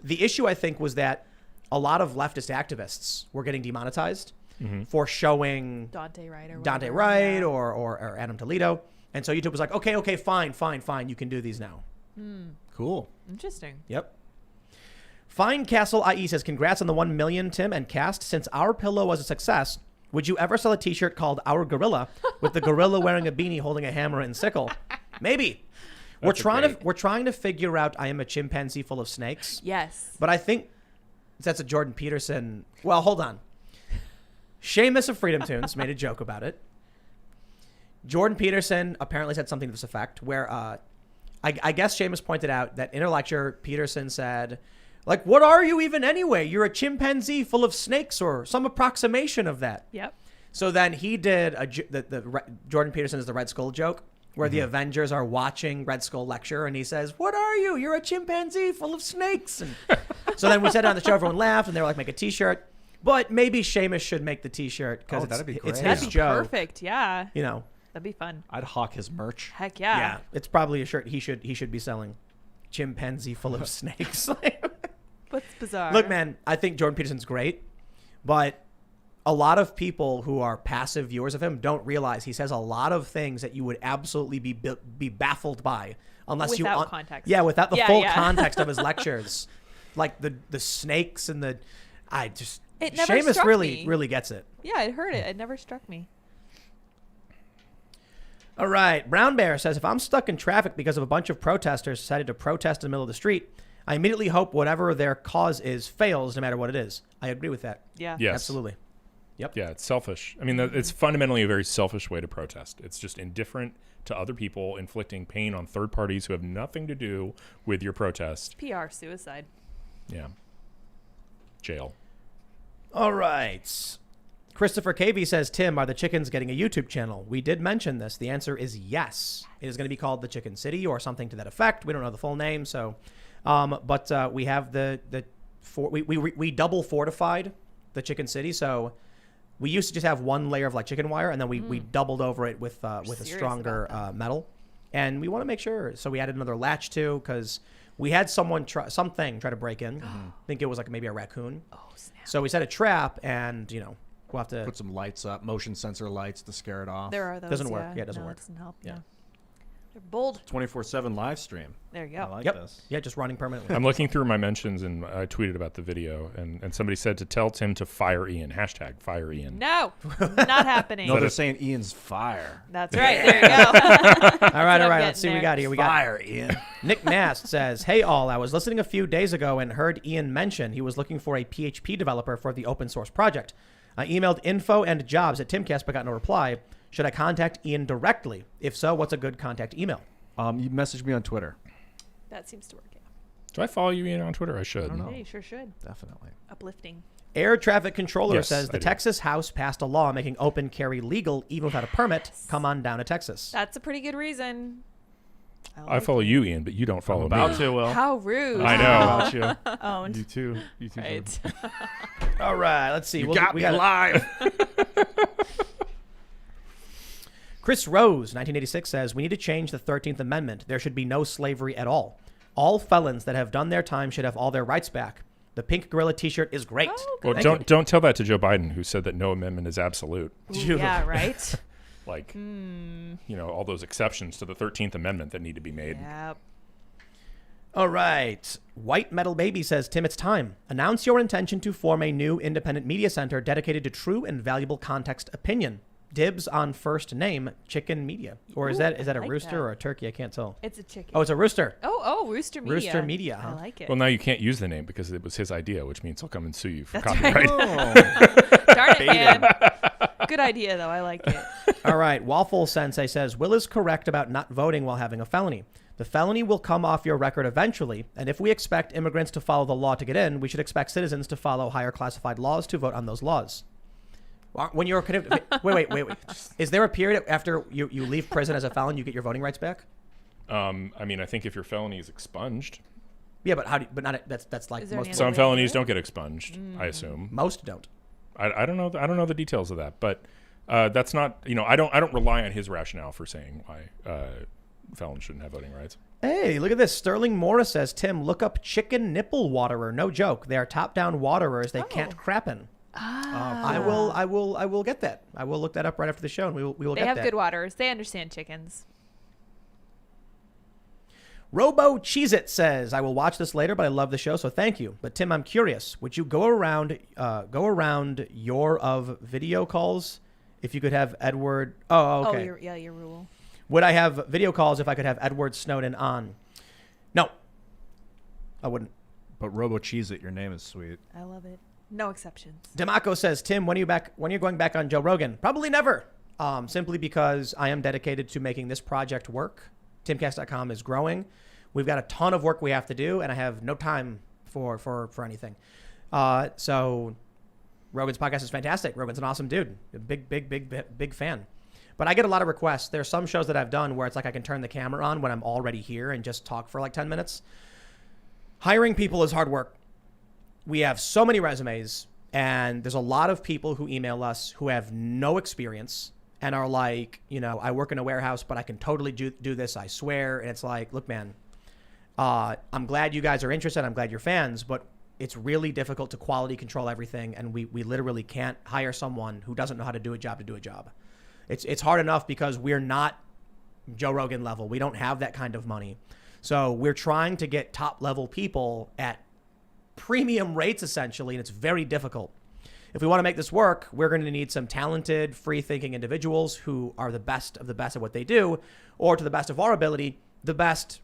The issue I think was that a lot of leftist activists were getting demonetized for showing Dante Wright or Dante whatever. Wright Yeah. or Adam Toledo, and so YouTube was like, okay, fine, you can do these now. Cool. Interesting. Yep. Fine Castle IE says, congrats on the 1 million, Tim and cast. Since Our Pillow was a success, would you ever sell a t-shirt called Our Gorilla with the gorilla wearing a beanie holding a hammer and sickle? Maybe. We're trying to figure out I Am a Chimpanzee Full of Snakes. Yes. But I think that's a Jordan Peterson. Well, hold on. Seamus of Freedom Tunes made a joke about it. Jordan Peterson apparently said something to this effect where I guess Seamus pointed out that in a lecture, Peterson said, like, what are you even anyway? You're a chimpanzee full of snakes or some approximation of that. Yep. So then he did Jordan Peterson is the Red Skull joke where the Avengers are watching Red Skull lecture and he says, what are you? You're a chimpanzee full of snakes. And so then we said it on the show, everyone laughed and they were like, make a t-shirt. But maybe Seamus should make the t-shirt because that'd be great. it's That'd his be joke. perfect. Yeah. You know, That'd be fun. I'd hawk his merch. Heck yeah. yeah, it's probably a shirt he should be selling. Chimpanzee full of snakes. What's bizarre? Look, man, I think Jordan Peterson's great, but a lot of people who are passive viewers of him don't realize he says a lot of things that you would absolutely be baffled by unless Without context. Yeah, without the Yeah, full yeah. context of his lectures, like the snakes and It never Seamus struck really me. gets it. Yeah, I heard it. It never struck me. All right, Brown Bear says if I'm stuck in traffic because of a bunch of protesters decided to protest in the middle of the street, I immediately hope whatever their cause is fails, no matter what it is. I agree with that. Yeah. Yes. Absolutely. Yep. Yeah, it's selfish. I mean, it's fundamentally a very selfish way to protest. It's just indifferent to other people, inflicting pain on third parties who have nothing to do with your protest. PR suicide. Yeah. Jail. All right. Christopher KV says, Tim, are the chickens getting a YouTube channel? We did mention this. The answer is yes. It is going to be called The Chicken City or something to that effect. We don't know the full name. So, but we have we double fortified the Chicken City. So we used to just have one layer of like chicken wire, and then we doubled over it with a Serious stronger about metal. And we want to make sure. So we added another latch too, because we had someone try to break in. I think it was like maybe a raccoon. Oh, snap. So we set a trap, and we'll have to. Put some lights up, motion sensor lights to scare it off. There are those. Doesn't work. Yeah, Yeah, it doesn't no, work. It doesn't help. Yeah. No. They're bold. 24/7 live stream. There you I go. like Yep. this. Yeah, just running permanently. I'm looking through my mentions, and I tweeted about the video, and somebody said to tell Tim to fire Ian. # fire Ian. No, not happening. No, they're saying Ian's fire. That's right. There you go. All right. I'm Let's see what we getting got here. We got Fire, Ian. Nick Nast says, "Hey all, I was listening a few days ago and heard Ian mention he was looking for a PHP developer for the open source project. I emailed info and jobs at Timcast but got no reply. Should I contact Ian directly? If so, what's a good contact email?" You messaged me on Twitter. That seems to work out. Do I follow you, Ian, on Twitter? I should. I don't know. Yeah, you sure should. Definitely. Uplifting. Air Traffic Controller Yes, says I the do. Texas House passed a law making open carry legal even without a permit. Come on down to Texas. That's a pretty good reason. I follow you, Ian, but you don't follow About me. to, Will. How rude. I know. About you. Owned. You too. You too. Right. All right, let's see. You got me live. Chris Rose, 1986, says, "We need to change the 13th Amendment. There should be no slavery at all. All felons that have done their time should have all their rights back. The pink gorilla t-shirt is great." Oh, Well, Thank don't tell that to Joe Biden, who said that no amendment is absolute. Ooh, yeah, right? Like, all those exceptions to the 13th Amendment that need to be made. Yep. All right. White Metal Baby says, "Tim, it's time. Announce your intention to form a new independent media center dedicated to true and valuable context opinion. Dibs on first name, Chicken Media." Or is Ooh, that I a like rooster that. or a turkey? I can't tell. It's a chicken. Oh, it's a rooster. Oh, Rooster Media. Rooster Media, huh? I like it. Well, now you can't use the name because it was his idea, which means he'll come and sue you for That's copyright. Darn it, man. Good idea, though. I like it. All right. Waffle Sensei says, "Will is correct about not voting while having a felony. The felony will come off your record eventually, and if we expect immigrants to follow the law to get in, we should expect citizens to follow higher classified laws to vote on those laws." When you're wait. Is there a period after you leave prison as a felon you get your voting rights back? I think if your felony is expunged, Yeah, but how do you, but not that's like Is there most any some way to do felonies it? don't get expunged. I assume. most don't. I don't know. I don't know the details of that, but that's not. I don't rely on his rationale for saying why felons shouldn't have voting rights. Hey, look at this. Sterling Morris says, "Tim, look up chicken nipple waterer. No joke. They are top-down waterers. They can't crap in." I will get that. I will look that up right after the show, and we will They get have that. good waters. They understand chickens. Robo Cheez-It says, "I will watch this later, but I love the show, so thank you. But Tim, I'm curious. Would you go around your of video calls if you could have Edward? Oh, okay. Your rule. Would I have video calls if I could have Edward Snowden on? No, I wouldn't." But Robo Cheese It, your name is sweet. I love it. No exceptions. Demaco says, "Tim, when are you going back on Joe Rogan?" Probably never. Simply because I am dedicated to making this project work. Timcast.com is growing. We've got a ton of work we have to do, and I have no time for anything. So Rogan's podcast is fantastic. Rogan's an awesome dude. A big fan. But I get a lot of requests. There's some shows that I've done where it's like I can turn the camera on when I'm already here and just talk for like 10 minutes. Hiring people is hard work. We have so many resumes, and there's a lot of people who email us who have no experience and are like, I work in a warehouse, but I can totally do this, I swear. And it's like, look, man, I'm glad you guys are interested. I'm glad you're fans, but it's really difficult to quality control everything. And we literally can't hire someone who doesn't know how to do a job to do a job. It's hard enough because we're not Joe Rogan level. We don't have that kind of money. So we're trying to get top level people at premium rates, essentially, and it's very difficult. If we want to make this work, we're going to need some talented, free-thinking individuals who are the best of the best at what they do, or to the best of our ability, the best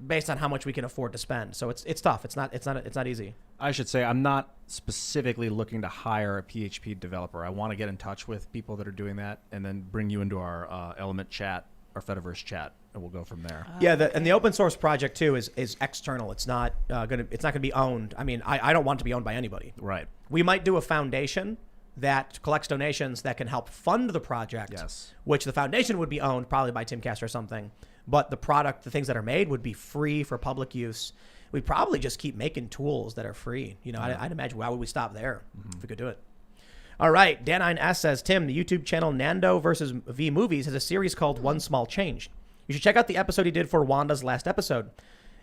based on how much we can afford to spend. So it's tough. It's not easy. I should say I'm not specifically looking to hire a PHP developer. I want to get in touch with people that are doing that, and then bring you into our Element chat, our Fediverse chat, and we'll go from there. Yeah, and the open source project too is external. It's not gonna be owned. I mean, I don't want it to be owned by anybody. Right. We might do a foundation that collects donations that can help fund the project. Yes. Which the foundation would be owned probably by Timcast or something, but the product, the things that are made, would be free for public use. We'd probably just keep making tools that are free. I'd imagine, why would we stop there if we could do it? All right, Dan9S says, "Tim, the YouTube channel Nando versus V Movies has a series called One Small Change. You should check out the episode he did for Wanda's last episode.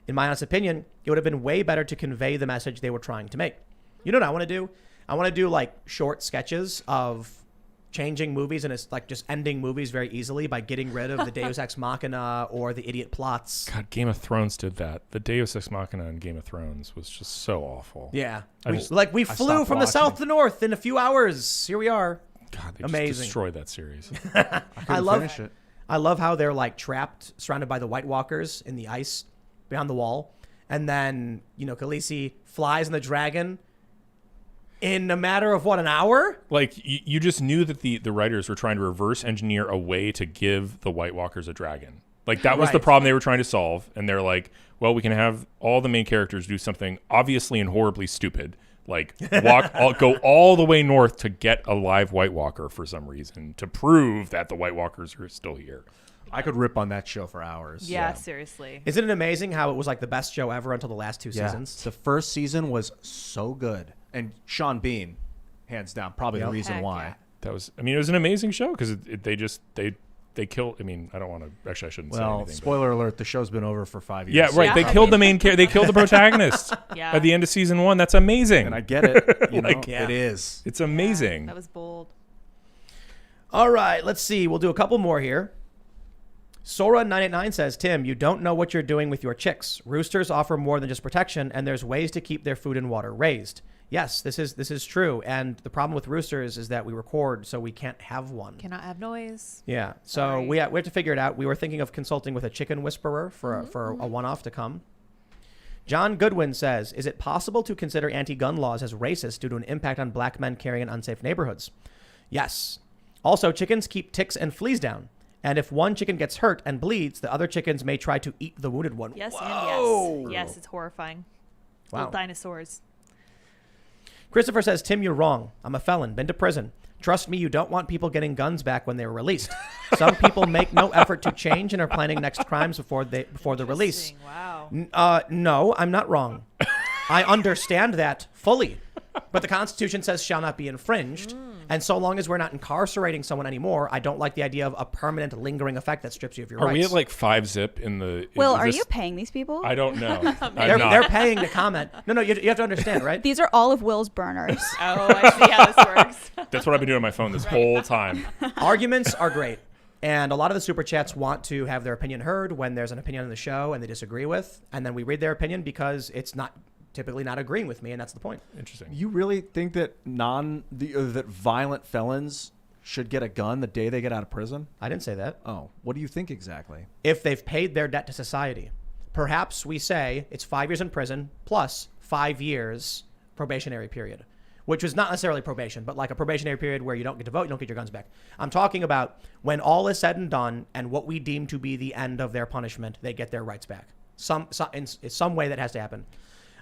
In my honest opinion, it would have been way better to convey the message they were trying to make. You know what I want to do? I want to do like short sketches of changing movies and it's like just ending movies very easily by getting rid of the Deus Ex Machina or the idiot plots. God, Game of Thrones did that. The Deus Ex Machina in Game of Thrones was just so awful. Yeah. I We just- flew stopped from the south watching. to the north in a few hours. Here we are. God, they Amazing. just destroyed that series. I love finish it. I love how they're like trapped, surrounded by the White Walkers in the ice behind the wall. And then, Khaleesi flies in the dragon in a matter of an hour? Like you just knew that the writers were trying to reverse engineer a way to give the White Walkers a dragon. Like that was the Right. problem they were trying to solve. And they're like, well, we can have all the main characters do something obviously and horribly stupid. Like go all the way north to get a live White Walker for some reason to prove that the White Walkers are still here. I could rip on that show for hours. Yeah, seriously. Isn't it amazing how it was like the best show ever until the last two Yeah. seasons? The first season was so good. And Sean Bean, hands down, probably the reason Heck why. yeah. That was, I mean, it was an amazing show because they killed. I mean, I don't want to. Actually, I shouldn't say Well, anything. but- spoiler alert, the show's been over for 5 years. Yeah, right. Yeah. They killed the main character. They killed the protagonist Yeah. at the end of season 1. That's amazing. And I get it. You know, Like, yeah. it is. It's amazing. That was bold. All right, let's see. We'll do a couple more here. Sora989 says, Tim, you don't know what you're doing with your chicks. Roosters offer more than just protection, and there's ways to keep their food and water raised. Yes, this is true. And the problem with roosters is that we record, so we can't have one. Cannot have noise. Yeah, so Sorry. we have to figure it out. We were thinking of consulting with a chicken whisperer for a one-off to come. John Goodwin says, is it possible to consider anti-gun laws as racist due to an impact on black men carrying in unsafe neighborhoods? Yes. Also, chickens keep ticks and fleas down. And if one chicken gets hurt and bleeds, the other chickens may try to eat the wounded one. Yes Whoa. and yes. Yes, it's horrifying. Wow. Little dinosaurs. Christopher says, Tim, you're wrong. I'm a felon, been to prison. Trust me, you don't want people getting guns back when they were released. Some people make no effort to change and are planning next crimes before the release. Interesting. Wow. No, I'm not wrong. I understand that fully. But the Constitution says shall not be infringed. And so long as we're not incarcerating someone anymore, I don't like the idea of a permanent lingering effect that strips you of your Are rights. we at like 5-zip in the? Will, is are this- you paying these people? I don't know. they're paying to comment. No, you have to understand, right? These are all of Will's burners. Oh, I see how this works. That's what I've been doing on my phone this whole time. Arguments are great. And a lot of the super chats want to have their opinion heard when there's an opinion on the show and they disagree with. And then we read their opinion because it's not typically not agreeing with me. And that's the point. Interesting. You really think that that violent felons should get a gun the day they get out of prison? I didn't say that. Oh, what do you think exactly? If they've paid their debt to society, perhaps we say it's 5 years in prison plus 5 years probationary period, which was not necessarily probation, but like a probationary period where you don't get to vote, you don't get your guns back. I'm talking about when all is said and done and what we deem to be the end of their punishment, they get their rights back. In some way that has to happen.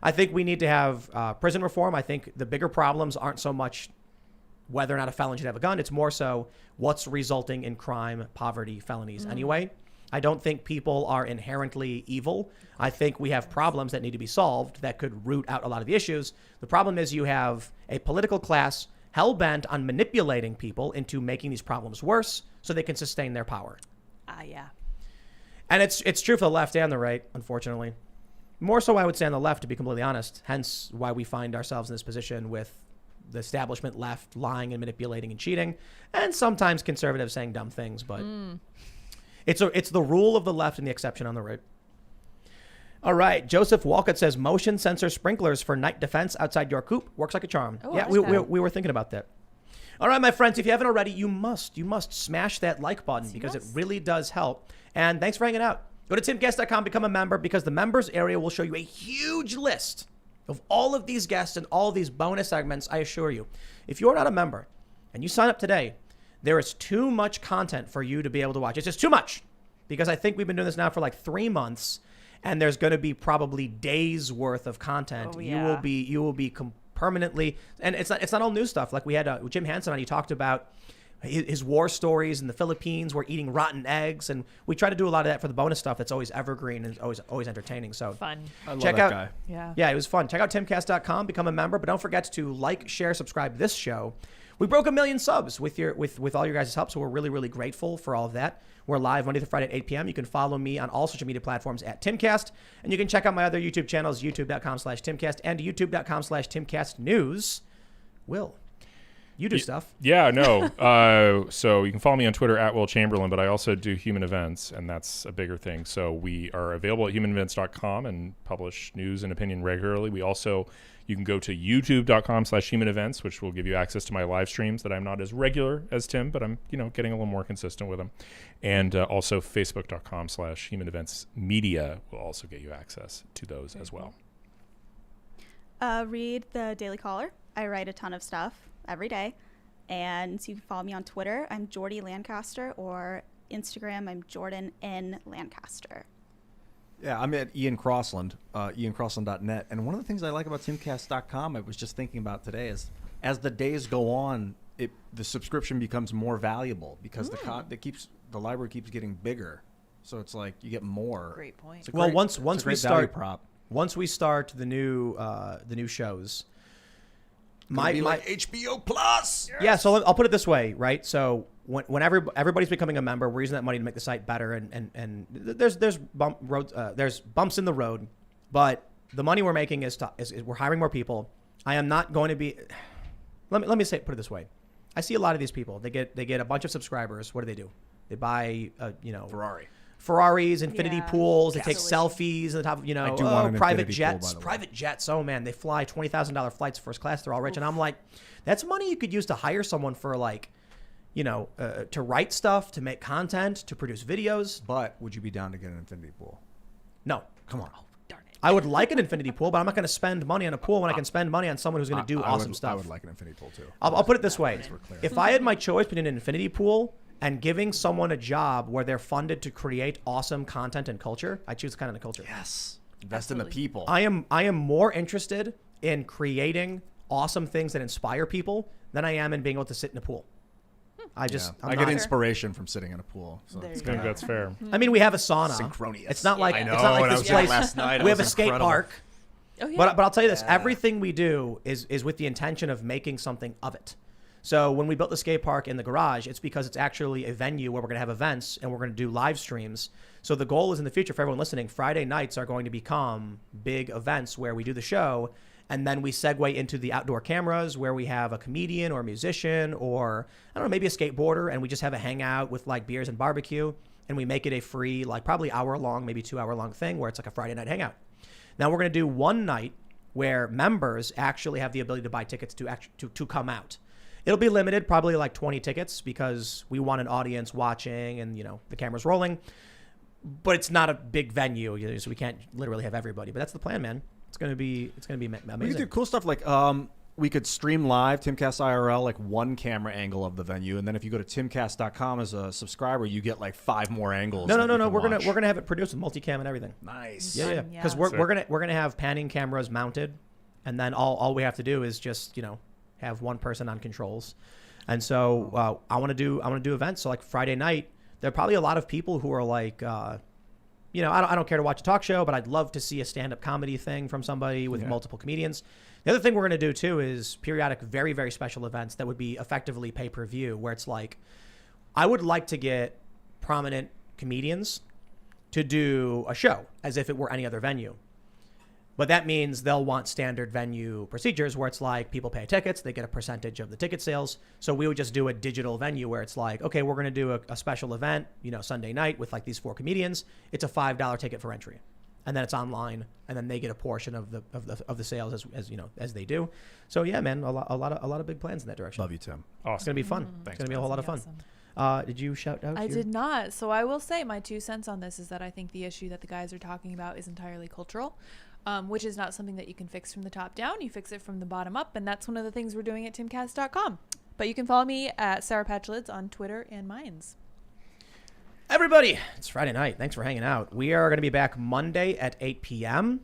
I think we need to have prison reform. I think the bigger problems aren't so much whether or not a felon should have a gun. It's more so what's resulting in crime, poverty, felonies anyway. I don't think people are inherently evil. I think we have problems that need to be solved that could root out a lot of the issues. The problem is you have a political class hell-bent on manipulating people into making these problems worse so they can sustain their power. Yeah. And it's true for the left and the right, unfortunately. More so, I would say, on the left, to be completely honest. Hence why we find ourselves in this position with the establishment left lying and manipulating and cheating, and sometimes conservatives saying dumb things. But it's the rule of the left and the exception on the right. All right. Joseph Walcott says, motion sensor sprinklers for night defense outside your coop works like a charm. Oh, Yeah, I we like that. were thinking about that. All right, my friends, if you haven't already, you must smash that like button because it really does help. And thanks for hanging out. Go to timcast.com, become a member, because the members area will show you a huge list of all of these guests and all of these bonus segments, I assure you. If you're not a member and you sign up today, there is too much content for you to be able to watch. It's just too much, because I think we've been doing this now for like 3 months, and there's going to be probably days worth of content. Oh, You yeah. will be permanently, and it's not all new stuff. Like we had Jim Hansen on, he talked about his war stories in the Philippines, where eating rotten eggs, and we try to do a lot of that for the bonus stuff that's always evergreen and always entertaining. So Fun. I love check that out guy. Yeah. it was fun. Check out timcast.com, become a member, but don't forget to like, share, subscribe this show. We broke 1 million subs with all your guys' help, so we're really, really grateful for all of that. We're live Monday through Friday at 8 p.m. You can follow me on all social media platforms at Timcast, and you can check out my other YouTube channels, youtube.com/Timcast and youtube.com/TimcastNews. Will, You do stuff. Yeah, no. So you can follow me on Twitter at Will Chamberlain, but I also do human events, and that's a bigger thing. So we are available at humanevents.com and publish news and opinion regularly. You can go to youtube.com/human events, which will give you access to my live streams that I'm not as regular as Tim, but I'm, getting a little more consistent with them. And also facebook.com/human events media will also get you access to those as well. Read the Daily Caller. I write a ton of stuff every day. And you can follow me on Twitter. I'm Jordy Lancaster, or Instagram, I'm Jordan N. Lancaster. Yeah, I'm at Ian Crossland, iancrossland.net. And one of the things I like about Timcast.com, I was just thinking about today, is as the days go on, the subscription becomes more valuable because the library keeps getting bigger. So it's like you get more. Great point. Well, once we start prop. Once we start the new shows, my HBO Plus. Yeah, so I'll put it this way, right? So when everybody's becoming a member, we're using that money to make the site better, and there's bumps in the road, but the money we're making is we're hiring more people. I am not going to be. Let me put it this way. I see a lot of these people. They get a bunch of subscribers. What do? They buy Ferraris, infinity pools. They take selfies at the top of, private jets. Private jets. Oh, man. They fly $20,000 flights first class. They're all rich. And I'm like, that's money you could use to hire someone for, to write stuff, to make content, to produce videos. But would you be down to get an infinity pool? No. Come on. Oh, darn it. I would like an infinity pool, but I'm not going to spend money on a pool when I can spend money on someone who's going to do awesome stuff. I would like an infinity pool, too. I'll put it this way. If I had my choice between an infinity pool and giving someone a job where they're funded to create awesome content and culture, I choose content and culture. Yes. Invest in the people. I am more interested in creating awesome things that inspire people than I am in being able to sit in a pool. I get inspiration from sitting in a pool. So I think that's fair. I mean, we have a sauna. Synchronous. It's not like I know. It's not like when I this was there place. last night, We it have a was skate incredible. park. Oh, yeah. But I'll tell you this: everything we do is with the intention of making something of it. So when we built the skate park in the garage, it's because it's actually a venue where we're going to have events and we're going to do live streams. So the goal is in the future, for everyone listening, Friday nights are going to become big events where we do the show, and then we segue into the outdoor cameras where we have a comedian or a musician or, I don't know, maybe a skateboarder, and we just have a hangout with like beers and barbecue, and we make it a free, like probably hour-long, maybe 2-hour-long thing where it's like a Friday night hangout. Now we're going to do one night where members actually have the ability to buy tickets to come out. It'll be limited, probably like 20 tickets, because we want an audience watching and, the camera's rolling. But it's not a big venue, so we can't literally have everybody. But that's the plan, man. It's gonna be amazing. We could do cool stuff like we could stream live Timcast IRL, like one camera angle of the venue, and then if you go to timcast.com as a subscriber, you get like 5 more angles. No. We're gonna have it produced with multicam and everything. Nice. Yeah. Because we're gonna have panning cameras mounted, and then all we have to do is just have one person on controls. And so I want to do events. So like Friday night, there are probably a lot of people who are like, I don't care to watch a talk show, but I'd love to see a stand-up comedy thing from somebody with multiple comedians. The other thing we're going to do too is periodic, very, very special events that would be effectively pay-per-view, where it's like, I would like to get prominent comedians to do a show as if it were any other venue. But that means they'll want standard venue procedures where it's like people pay tickets, they get a percentage of the ticket sales. So we would just do a digital venue where it's like, okay, we're going to do a special event, Sunday night with like these 4 comedians. It's a $5 ticket for entry, and then it's online, and then they get a portion of the sales as they do. So yeah, man, a lot of big plans in that direction. Love you, Tim. Awesome. It's gonna be fun. Thanks, It's gonna be a whole lot of fun. Awesome. Did you shout out? I did not. So I will say my 2 cents on this is that I think the issue that the guys are talking about is entirely cultural. Which is not something that you can fix from the top down. You fix it from the bottom up, and that's one of the things we're doing at timcast.com. But you can follow me at Sarah Patchlids on Twitter and Minds. Everybody, it's Friday night. Thanks for hanging out. We are going to be back Monday at 8 p.m.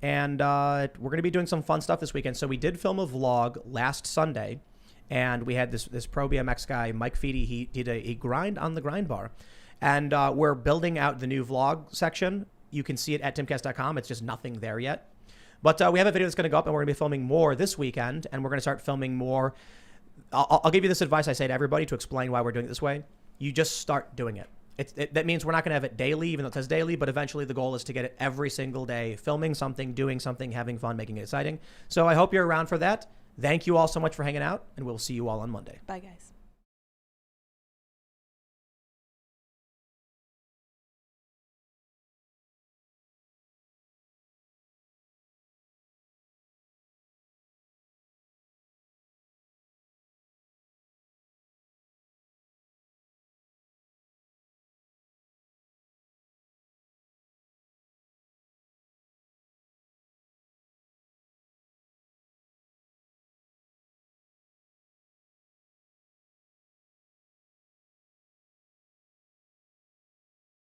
And we're going to be doing some fun stuff this weekend. So we did film a vlog last Sunday, and we had this pro BMX guy, Mike Feedy. He did a grind on the grind bar. And we're building out the new vlog section. You can see it at timcast.com. It's just nothing there yet. But we have a video that's going to go up, and we're going to be filming more this weekend, and we're going to start filming more. I'll give you this advice I say to everybody to explain why we're doing it this way. You just start doing it. That means we're not going to have it daily, even though it says daily, but eventually the goal is to get it every single day, filming something, doing something, having fun, making it exciting. So I hope you're around for that. Thank you all so much for hanging out, and we'll see you all on Monday. Bye, guys.